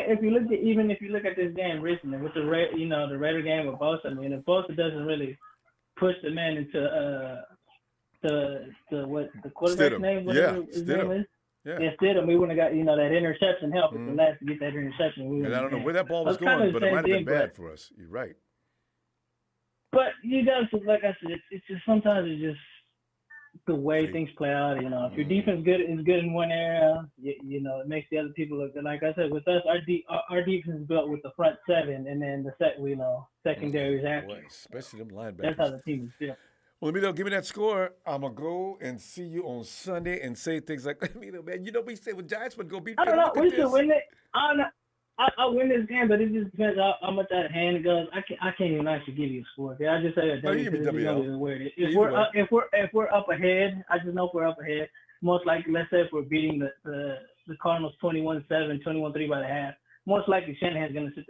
at this game recently with the Raider game with Bosa, I mean, if Bosa doesn't really push the man into what the quarterback's name, whatever his name is. Yeah. Instead of we wouldn't have got that interception help if the last to get that interception. And I don't know where that ball was going, but it might have been bad for us. You're right. But you guys, like I said, it's just sometimes it's just the way things play out. If your defense is good in one area, it makes the other people look good. Like I said, with us, our defense is built with the front seven, and then the secondaries after. Boy, especially them linebackers. That's how the team is built. Well, Emilio, give me that score. I'm going to go and see you on Sunday and say things like, Emilio, man, we say when Giants would go beat I don't know. We should win it. I'll win this game, but it just depends how much out of hand it goes. I can't even actually give you a score. I just say a W because if we're up ahead, I just know if we're up ahead. Most likely, let's say if we're beating the Cardinals 21-7, 21-3 by the half, most likely Shanahan's going to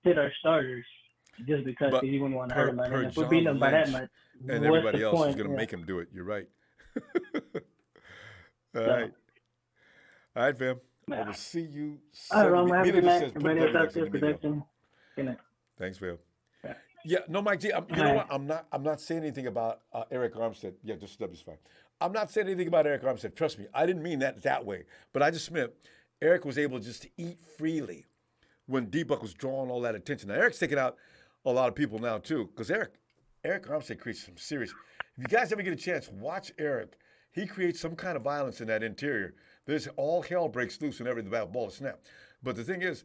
sit our starters just because he wouldn't want to hurt them. And if we're beating them by that much, and everybody else is going to make him do it. You're right. All right, fam. I will see you Sunday. All right, have a good night. Radio South Field Production. Good night. Thanks, Phil. Yeah, no, Mike G. You know what? I'm not saying anything about Eric Armstead. Yeah, just W's fine. I'm not saying anything about Eric Armstead. Trust me, I didn't mean that way. But I just meant Eric was able just to eat freely when D-Buck was drawing all that attention. Now, Eric's taking out a lot of people now, too, because Eric Armstead creates some serious. If you guys ever get a chance, watch Eric. He creates some kind of violence in that interior. There's all hell breaks loose whenever the ball is snapped. But the thing is,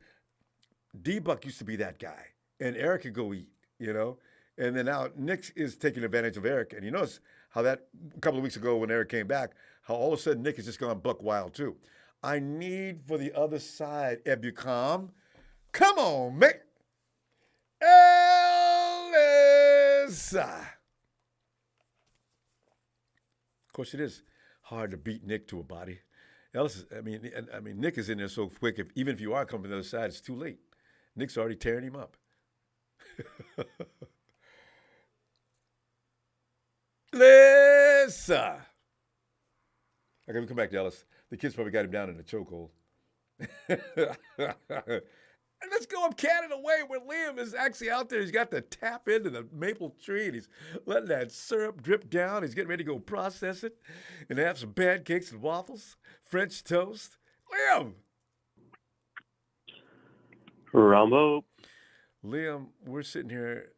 D-Buck used to be that guy, and Eric could go eat, And then now Nick is taking advantage of Eric. And you notice how that a couple of weeks ago when Eric came back, how all of a sudden Nick has just gone buck wild too. I need for the other side, Ebucom. Come on, man. Elisa. course, it is hard to beat Nick to a body. Nick is in there so quick. Even if you are coming to the other side, it's too late. Nick's already tearing him up. Lisa. Okay, we come back to Ellis. The kids probably got him down in a chokehold. And let's go up Canada way where Liam is actually out there. He's got the tap into the maple tree, and he's letting that syrup drip down. He's getting ready to go process it and have some pancakes and waffles, French toast. Liam! Ronbo. Liam, we're sitting here.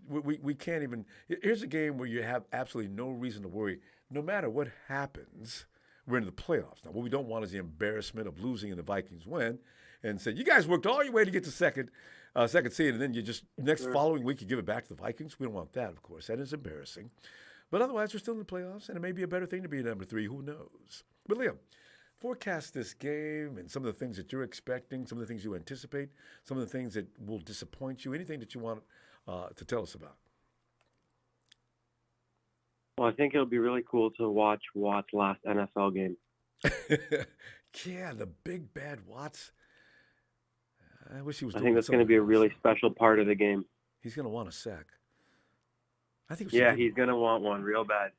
We can't even. Here's a game where you have absolutely no reason to worry. No matter what happens, we're into the playoffs. Now, what we don't want is the embarrassment of losing and the Vikings win and say, you guys worked all your way to get to second seed, and then you just following week you give it back to the Vikings. We don't want that, of course. That is embarrassing. But otherwise, we're still in the playoffs, and it may be a better thing to be number 3. Who knows? But, Liam, forecast this game and some of the things that you're expecting, some of the things you anticipate, some of the things that will disappoint you, anything that you want to tell us about. Well, I think it'll be really cool to watch Watt's last NFL game. Yeah, the big bad Watts. I wish he was. I think that's going to be a really special part of the game. He's going to want a sack. I think. Yeah, he's going to want one real bad.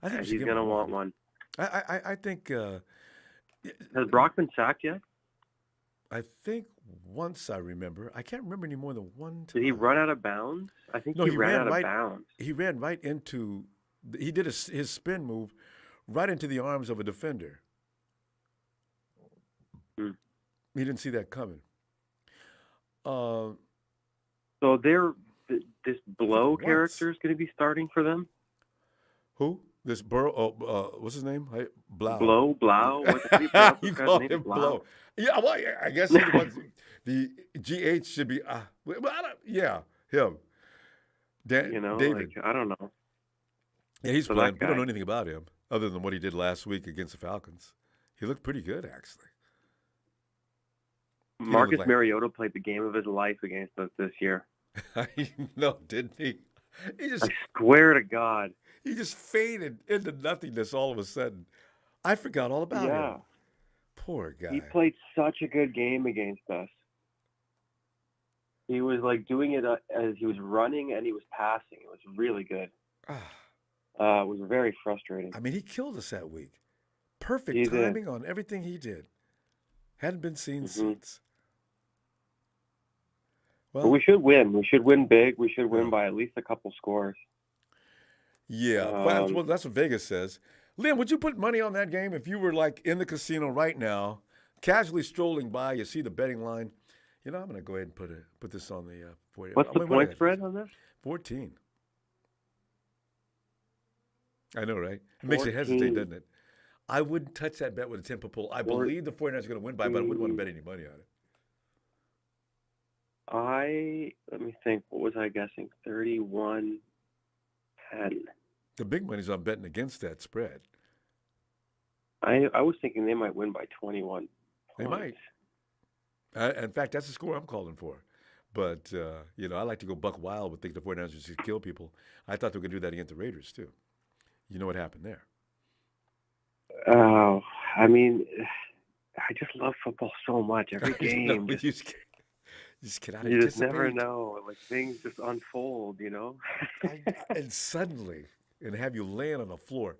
I think he's going to want one. I think. Has Brock been sacked yet? I think once I remember. I can't remember any more than one time. Did he run out of bounds? I think he ran out of bounds. He ran right into. He did his spin move right into the arms of a defender. He didn't see that coming. So this Blow character is going to be starting for them? Who? This Burrow? What's his name? Blau. Blau. You call him Blow. Yeah, well, I guess the GH should be. Yeah, him. David. I don't know. Yeah, he's playing. We don't know anything about him other than what he did last week against the Falcons. He looked pretty good, actually. Marcus Mariota played the game of his life against us this year. No, didn't he? I swear to God. He just faded into nothingness all of a sudden. I forgot all about him. Poor guy. He played such a good game against us. He was doing it as he was running and he was passing. It was really good. It was very frustrating. I mean, he killed us that week. Perfect timing on everything he did. Hadn't been seen since. Well, we should win. We should win big. We should win by at least a couple scores. Yeah, well, that's what Vegas says. Liam, would you put money on that game if you were in the casino right now, casually strolling by, you see the betting line? I'm going to go ahead and put this on the for you. What's the point spread on this? 14. I know, right? It makes you hesitate, doesn't it? I wouldn't touch that bet with a 10-point pull. I believe the 49ers are going to win by, but I wouldn't want to bet any money on it. Let me think. What was I guessing? 31-10. The big money's on betting against that spread. I was thinking they might win by 21 points. They might. In fact, that's the score I'm calling for. But, I like to go buck wild with think the 49ers should kill people. I thought they were going to do that against the Raiders, too. You know what happened there. Oh, I mean, I just love football so much. Every game. You just cannot You just never know. Things just unfold, And suddenly, and have you laying on the floor.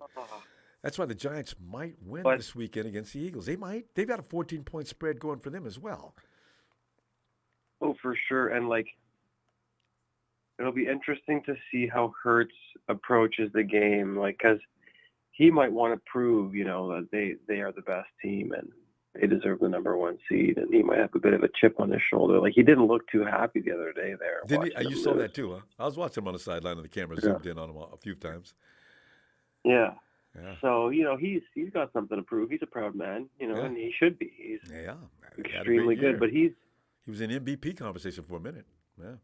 That's why the Giants might win this weekend against the Eagles. They might. They've got a 14-point spread going for them as well. Oh, for sure. And, it'll be interesting to see how Hurts approaches the game, because he might want to prove, that they are the best team and they deserve the number 1 seed, and he might have a bit of a chip on his shoulder. He didn't look too happy the other day there. Didn't he? You saw that too, huh? I was watching him on the sideline and the camera zoomed in on him a few times. Yeah. So, he's got something to prove. He's a proud man, and he should be. He's extremely good, but he was in MVP conversation for a minute. Yeah.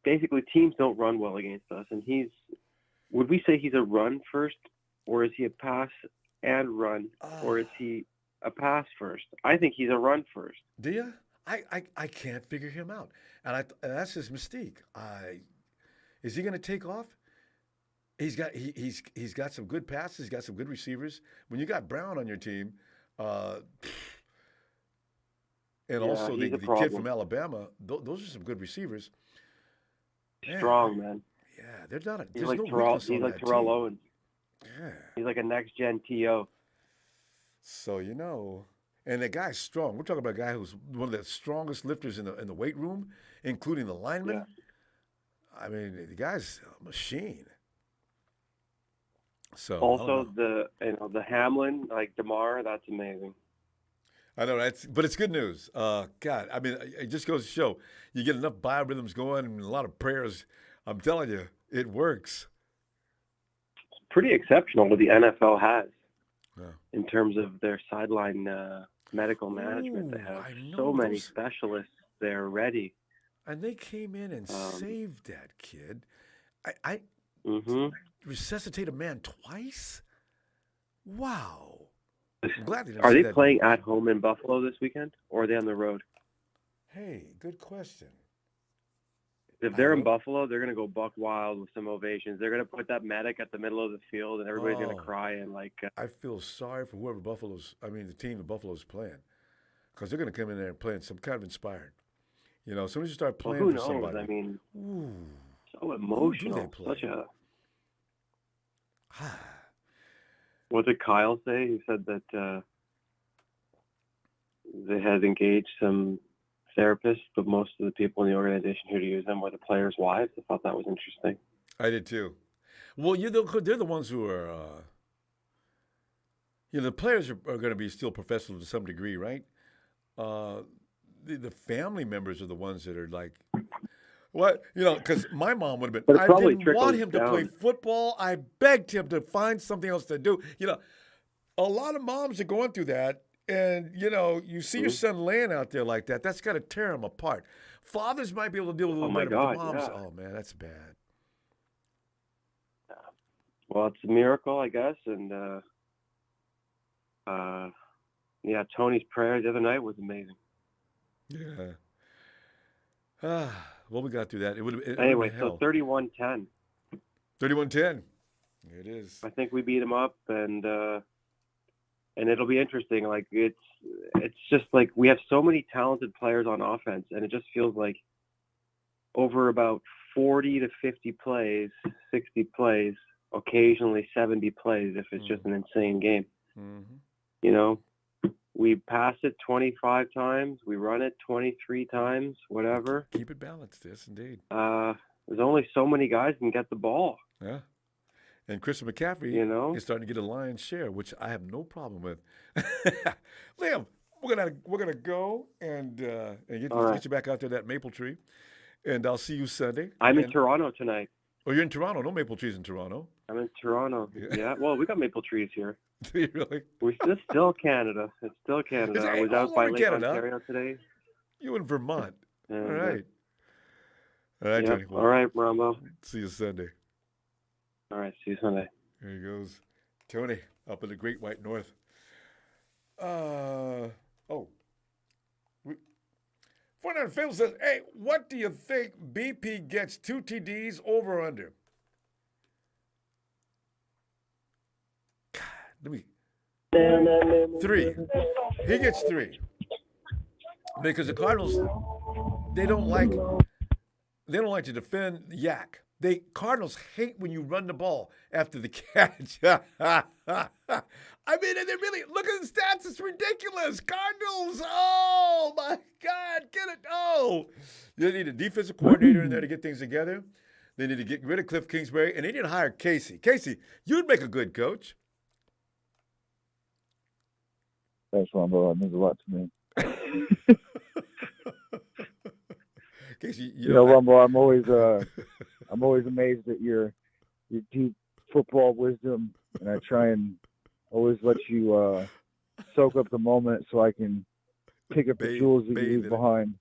Basically, teams don't run well against us, and would we say he's a run first, or is he a pass and run, or is he a pass first? I think he's a run first. Do you? I can't figure him out, and that's his mystique. Is he going to take off? He's got some good passes. He's got some good receivers. When you got Brown on your team, and also the kid from Alabama, those are some good receivers. Strong, man. Yeah, there's not a. He's like no Terrell. He's like Terrell Owens. Yeah. He's like a next gen TO. So and the guy's strong. We're talking about a guy who's one of the strongest lifters in the weight room, including the linemen. Yeah. I mean, the guy's a machine. So also the Hamlin, like DeMar, that's amazing. I know, but it's good news. God, I mean, it just goes to show you get enough biorhythms going and a lot of prayers. I'm telling you, it works. It's pretty exceptional what the NFL has in terms of their sideline medical management. They have so many specialists there ready. And they came in and saved that kid. I resuscitate a man twice? Wow. I'm glad they didn't Are they that. playing at home in Buffalo this weekend, or are they on the road? Hey, good question. If they're in Buffalo, they're going to go buck wild with some ovations. They're going to put that medic at the middle of the field, and everybody's going to cry and I feel sorry for whoever the team that Buffalo's playing, because they're going to come in there and play some kind of inspired. As soon as you start playing who for knows? somebody. I mean, so emotional. Such a. What did Kyle say? He said that they had engaged some therapists, but most of the people in the organization who use them were the players' wives. I thought that was interesting. I did too. Well, they're the ones who are. The players are going to be still professional to some degree, right? The family members are the ones that are like, what? Because my mom would have been, I didn't want him to play football. I begged him to find something else to do. A lot of moms are going through that. And, you see your son laying out there like that. That's got to tear him apart. Fathers might be able to deal with a little better, but the moms, oh, man, that's bad. Well, it's a miracle, I guess. And, Tony's prayer the other night was amazing. Yeah. Well, we got through that. Anyway, so 31-10. 31-10. It is. I think we beat him up, and it'll be interesting. Like it's just like we have so many talented players on offense, and it just feels like over about 40 to 50 plays, 60 plays, occasionally 70 plays if it's just an insane game. Mm-hmm. We pass it 25 times, we run it 23 times, whatever. Keep it balanced, yes, indeed. There's only so many guys can get the ball. Yeah. And Christian McCaffrey is starting to get a lion's share, which I have no problem with. Liam, we're gonna go and get you back out there that maple tree, and I'll see you Sunday. I'm in Toronto tonight. Oh, you're in Toronto? No maple trees in Toronto. I'm in Toronto. Yeah. Well, we got maple trees here. Do you really? It's still Canada. It's still Canada. I was out by Lake Ontario today. You in Vermont? All right. All right, Tony. Well, all right, Ronbo. See you Sunday. All right, see you Sunday. There he goes. Tony, up in the Great White North. 49 Phil says, hey, what do you think BP gets 2 TDs over or under? God, let me. 3. He gets 3. Because the Cardinals, they don't like to defend Yak. Cardinals hate when you run the ball after the catch. I mean, and they really look at the stats. It's ridiculous. Cardinals. Oh my God, get it. Oh, they need a defensive coordinator in there to get things together. They need to get rid of Cliff Kingsbury, and they need to hire Casey. Casey, you'd make a good coach. Thanks, Ronbo. That means a lot to me. Casey, Ronbo, I'm always amazed at your deep football wisdom, and I try and always let you soak up the moment so I can pick up the jewels that you leave behind.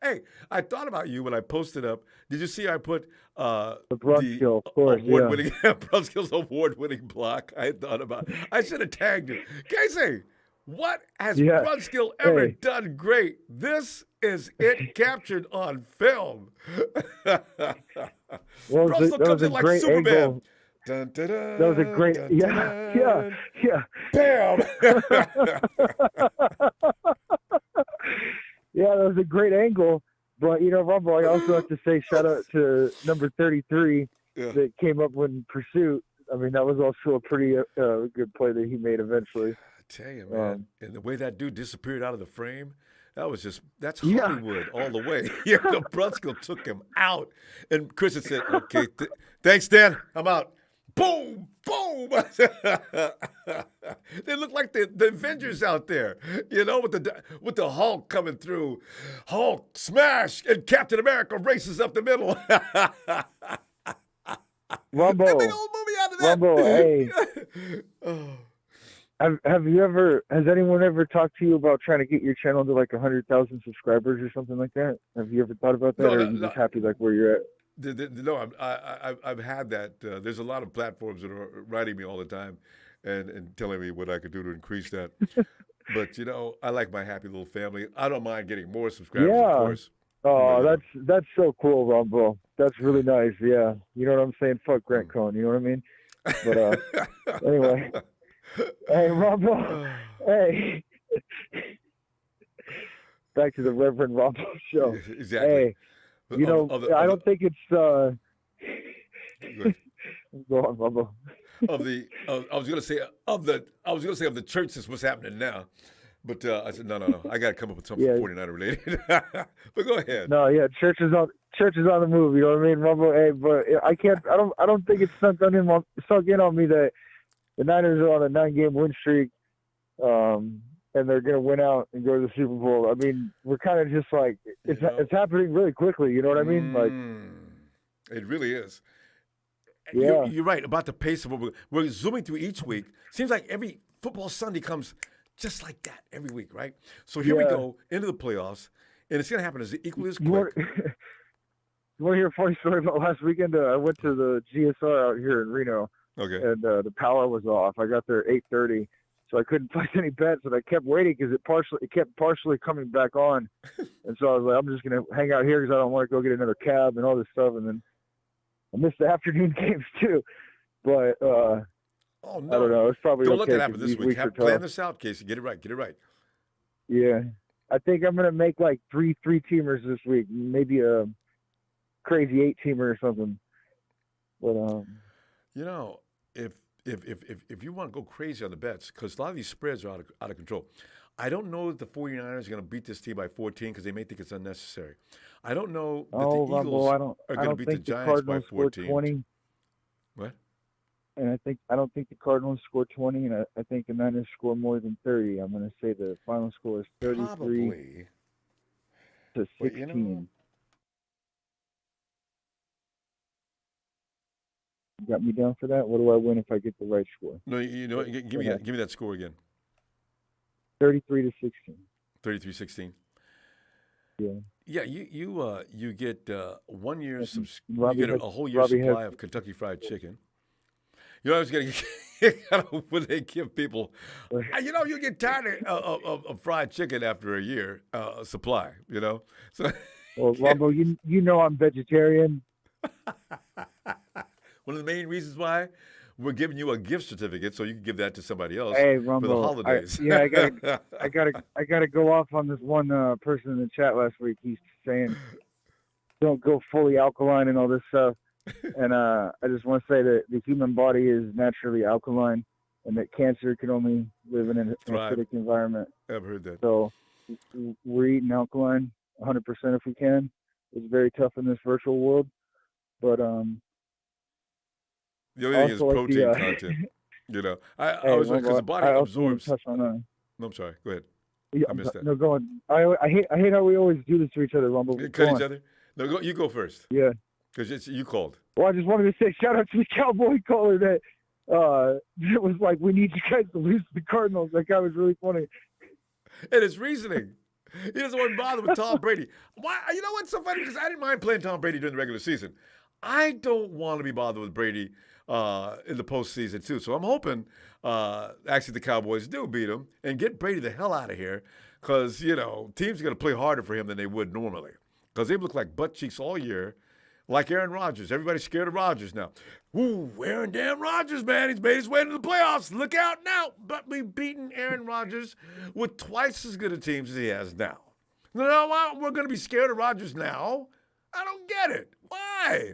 Hey, I thought about you when I posted up. Did you see I put the Brunskill, of course, award-winning Brunskill's award-winning block? I thought about it. I should have tagged you. Casey, what has Brunskill ever done great? This is it captured on film? Well, Russell that comes was in a like great Superman. angle. Dun, dun, dun, That was a great, dun, yeah. Bam! Yeah, that was a great angle. But, Rumble, I also have to say shout out to number 33 that came up in pursuit. I mean, that was also a pretty good play that he made eventually. I tell you, man. And the way that dude disappeared out of the frame, that's Hollywood all the way. Yeah, Brunskill took him out. And Christian said, okay, thanks, Dan. I'm out. Boom, boom. They look like the Avengers out there, with the Hulk coming through. Hulk, smash, and Captain America races up the middle. Rumble, big old movie out of that. Rumble, hey. Oh. Has anyone ever talked to you about trying to get your channel to like 100,000 subscribers or something like that? Have you ever thought about that, or are you just happy like where you're at? No, I've had that. There's a lot of platforms that are writing me all the time and telling me what I could do to increase that. But, I like my happy little family. I don't mind getting more subscribers, of course. Oh, that's so cool, Ronbo. That's really nice. Yeah, you know what I'm saying? Fuck Grant Cohn. You know what I mean? But anyway, hey, Ronbo. Hey, back to the Reverend Ronbo show. Exactly. Hey, I don't think it's. Go on, Ronbo. I was gonna say of the church. That's what's happening now. But I said, no. I got to come up with something 49er related. But go ahead. No, yeah, church is on the move. You know what I mean, Rumble? Hey, but I don't think it's sunk in on me that the Niners are on a 9-game win streak, and they're gonna win out and go to the Super Bowl. I mean, we're kind of just like it's happening really quickly. You know what I mean? Like, it really is. Yeah, you're right about the pace of what we're zooming through each week. Seems like every football Sunday comes just like that every week, right? So here we go into the playoffs, and it's going to happen as equally as quick. You want to hear a funny story about last weekend? I went to the GSR out here in Reno, and the power was off. I got there at 8:30, so I couldn't place any bets, and I kept waiting because it kept partially coming back on, and so I was like, I'm just going to hang out here because I don't want to go get another cab and all this stuff, and then I missed the afternoon games too, but. Oh, no. I don't know. It's probably don't okay let that happen this week. Plan this out, Casey. Get it right. Yeah. I think I'm going to make like three teamers this week. Maybe a crazy 8-teamer or something. But if you want to go crazy on the bets, because a lot of these spreads are out of control. I don't know that the 49ers are going to beat this team by 14 because they may think it's unnecessary. I don't know that the Eagles are going to beat the Giants by 14. 20. What? And I don't think the Cardinals score 20, and I think the Niners score more than 30. I'm going to say the final score is 33 to 16. You got me down for that? What do I win if I get the right score? No, give me that score again. 33 to 16. 33-16. Yeah. Yeah, you get 1 year you get a whole year supply of Kentucky Fried Chicken. I was going to get when they give people, you get tired of fried chicken after a year supply, So, well, Ronbo, you know I'm vegetarian. One of the main reasons why we're giving you a gift certificate so you can give that to somebody else Ronbo, for the holidays. I gotta go off on this one person in the chat last week. He's saying don't go fully alkaline and all this stuff. And I just want to say that the human body is naturally alkaline, and that cancer can only live in an acidic environment. I've heard that. So we're eating alkaline 100% if we can. It's very tough in this virtual world, but the only thing is protein content. I was because the body absorbs. No, I'm sorry. Go ahead. Yeah, I missed that. No, go on. I hate how we always do this to each other, Rumble. Cut each other. No, you go first. Yeah. Because you called. Well, I just wanted to say shout out to the Cowboy caller that it was like, we need you guys to lose to the Cardinals. That guy was really funny. And his reasoning. He doesn't want to bother with Tom Brady. Why? You know what's so funny? Because I didn't mind playing Tom Brady during the regular season. I don't want to be bothered with Brady in the postseason, too. So I'm hoping actually the Cowboys do beat him, and get Brady the hell out of here because, teams are going to play harder for him than they would normally because they've looked like butt cheeks all year, like Aaron Rodgers. Everybody's scared of Rodgers now. Ooh, Aaron damn Rodgers, man. He's made his way into the playoffs. Look out now. But we've beaten Aaron Rodgers with twice as good a teams as he has now. No, we're going to be scared of Rodgers now? I don't get it. Why?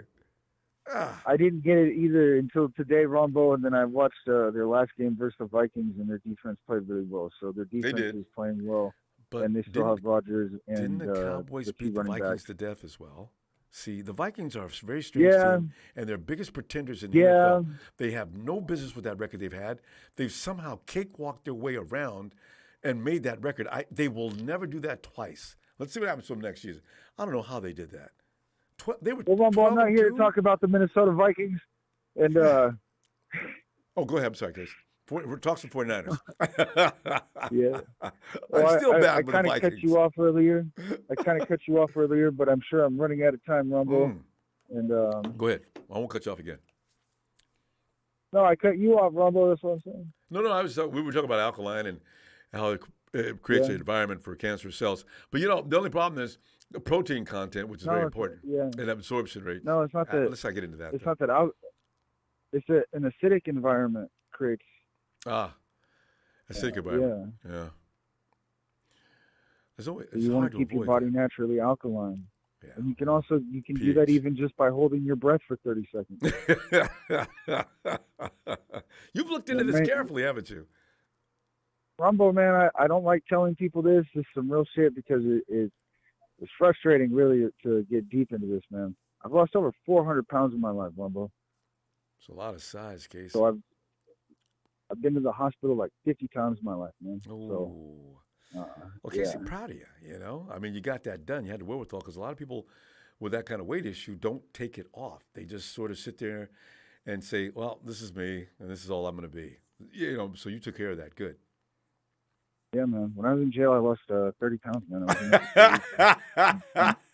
I didn't get it either until today, Ronbo, and then I watched their last game versus the Vikings, and their defense played really well. So their defense is playing well, and they still have Rodgers and didn't the Cowboys beat the Vikings to death as well? See, the Vikings are a very strange team, and they're biggest pretenders in the NFL. They have no business with that record they've had. They've somehow cakewalked their way around and made that record. They will never do that twice. Let's see what happens to them next season. I don't know how they did that. I'm not here to talk about the Minnesota Vikings. And oh, go ahead. I'm sorry, Case. We're talking 49ers. Yeah. I'm still bad with the Vikings. I kind of cut you off earlier. But I'm sure I'm running out of time, Ronbo. And go ahead. I won't cut you off again. No, I cut you off, Ronbo. That's what I'm saying. No. We were talking about alkaline and how it creates an environment for cancerous cells. But the only problem is the protein content, which is very important, and absorption rate. No, it's not that. Let's not get into that. It's not that. It's an acidic environment creates. Acidic environment. Yeah. You want to keep your body naturally alkaline. Yeah. And you can do that even just by holding your breath for 30 seconds. You've looked into this carefully, haven't you? Ronbo, man, I don't like telling people this. This is some real shit because it's frustrating, really, to get deep into this, man. I've lost over 400 pounds in my life, Ronbo. It's a lot of size, Casey. So I've been to the hospital like 50 times in my life, man. Ooh. Well, Casey, proud of you, I mean, you got that done. You had the wherewithal because a lot of people with that kind of weight issue don't take it off. They just sort of sit there and say, well, this is me and this is all I'm going to be. So you took care of that. Good. Yeah, man. When I was in jail, I lost 30 pounds, man.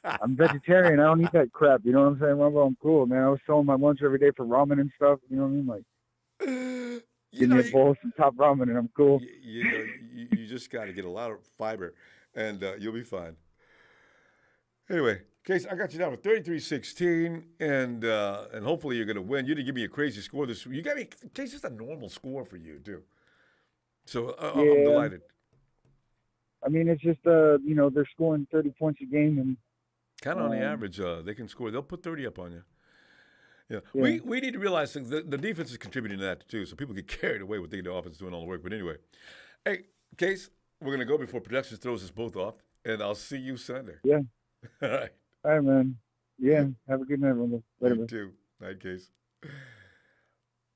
I'm vegetarian. I don't eat that crap. You know what I'm saying? Ronbo, I'm cool, man. I was selling my lunch every day for ramen and stuff. You know what I mean? Like, give me a bowl of some top ramen, and I'm cool. You just got to get a lot of fiber, and you'll be fine. Anyway, Case, I got you down with 33-16, and hopefully you're going to win. You didn't give me a crazy score this week. You got me, Case, it's a normal score for you, too. So I'm delighted. I mean, it's just, they're scoring 30 points a game. And kind of on the average, they can score. They'll put 30 up on you. Yeah. We need to realize the defense is contributing to that, too, so people get carried away with thinking the offense is doing all the work. But anyway, hey, Case, we're going to go before production throws us both off, and I'll see you Sunday. Yeah. All right. All right, man. Yeah. Have a good night, Ronbo. Later, you too. Night, Case.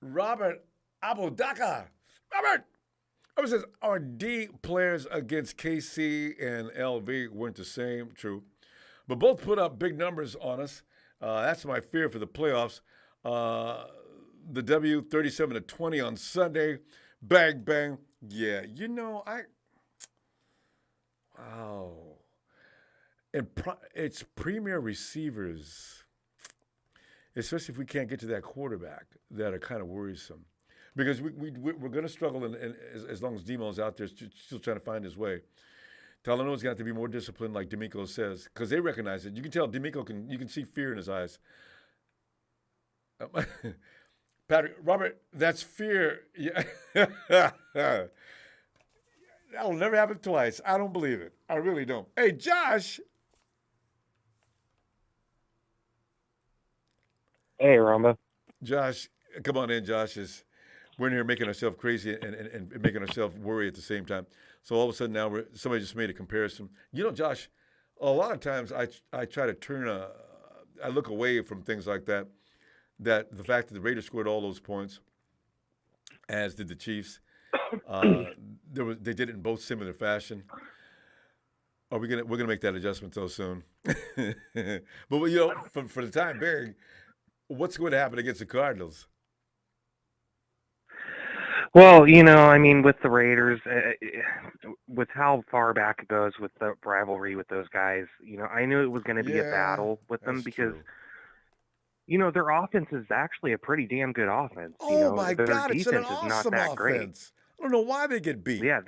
Robert Abodaka. Robert says, our D players against KC and LV weren't the same. True. But both put up big numbers on us. That's my fear for the playoffs. The W, 37-20 on Sunday. Bang, bang. Yeah, wow. And it's premier receivers, especially if we can't get to that quarterback, that are kind of worrisome. Because we're going to struggle and as long as Demo's out there still trying to find his way. Talano's got to be more disciplined, like D'Amico says, because they recognize it. You can tell D'Amico you can see fear in his eyes. Patrick, Robert, that's fear. Yeah. That'll never happen twice. I don't believe it. I really don't. Hey, Josh. Hey, Ronbo. Josh, come on in, Josh. We're in here making ourselves crazy and making ourselves worry at the same time. So all of a sudden now somebody just made a comparison. Josh, a lot of times I try to I look away from things like that. That the fact that the Raiders scored all those points, as did the Chiefs, they did it in both similar fashion. We're gonna make that adjustment so soon. But for the time being, what's going to happen against the Cardinals? Well, with the Raiders, with how far back it goes with the rivalry with those guys, I knew it was going to be a battle with them because their offense is actually a pretty damn good offense. Oh my their God, it's an defense is not awesome that great. offense. I don't know why they get beat. Yeah,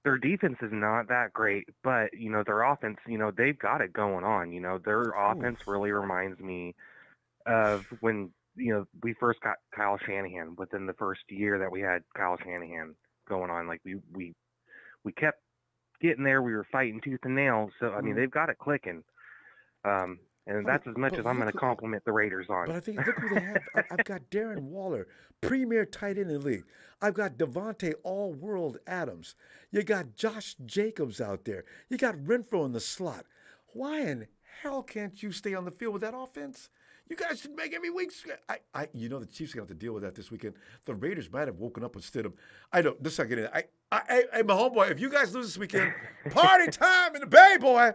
their defense is not that great, but their offense, they've got it going on. Their offense really reminds me of when we first got Kyle Shanahan. Within the first year that we had Kyle Shanahan going on, like we kept getting there. We were fighting tooth and nail. So I mean, they've got it clicking. And that's as much as I'm going to compliment the Raiders on. But I think, look who they have. I've got Darren Waller, premier tight end in the league. I've got Devontae All-World Adams. You got Josh Jacobs out there. You got Renfro in the slot. Why in hell can't you stay on the field with that offense? You guys should make every week. The Chiefs are going to have to deal with that this weekend. The Raiders might have woken up instead of. I don't. This is not getting it. Hey, my homeboy, if you guys lose this weekend, party time in the Bay, boy.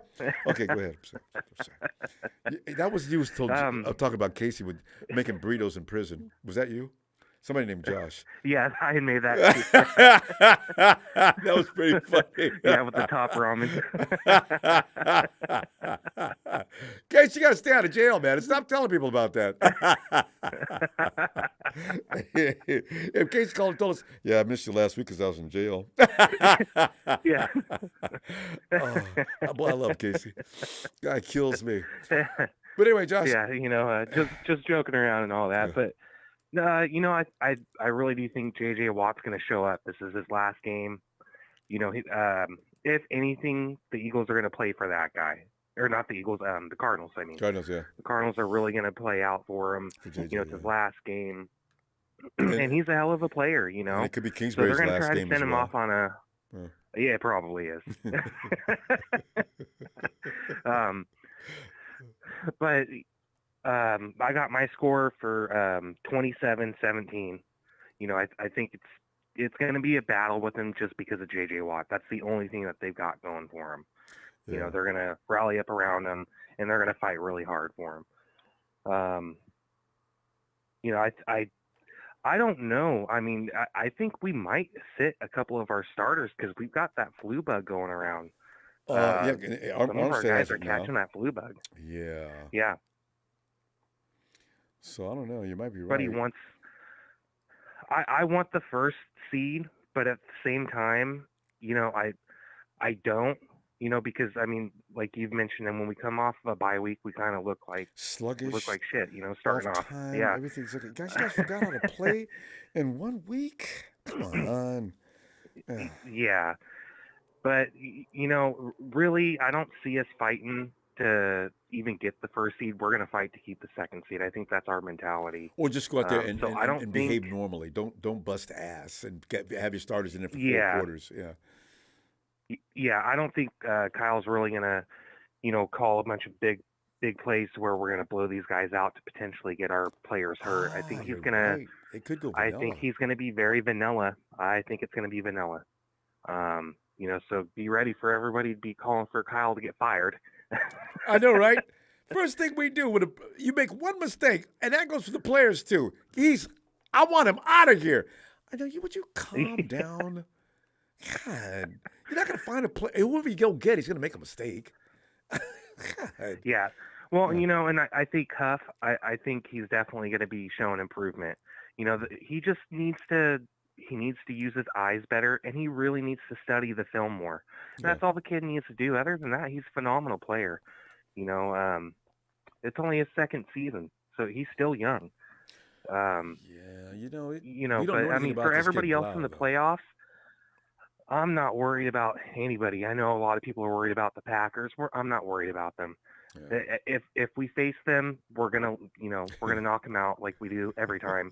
Okay, go ahead. I'm sorry. That was you talking about Casey with making burritos in prison. Was that you? Somebody named Josh. Yeah, I had made that. That was pretty funny. Yeah, with the top ramen. Casey, you got to stay out of jail, man. And stop telling people about that. If Casey called and told us, yeah, I missed you last week because I was in jail. Yeah. Boy, I love Casey. Guy kills me. But anyway, Josh. Yeah, just joking around and all that, yeah. But. I really do think J.J. Watt's going to show up. This is his last game. If anything, the Eagles are going to play for that guy. Or not the Eagles, the Cardinals, I mean. Cardinals, yeah. The Cardinals are really going to play out for him. It's his last game. And he's a hell of a player, It could be Kingsbury's last game. So they're going to try to send him well. off on a... Yeah, it probably is. But... I got my score for 27-17. I think it's going to be a battle with him just because of J.J. Watt. That's the only thing that they've got going for him. Yeah. They're going to rally up around him, and they're going to fight really hard for him. I don't know. I mean, I think we might sit a couple of our starters because we've got that flu bug going around. Some of our guys are catching that flu bug. Yeah. Yeah. So I don't know. You might be right. But he wants. I want the first seed, but at the same time, I don't. Because I mean, like you've mentioned, and when we come off of a bye week, we kind of look like sluggish. We look like shit. Starting off. Time, yeah. Everything's like, guys, you guys forgot how to play in 1 week. Come on. Yeah. But really, I don't see us fighting to even get the first seed. We're going to fight to keep the second seed. I think that's our mentality. Or just go out there and behave think... normally. Don't bust ass and have your starters in there for 4 Yeah. quarters. Yeah. Yeah, I don't think Kyle's really going to, call a bunch of big plays to where we're going to blow these guys out to potentially get our players hurt. I think he's going to. It could go vanilla. I think he's going to be very vanilla. I think it's going to be vanilla. So be ready for everybody to be calling for Kyle to get fired. I know, right? First thing we do, you make one mistake, and that goes for the players too. I want him out of here. I know, would you calm down? God, you're not going to find a play. Whoever you go get, he's going to make a mistake. God. Yeah. Well, and I think Huff, I think he's definitely going to be showing improvement. He just needs to use his eyes better, and he really needs to study the film more. And that's all the kid needs to do. Other than that, he's a phenomenal player. It's only his second season, so he's still young. But I mean, for everybody else in the playoffs, I'm not worried about anybody. I know a lot of people are worried about the Packers. I'm not worried about them. Yeah. If we face them, we're gonna knock them out like we do every time.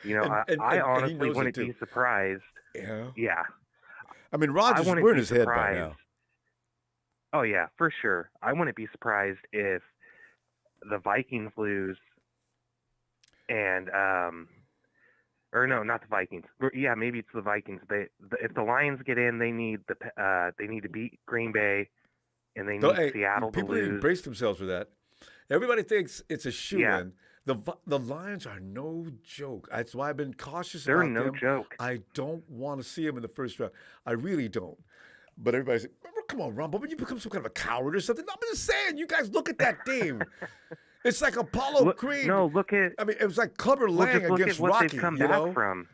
I honestly wouldn't be surprised. Yeah. Yeah. I mean, Rodgers is in his head by now. Oh yeah, for sure. I wouldn't be surprised if the Vikings lose, and or no, not the Vikings. Yeah, maybe it's the Vikings. If the Lions get in, they need to beat Green Bay. And they need Seattle to lose. People embrace themselves for that. Everybody thinks it's a shoe-in. The Lions are no joke. That's why I've been cautious about them. They're no joke. I don't want to see them in the first round. I really don't. But everybody's like, come on, Ronbo, but you become some kind of a coward or something. I'm just saying, you guys look at that team. It's like Apollo Creed. No, look at. I mean, it was like Clubber Lang against what Rocky. They've come you back know? from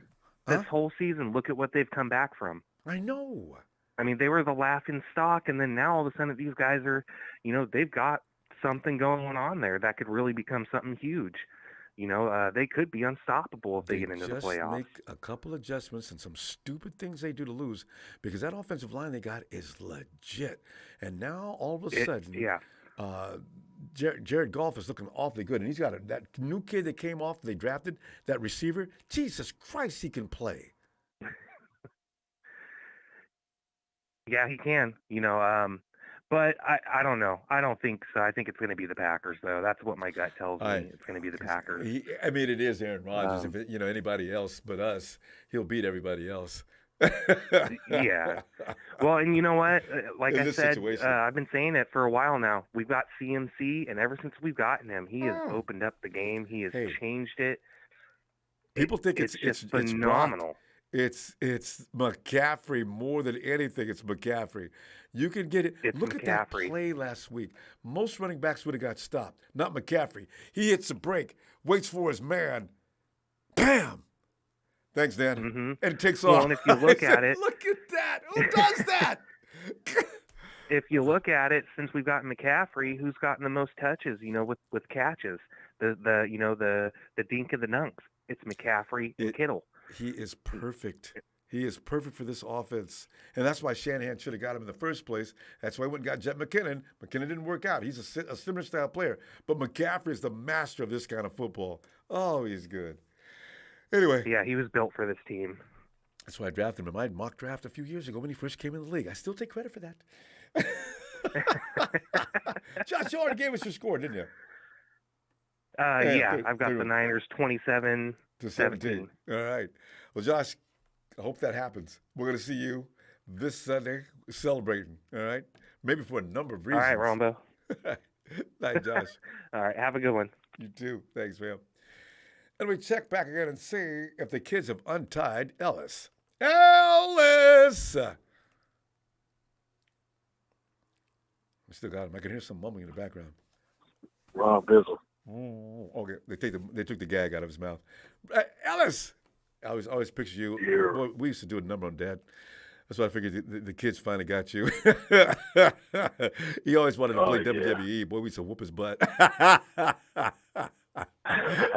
this whole season. Look at what they've come back from. I know. I mean, they were the laughing stock, and then now all of a sudden these guys are, they've got something going on there that could really become something huge. They could be unstoppable if they get into the playoffs. Just make a couple adjustments and some stupid things they do to lose, because that offensive line they got is legit. And now all of a sudden, Jared Goff is looking awfully good, and he's got that new kid that came off they drafted, that receiver. Jesus Christ, he can play. Yeah, he can. But I don't know. I don't think so. I think it's going to be the Packers, though. That's what my gut tells me. It's going to be the Packers. I mean, it is Aaron Rodgers. If anybody else but us, he'll beat everybody else. Yeah. Well, and you know what? Like I said, I've been saying it for a while now. We've got CMC, and ever since we've gotten him, he has opened up the game. He has changed it. People think it's phenomenal. It's McCaffrey more than anything. It's McCaffrey. You can get it. Look at that play last week. Most running backs would have got stopped. Not McCaffrey. He hits a break, waits for his man. Bam! Thanks, Dan. Mm-hmm. And takes off. And if you look at it, look at that. Who does that? If you look at it, since we've gotten McCaffrey, who's gotten the most touches? With catches, the dink of the dunks. It's McCaffrey and Kittle. He is perfect. He is perfect for this offense. And that's why Shanahan should have got him in the first place. That's why he went and got Jet McKinnon. McKinnon didn't work out. He's a similar style player. But McCaffrey is the master of this kind of football. Oh, he's good. Anyway. Yeah, he was built for this team. That's why I drafted him in my mock draft a few years ago when he first came in the league. I still take credit for that. Josh, you already gave us your score, didn't you? Yeah, I've got the Niners 27-17. All right. Well, Josh, I hope that happens. We're going to see you this Sunday celebrating, all right? Maybe for a number of reasons. All right, Ronbo. Night, Josh. All right, have a good one. You too. Thanks, man. And we check back again and see if the kids have untied Ellis. Ellis! I still got him. I can hear some mumbling in the background. Rob Bizzle. Okay, they took the gag out of his mouth. Ellis! I always picture you. Yeah. Boy, we used to do a number on Dad. That's why I figured the kids finally got you. He always wanted to play WWE. Boy, we used to whoop his butt.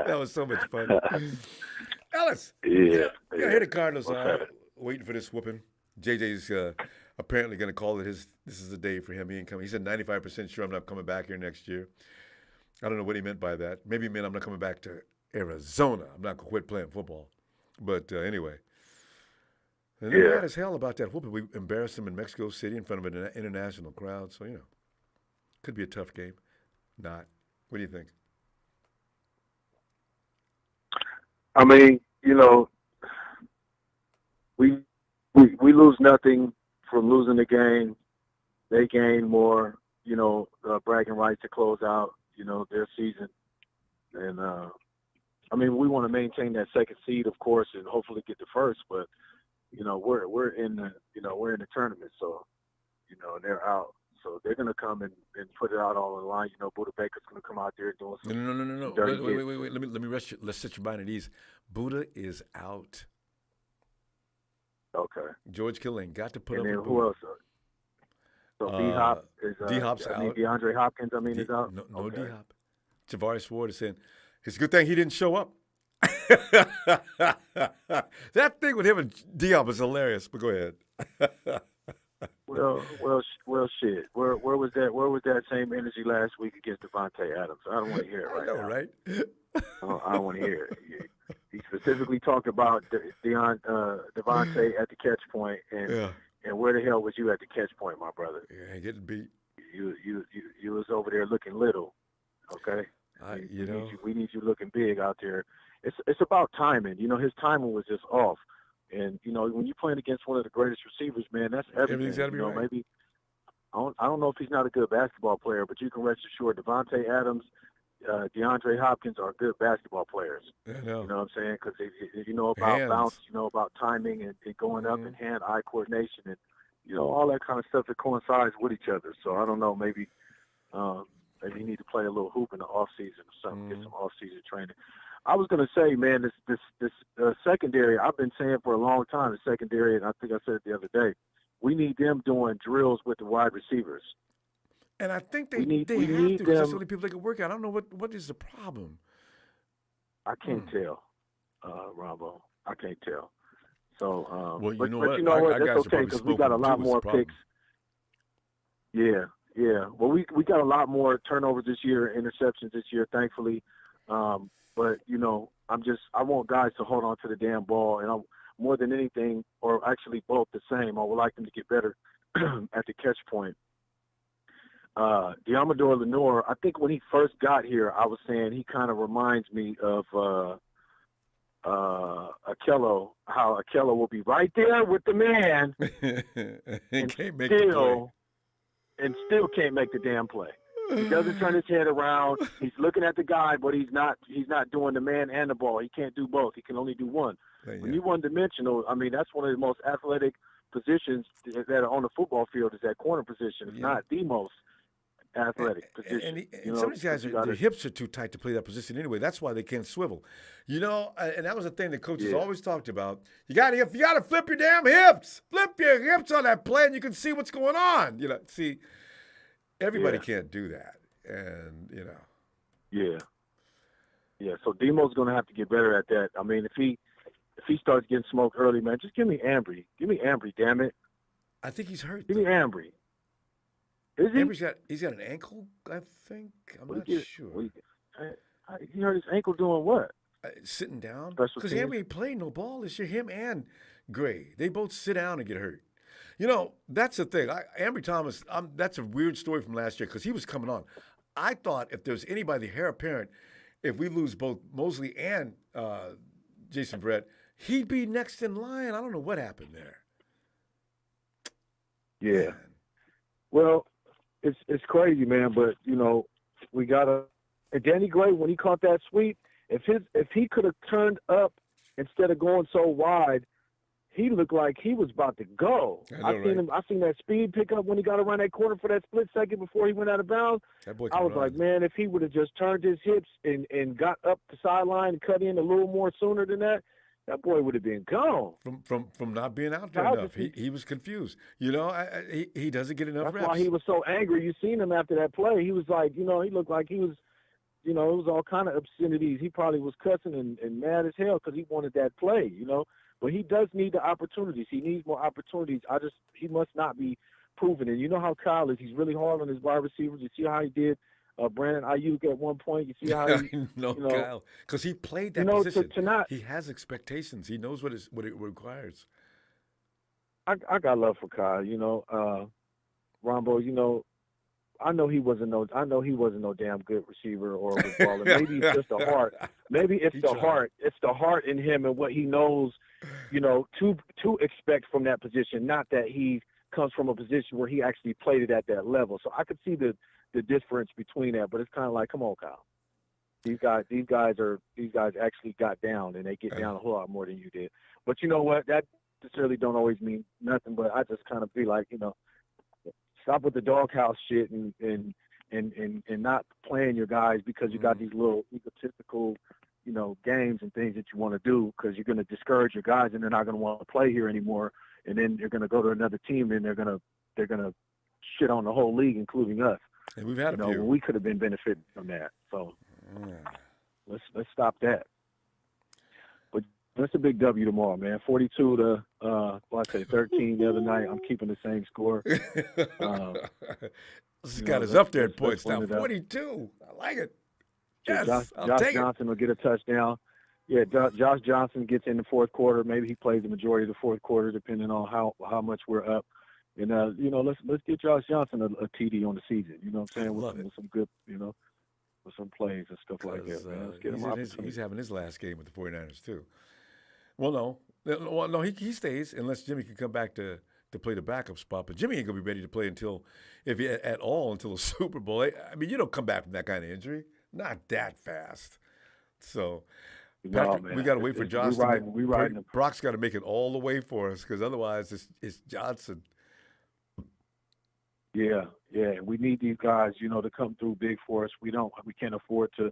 That was so much fun. Ellis! Yeah. Here the Cardinals are waiting for this whooping. JJ's apparently going to call it this is the day for him. He ain't coming. He said 95% sure I'm not coming back here next year. I don't know what he meant by that. Maybe he meant I'm not coming back to Arizona. I'm not going to quit playing football. But anyway. And they're mad as hell about that whooping. We embarrassed them in Mexico City in front of an international crowd. So, could be a tough game. Not. What do you think? I mean, we lose nothing from losing the game. They gain more, bragging rights to close out, their season. And, I mean, we want to maintain that second seed, of course, and hopefully get the first. But, we're in the tournament, so, they're out. So they're going to come and put it out all in line. Buda Baker's going to come out there doing some No. Wait. Let me rest let's set your mind at ease. Buda is out. Okay. George Killing got to put and up then with who Buda. else? So D-Hop is D-Hop's out. DeAndre Hopkins, is out. No okay. D-Hop. Javarius Ward is saying, it's a good thing he didn't show up. That thing with him and D-Hop is hilarious, but go ahead. Well, shit. Where was that? Where was that same energy last week against Devontae Adams? I don't want to hear it right now. Right? I don't want to hear it. He specifically talked about Devontae at the catch point, and where the hell was you at the catch point, my brother? Yeah, getting beat. You was over there looking little. Okay. We need you looking big out there. It's about timing. His timing was just off. And, when you're playing against one of the greatest receivers, man, that's everything. Everything's got to be right. Maybe, I don't know if he's not a good basketball player, but you can rest assured Devontae Adams, DeAndre Hopkins are good basketball players. I know. You know what I'm saying? Because if you know about bounce, you know about timing and going up and hand-eye coordination and, all that kind of stuff that coincides with each other. So I don't know, maybe maybe he need to play a little hoop in the off season or something, get some off season training. I was going to say, man, this secondary, I've been saying for a long time, the secondary, and I think I said it the other day, we need them doing drills with the wide receivers. And I think they have to, because that's the only people they can work out. I don't know what is the problem. I can't tell, Ronbo. I can't tell. So, well, but you know what? That's okay because we got a lot more picks. Yeah. Well, we got a lot more turnovers this year, interceptions this year, thankfully. But you know, I want guys to hold on to the damn ball, and more than anything, or actually both the same. I would like them to get better at the catch point. Diamador Lenore, I think when he first got here, I was saying he kind of reminds me of Akello, how Akello will be right there with the man and still can't make the damn play. He doesn't turn his head around. He's looking at the guy, but he's not doing the man and the ball. He can't do both. He can only do one. When you're one-dimensional, I mean, that's one of the most athletic positions that are on the football field is that corner position. It's not the most athletic position. And some of these guys, their hips are too tight to play that position anyway. That's why they can't swivel. You know, and that was the thing that coaches always talked about. You got to flip your damn hips. Flip your hips on that play, and you can see what's going on. You know, see, everybody can't do that, and you know. Yeah. So Demo's going to have to get better at that. I mean, if he starts getting smoked early, man, just give me Ambry. Give me Ambry, damn it. I think he's hurt. Give me Ambry. Is he? He's got an ankle, I think. I'm not sure. He hurt his ankle doing what? Sitting down. Because Ambry ain't playing no ball this year. Him and Gray, they both sit down and get hurt. You know, that's the thing. Ambry Thomas, that's a weird story from last year because he was coming on. I thought if there's anybody, the heir apparent, if we lose both Mosley and Jason Verrett, he'd be next in line. I don't know what happened there. Yeah. Man. Well, it's crazy, man. But you know, we gotta. And Danny Gray, when he caught that sweep, if he could have turned up instead of going so wide, he looked like he was about to go. I seen that speed pick up when he got around that corner for that split second before he went out of bounds. I was like, man, if he would have just turned his hips and got up the sideline and cut in a little more sooner than that boy would have been gone. From not being out there enough. He was confused. You know, he doesn't get enough reps. That's why he was so angry. You seen him after that play. He was like, you know, he looked like he was, you know, it was all kind of obscenities. He probably was cussing and mad as hell because he wanted that play, you know. But he does need the opportunities. He needs more opportunities. He must not be proven. And you know how Kyle is. He's really hard on his wide receivers. You see how he did Brandon Ayuk at one point. You see how he, Kyle, because he played that position. He has expectations. He knows what it requires. I got love for Kyle. You know, Ronbo. You know, I know he wasn't no damn good receiver or a baller. Maybe it's just the heart. Maybe it's the heart. It's the heart in him and what he knows, you know, to expect from that position. Not that he comes from a position where he actually played it at that level. So I could see the difference between that. But it's kind of like, come on, Kyle. These guys actually got down, and they get down a whole lot more than you did. But you know what? That necessarily don't always mean nothing. But I just kind of be like, you know, stop with the doghouse shit and not playing your guys because you got these little egotistical, you know, games and things that you want to do because you're going to discourage your guys and they're not going to want to play here anymore. And then you're going to go to another team and they're going to shit on the whole league, including us. And we've had a few. We could have been benefiting from that. So let's stop that. But that's a big W tomorrow, man. 42 to 13 the other night. I'm keeping the same score. This got us up there at points now. 42. I like it. Yes, Josh Johnson will get a touchdown. Yeah, Josh Johnson gets in the fourth quarter. Maybe he plays the majority of the fourth quarter, depending on how much we're up. And you know, let's get Josh Johnson a TD on the season. You know what I'm saying? With some good, you know, with some plays and stuff like that. Man. Let's get him he's having his last game with the 49ers too. Well, no, he stays unless Jimmy can come back to play the backup spot. But Jimmy ain't gonna be ready to play until the Super Bowl. I mean, you don't come back from that kind of injury, not that fast. So. Patrick, we got to wait for Josh. Brock's got to make it all the way for us because otherwise it's Johnson. Yeah, we need these guys, to come through big for us. We can't afford to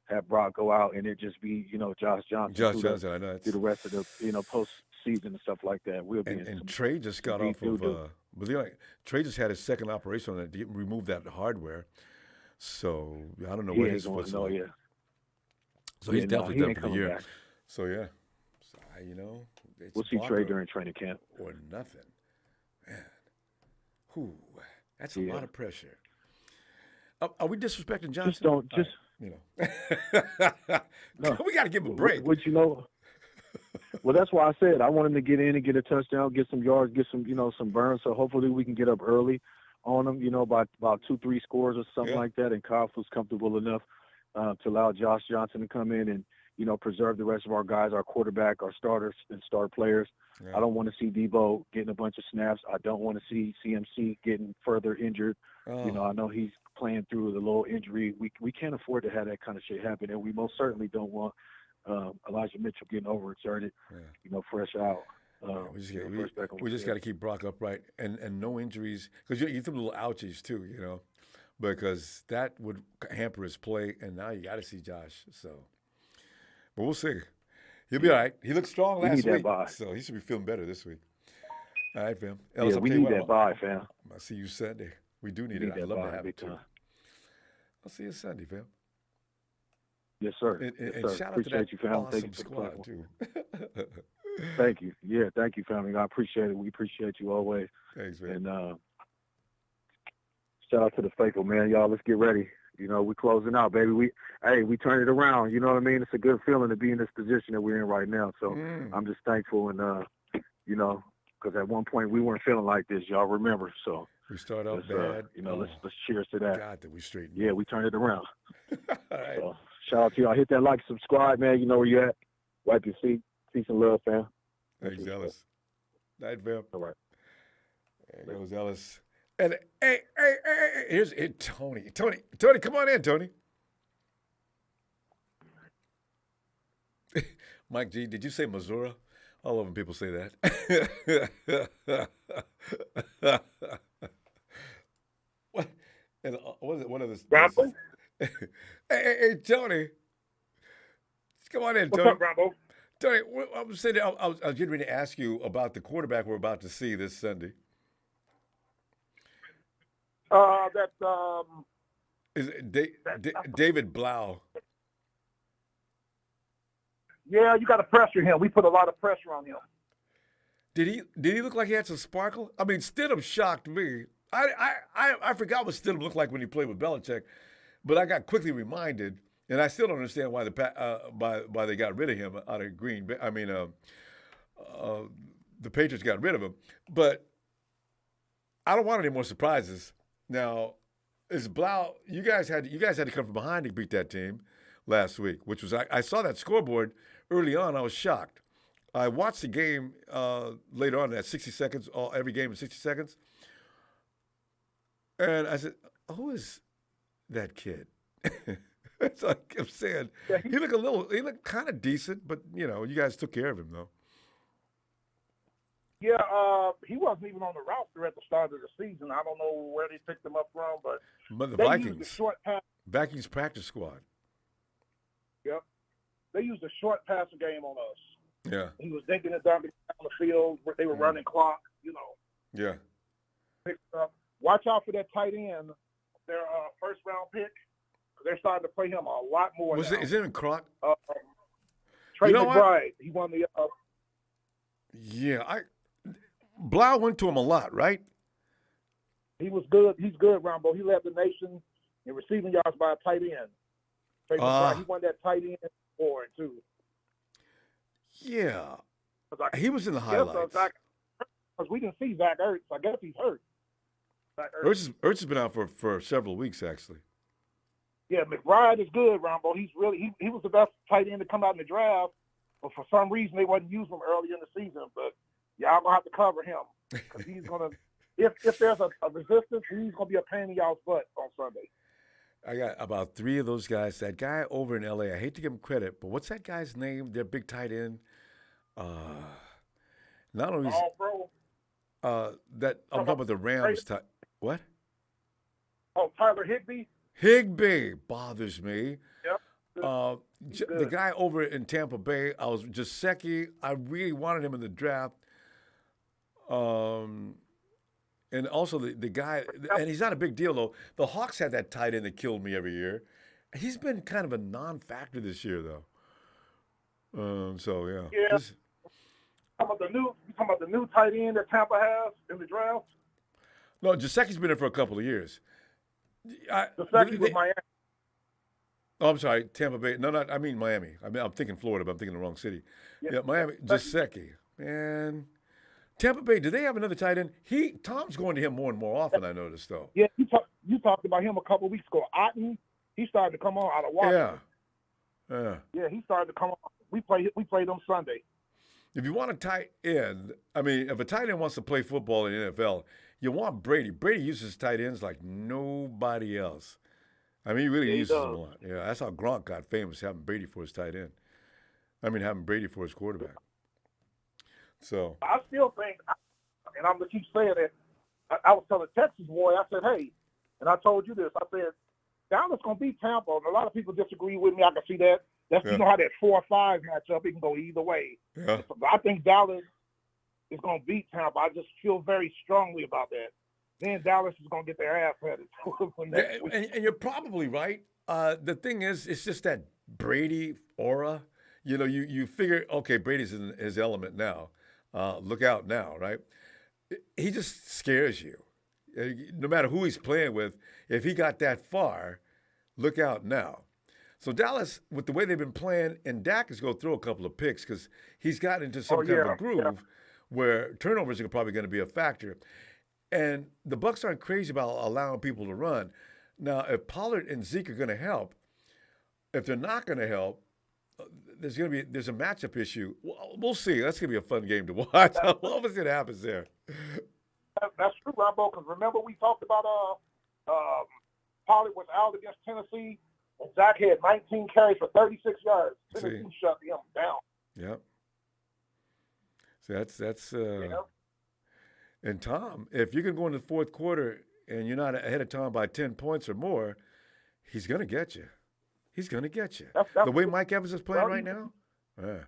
have Brock go out and it just be, Josh Johnson. I know. Through the rest of the, postseason and stuff like that. We'll be and Trey just got off of, Trey just had his second operation on it. He removed that hardware. So I don't know what his foot's like. Yeah. So he's definitely done for the year. Back. So yeah, we'll see Trey during training camp or nothing. Man, that's a lot of pressure. Are we disrespecting Johnson? No. We got to give him a break. Well, that's why I said I want him to get in and get a touchdown, get some yards, get some, some burns. So hopefully we can get up early on him, by about 2-3 scores or something like that. And Kyle feels comfortable enough to allow Josh Johnson to come in and, preserve the rest of our guys, our quarterback, our starters and star players. Yeah. I don't want to see Debo getting a bunch of snaps. I don't want to see CMC getting further injured. Oh. I know he's playing through the little injury. We can't afford to have that kind of shit happen, and we most certainly don't want Elijah Mitchell getting overexerted, fresh out. We just got to keep Brock upright and no injuries, because you threw little ouchies too, because that would hamper his play, and now you got to see Josh. So, but we'll see. He'll be all right. He looked strong last week, so he should be feeling better this week. All right, fam. Ellis, we need that bye, fam. I'll see you Sunday. We do need it. I'd love to have it too. I'll see you Sunday, fam. Yes, sir. And shout out to that awesome squad too. Thank you. Yeah, thank you, family. I appreciate it. We appreciate you always. Thanks, man. And shout out to the faithful, man. Y'all, let's get ready. We're closing out, baby. We turned it around. You know what I mean? It's a good feeling to be in this position that we're in right now. So I'm just thankful, and because at one point we weren't feeling like this. Y'all remember? So we started off bad. Let's cheers to that. God, that we straightened. Yeah, we turned it around. All right. So, shout out to y'all. Hit that like, subscribe, man. You know where you at. Wipe your feet. Peace and love, fam. Thanks, Ellis. Night, fam. All right. There goes Ellis. And hey, here's Tony. Tony, come on in, Tony. Mike G, did you say Missouri? I love when people say that. What? And what is it? One of the. Hey, Tony. Come on in, Tony. What's up, Ronbo? Tony, I was getting ready to ask you about the quarterback we're about to see this Sunday. Is it David Blau? Yeah, you got to pressure him. We put a lot of pressure on him. Did he look like he had some sparkle? I mean, Stidham shocked me. I forgot what Stidham looked like when he played with Belichick, but I got quickly reminded, and I still don't understand why why they got rid of him out of Green Bay. I mean, the Patriots got rid of him, but I don't want any more surprises. Now, is Blau? You guys had to come from behind to beat that team last week, which was I saw that scoreboard early on. I was shocked. I watched the game later on at 60 seconds, every game in 60 seconds, and I said, "Who is that kid?" So I kept saying, he looked kind of decent, but you guys took care of him though. Yeah, he wasn't even on the roster at the start of the season. I don't know where they picked him up from, but the they Vikings, used a short pass. Vikings practice squad. Yep, they used a short passing game on us. Yeah, he was dinking it down the field. They were running clock. Yeah. Picked up. Watch out for that tight end, their first round pick. They're starting to play him a lot more. Is it in Croc? Trey McBride. He won the. Yeah, Blau went to him a lot, right? He was good. He's good, Ronbo. He led the nation in receiving yards by a tight end. Trey McBride. He won that tight end award too. Yeah, he was in the highlights. Because we didn't see Zach Ertz. I guess he's hurt. Ertz has been out for several weeks actually. Yeah, McBride is good, Ronbo. He's really he was the best tight end to come out in the draft, but for some reason they wasn't using him early in the season. But y'all gonna have to cover him because he's gonna. If there's a resistance, he's gonna be a pain in y'all's butt on Sunday. I got about 3 of those guys. That guy over in L.A., I hate to give him credit, but what's that guy's name? Their big tight end. Not only bro. that I'm talking about the Rams. What? Oh, Tyler Higbee? Higbee bothers me. Yep. The guy over in Tampa Bay, I was Gesicki. I really wanted him in the draft. And also the guy, and he's not a big deal, though. The Hawks had that tight end that killed me every year. He's been kind of a non-factor this year, though. So, yeah. Yeah. You talking about the new tight end that Tampa has in the draft? No, Gesicki's been there for a couple of years. Gesicki was Miami. Oh, I'm sorry, Tampa Bay. No, I mean Miami. I'm thinking Florida, but I'm thinking the wrong city. Yeah, Miami. Gesicki. Man. Tampa Bay, do they have another tight end? Tom's going to him more and more often, I noticed, though. Yeah, you talked about him a couple of weeks ago. Otten, he started to come on out of Washington. Yeah, he started to come on. We played on Sunday. If you want a tight end, if a tight end wants to play football in the NFL, you want Brady. Brady uses tight ends like nobody else. He really uses them a lot. Yeah, that's how Gronk got famous, having Brady for his tight end. Having Brady for his quarterback. So I still think, and I'm going to keep saying it, I was telling Texas boy, I said, hey, and I told you this, I said, Dallas going to beat Tampa, and a lot of people disagree with me. I can see that. You know how that 4-5 matchup, it can go either way. Yeah. I think Dallas is going to beat Tampa. I just feel very strongly about that. Then Dallas is going to get their ass handed to them. And you're probably right. The thing is, it's just that Brady aura. You figure, okay, Brady's in his element now. Look out now, right? He just scares you. No matter who he's playing with, if he got that far, look out now. So Dallas, with the way they've been playing, and Dak is going to throw a couple of picks because he's got into some kind of a groove where turnovers are probably going to be a factor. And the Bucs aren't crazy about allowing people to run. Now, if Pollard and Zeke are going to help, if they're not going to help, there's a matchup issue. We'll see. That's going to be a fun game to watch. What was it happens there? That's true, Ronbo, because remember we talked about Pollard was out against Tennessee, and Zach had 19 carries for 36 yards. Tennessee shut him down. Yep. So that's And Tom, if you can go into the fourth quarter and you're not ahead of Tom by 10 points or more, he's going to get you. He's going to get you. The way Mike Evans is playing right now? Yeah.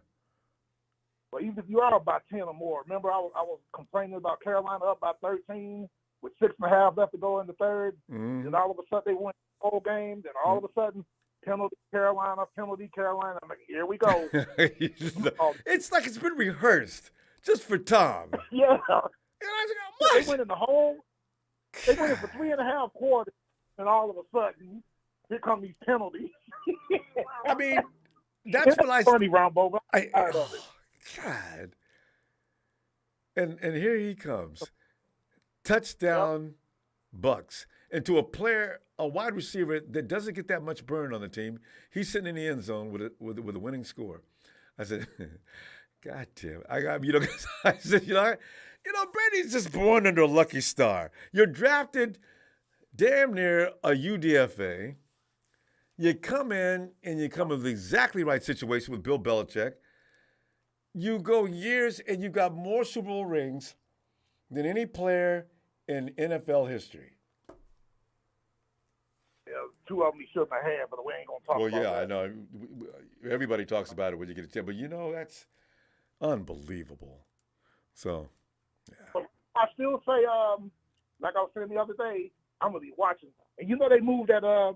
Well, even if you are up by 10 or more, remember I was complaining about Carolina up by 13 with 6.5 left to go in the third. Mm-hmm. And all of a sudden they won the whole game. Then all of a sudden, penalty Carolina. I'm like, here we go. It's like it's been rehearsed just for Tom. Yeah. What? They went in the whole. They went in for 3.5 quarters, and all of a sudden, here come these penalties. That's what I. Funny, Ronbo. God. And here he comes, touchdown, Bucks, and to a player, a wide receiver that doesn't get that much burn on the team. He's sitting in the end zone with a winning score. I said, God damn, I said, Brady's just born under a lucky star. You're drafted damn near a UDFA. You come in and you come with the exactly right situation with Bill Belichick. You go years and you got more Super Bowl rings than any player in NFL history. Yeah, 2 of them he shouldn't have had, but we ain't going to talk about that. Well, yeah, I know. Everybody talks about it when you get a chance, but that's unbelievable. So, yeah. But I still say, like I was saying the other day, I'm going to be watching. And they moved that,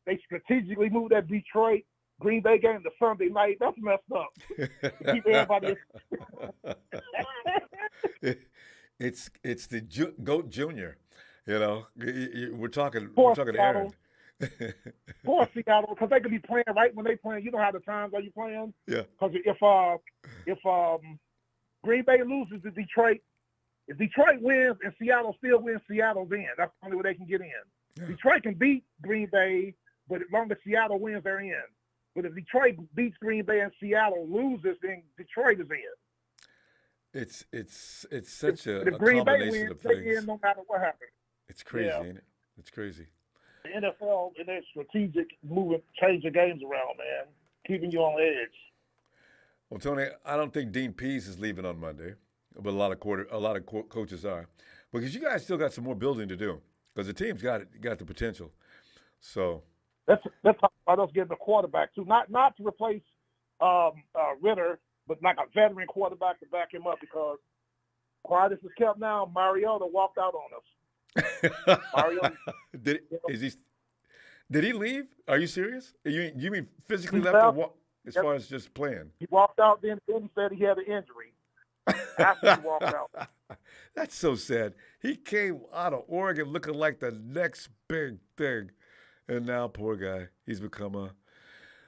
they strategically moved that Detroit Green Bay game to Sunday night. That's messed up. Keep everybody. It's the GOAT Junior. We're talking Aaron. Poor Seattle, because they could be playing right when they playing. You know how the times are you playing? Yeah. Because if Green Bay loses to Detroit, if Detroit wins and Seattle still wins, Seattle's in. That's the only way they can get in. Yeah. Detroit can beat Green Bay, but as long as Seattle wins, they're in. But if Detroit beats Green Bay and Seattle loses, then Detroit is in. It's such a Green Bay combination wins, of things. they in no matter what happens. It's crazy, ain't it? It's crazy. The NFL and their strategic moving, changing games around, man, keeping you on edge. Well, Tony, I don't think Dean Pease is leaving on Monday, but a lot of coaches are, because you guys still got some more building to do. because the team's got the potential. So let's talk about us getting a quarterback too, not to replace Ritter, but like a veteran quarterback to back him up, because quiet as it's kept now, Mariota walked out on us. Mariota, Did he leave? Are you serious? You mean physically left or as far as just playing? He walked out, then he said he had an injury after he walked out. That's so sad. He came out of Oregon looking like the next big thing, and now, poor guy, he's become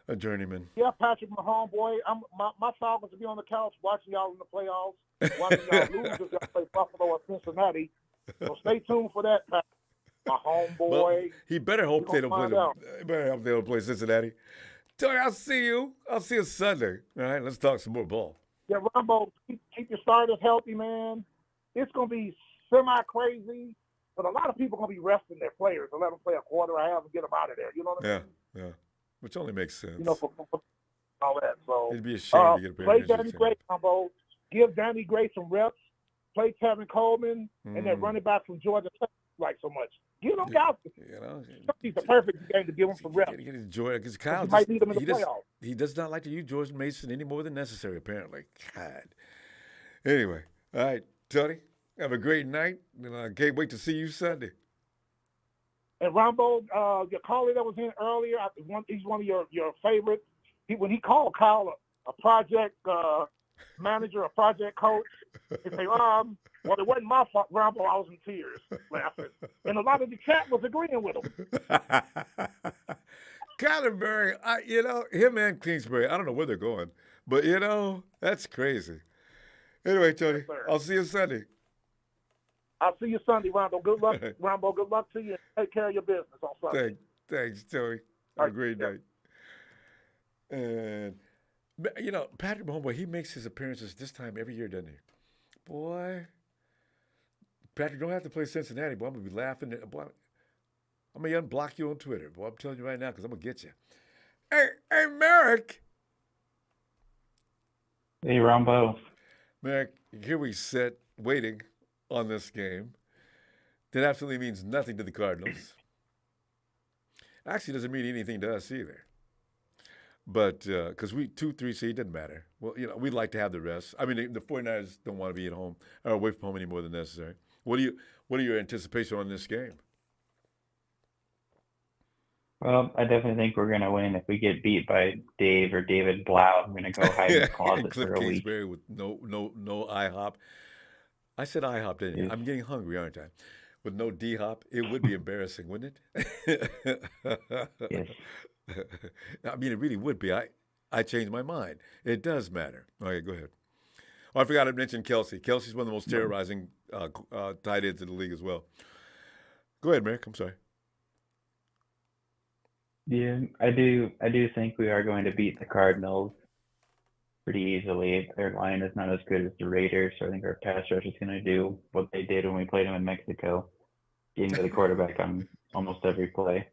a journeyman. Yeah, Patrick, my homeboy. My Falcons will be on the couch watching y'all in the playoffs, watching y'all lose if y'all play Buffalo or Cincinnati. So stay tuned for that, Patrick, my homeboy. Well, he better hope they don't play. He better hope they don't play Cincinnati. Tony, I'll see you. I'll see you Sunday. All right, let's talk some more ball. Yeah, Ronbo, keep your starters healthy, man. It's gonna be semi-crazy, but a lot of people are gonna be resting their players and let them play a quarter or half and get them out of there. You know what I mean? Yeah. Which only makes sense. You know, for all that. So it'd be a shame to get a pair play Danny Gray, Ronbo. Give Danny Gray some reps. Play Tevin Coleman and that running back from Georgia Tech like so much. Give them guys. He's the perfect game to give him some reps. Because Kyle might need him in the playoffs. He does not like to use Jordan Mason any more than necessary, apparently. God. Anyway, all right, Tony, have a great night, and I can't wait to see you Sunday. And Ronbo, your caller that was in earlier, he's one of your favorites. When he called Kyle a project manager, a project coach, he said, well, it wasn't my fault, Ronbo. I was in tears laughing. And a lot of the chat was agreeing with him. Kyler Murray, him and Kingsbury, I don't know where they're going, but, that's crazy. Anyway, Tony, yes, I'll see you Sunday. I'll see you Sunday, Ronbo. Good luck, Ronbo. Good luck to you. Take care of your business on Sunday. Thanks, Tony. Have a great night. And, Patrick Mahomes, he makes his appearances this time every year, doesn't he? Boy, Patrick, don't have to play Cincinnati, boy. I'm going to be laughing. Boy, I'm going to unblock you on Twitter, boy. I'm telling you right now because I'm going to get you. Hey, Merrick. Hey, Ronbo. Merrick, here we sit waiting on this game. That absolutely means nothing to the Cardinals. Actually, doesn't mean anything to us either. But because we 2-3 seed doesn't matter. Well, we'd like to have the rest. I mean, the 49ers don't want to be at home or away from home any more than necessary. What are your anticipation on this game? Well, I definitely think we're going to win. If we get beat by Dave or David Blau, I'm going to go hide in the closet Cliff for a week. Kingsbury with no IHOP. I said IHOP, didn't you? Yes. I'm getting hungry, aren't I? With no D-hop, it would be embarrassing, wouldn't it? Yes. I mean, it really would be. I changed my mind. It does matter. Okay, go ahead. Oh, I forgot to mention Kelsey. Kelsey's one of the most terrorizing tight ends in the league as well. Go ahead, Merrick. I'm sorry. Yeah, I do think we are going to beat the Cardinals pretty easily. Their line is not as good as the Raiders, so I think our pass rush is going to do what they did when we played them in Mexico, getting to the quarterback on almost every play.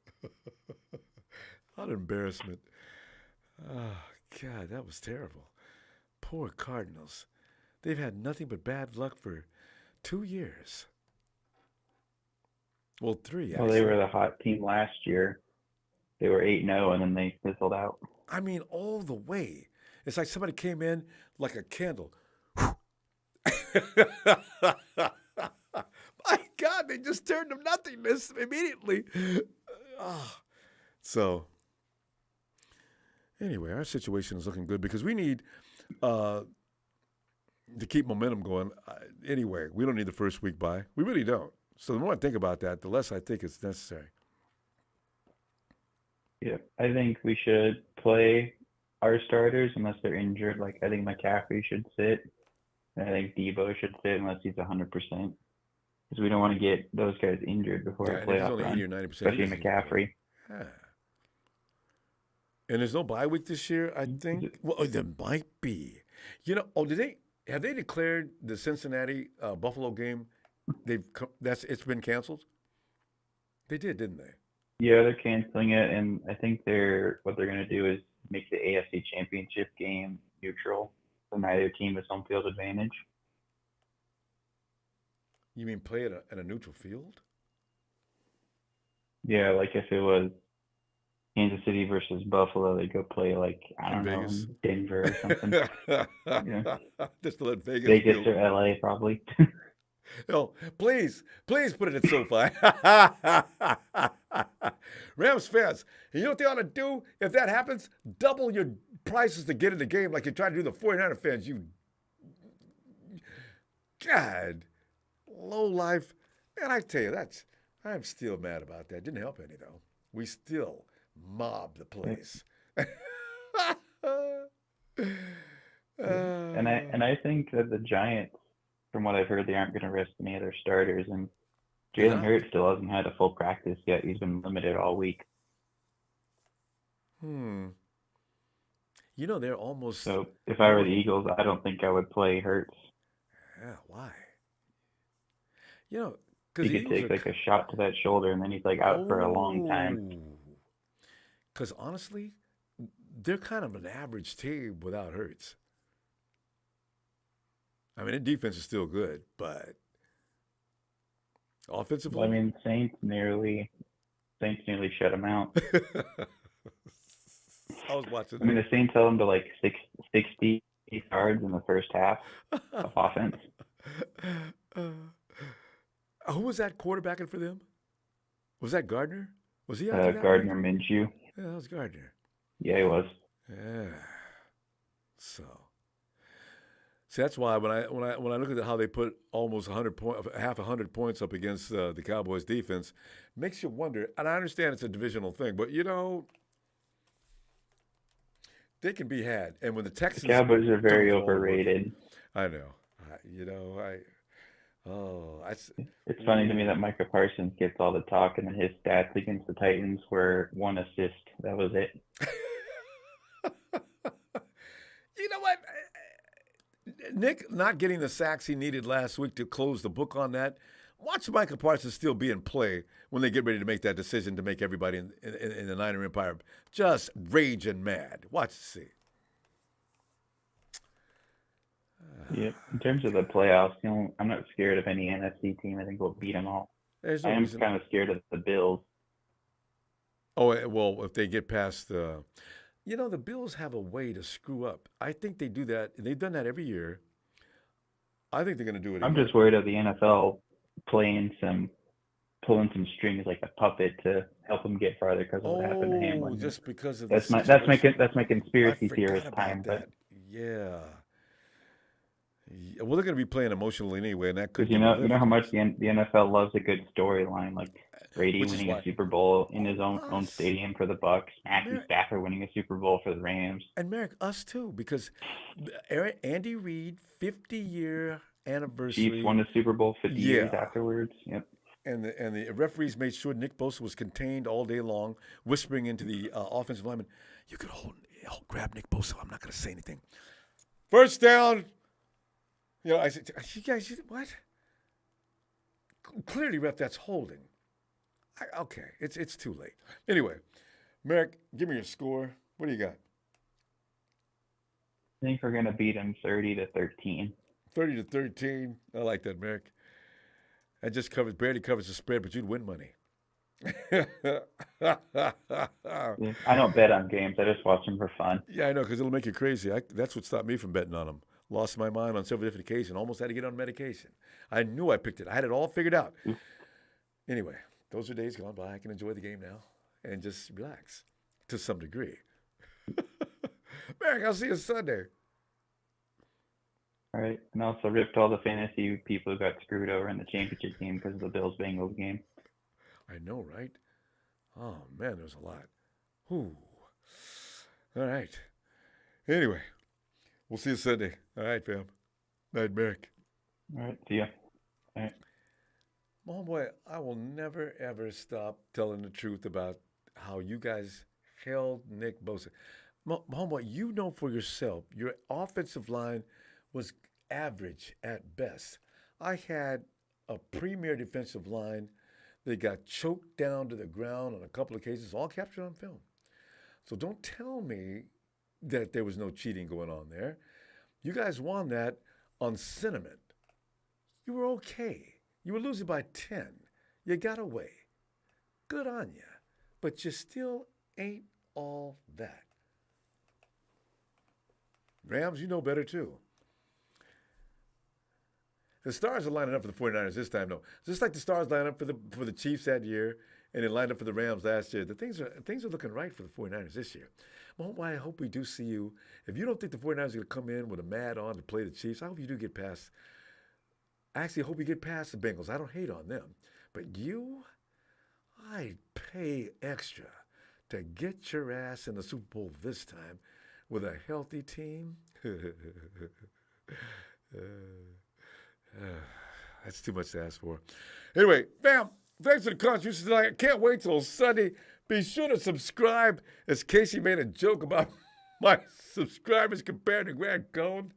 What an embarrassment. Oh, God, that was terrible. Poor Cardinals. They've had nothing but bad luck for 2 years. Well, 3, Well, they were the hot team last year. They were 8-0, and then they fizzled out. I mean, all the way. It's like somebody came in like a candle. My God, they just turned to nothingness immediately. So, anyway, our situation is looking good because we need to keep momentum going. Anyway, we don't need the first week bye. We really don't. So the more I think about that, the less I think it's necessary. Yeah, I think we should play our starters unless they're injured. Like, I think McCaffrey should sit. And I think Debo should sit unless he's 100%. Because we don't want to get those guys injured before our playoff run, 80 or 90%, especially McCaffrey. Yeah. And there's no bye week this year, I think. Well, there might be. Have they declared the Cincinnati Buffalo game? It's been canceled. They did, didn't they? Yeah, they're canceling it, and I think what they're going to do is make the AFC Championship game neutral, so neither team has home field advantage. You mean play at a neutral field? Yeah, like if it was Kansas City versus Buffalo, they go play like I don't know, Vegas. Denver or something. Just to let Vegas. Vegas or LA probably. No, please put it at SoFi. Rams fans, you know what they ought to do if that happens? Double your prices to get in the game like you try to do the 49er fans. You, God, low life. Man, I tell you, I'm still mad about that. Didn't help any though. We still mobbed the place. And I think that the Giants, from what I've heard, they aren't going to risk any other starters, and Jalen Hurts still hasn't had a full practice yet. He's been limited all week. You know, they're almost. So if I were the Eagles, I don't think I would play Hurts. Yeah, why? You know, because he could take like a shot to that shoulder, and then he's like out for a long time. Because honestly, they're kind of an average team without Hurts. I mean, their defense is still good, but offensively, I mean, Saints nearly shut them out. I was watching. I mean, the Saints held them to like 60 yards in the first half of offense. Who was that quarterbacking for them? Was that Gardner? Was he out Gardner Minshew? Yeah, that was Gardner. Yeah, he was. Yeah. So, see, that's why when I look at how they put almost half 100 points up against the Cowboys defense, makes you wonder. And I understand it's a divisional thing, but you know, they can be had. And when the Texans, the Cowboys are very overrated. I know. It's funny to me that Micah Parsons gets all the talk, and then his stats against the Titans were 1 assist. That was it. You know what? Nick not getting the sacks he needed last week to close the book on that. Watch Micah Parsons still be in play when they get ready to make that decision to make everybody in the Niner Empire just raging mad. Watch and see. Yeah, in terms of the playoffs, you know, I'm not scared of any NFC team. I think we'll beat them all. I am kind of scared of the Bills. Oh, well, if they get past the... You know, the Bills have a way to screw up. I think they do that. They've done that every year. I think they're going to do it again. I'm just worried of the NFL pulling some strings like a puppet to help them get farther because of what happened to Hamlin. Just because of that's my conspiracy theorist time. But yeah. Well, they're going to be playing emotionally anyway, and that could. You know how much the NFL loves a good storyline, like Brady winning a Super Bowl in his own stadium for the Bucs, Matthew Stafford winning a Super Bowl for the Rams, and Merrick, us too, because Andy Reid 50-year anniversary. Chiefs won a Super Bowl 50 years afterwards. Yep. And the referees made sure Nick Bosa was contained all day long, whispering into the offensive lineman, "You could grab Nick Bosa. I'm not going to say anything." First down. You know, I said, "You guys, what?" Clearly, ref, that's holding. Okay, it's too late. Anyway, Merrick, give me your score. What do you got? I think we're gonna beat them 30-13. 30-13. I like that, Merrick. That just barely covers the spread, but you'd win money. I don't bet on games. I just watch them for fun. Yeah, I know, because it'll make you crazy. That's what stopped me from betting on them. Lost my mind on several different occasions. Almost had to get on medication. I knew I picked it. I had it all figured out. Anyway, those are days gone by. I can enjoy the game now and just relax to some degree. Merrick, I'll see you Sunday. All right. And also ripped all the fantasy people who got screwed over in the championship game because of the Bills-Bengals game. I know, right? Oh, man, there's a lot. Whew. All right. Anyway, we'll see you Sunday. All right, fam. Night, Merrick. All right. See ya. All right. Homeboy, I will never, ever stop telling the truth about how you guys held Nick Bosa. Homeboy, you know for yourself, your offensive line was average at best. I had a premier defensive line that got choked down to the ground on a couple of cases, all captured on film. So don't tell me that there was no cheating going on there. You guys won that on sentiment. You were okay. You were losing by 10. You got away. Good on you. But you still ain't all that. Rams, you know better too. The stars are lining up for the 49ers this time, though. Just like the stars lined up for the Chiefs that year and then lined up for the Rams last year. Things are looking right for the 49ers this year. Well, I hope we do see you. If you don't think the 49ers are going to come in with a mad on to play the Chiefs, I hope you do get past. I actually hope you get past the Bengals. I don't hate on them. But I'd pay extra to get your ass in the Super Bowl this time with a healthy team. That's too much to ask for. Anyway, fam, thanks for the contributions tonight. I can't wait till Sunday. Be sure to subscribe, as Casey made a joke about my subscribers compared to Grant Cohn.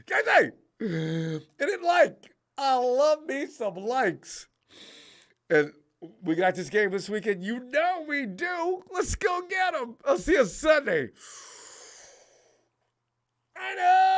Casey! And I love me some likes. And we got this game this weekend. You know we do. Let's go get them. I'll see you Sunday. I know.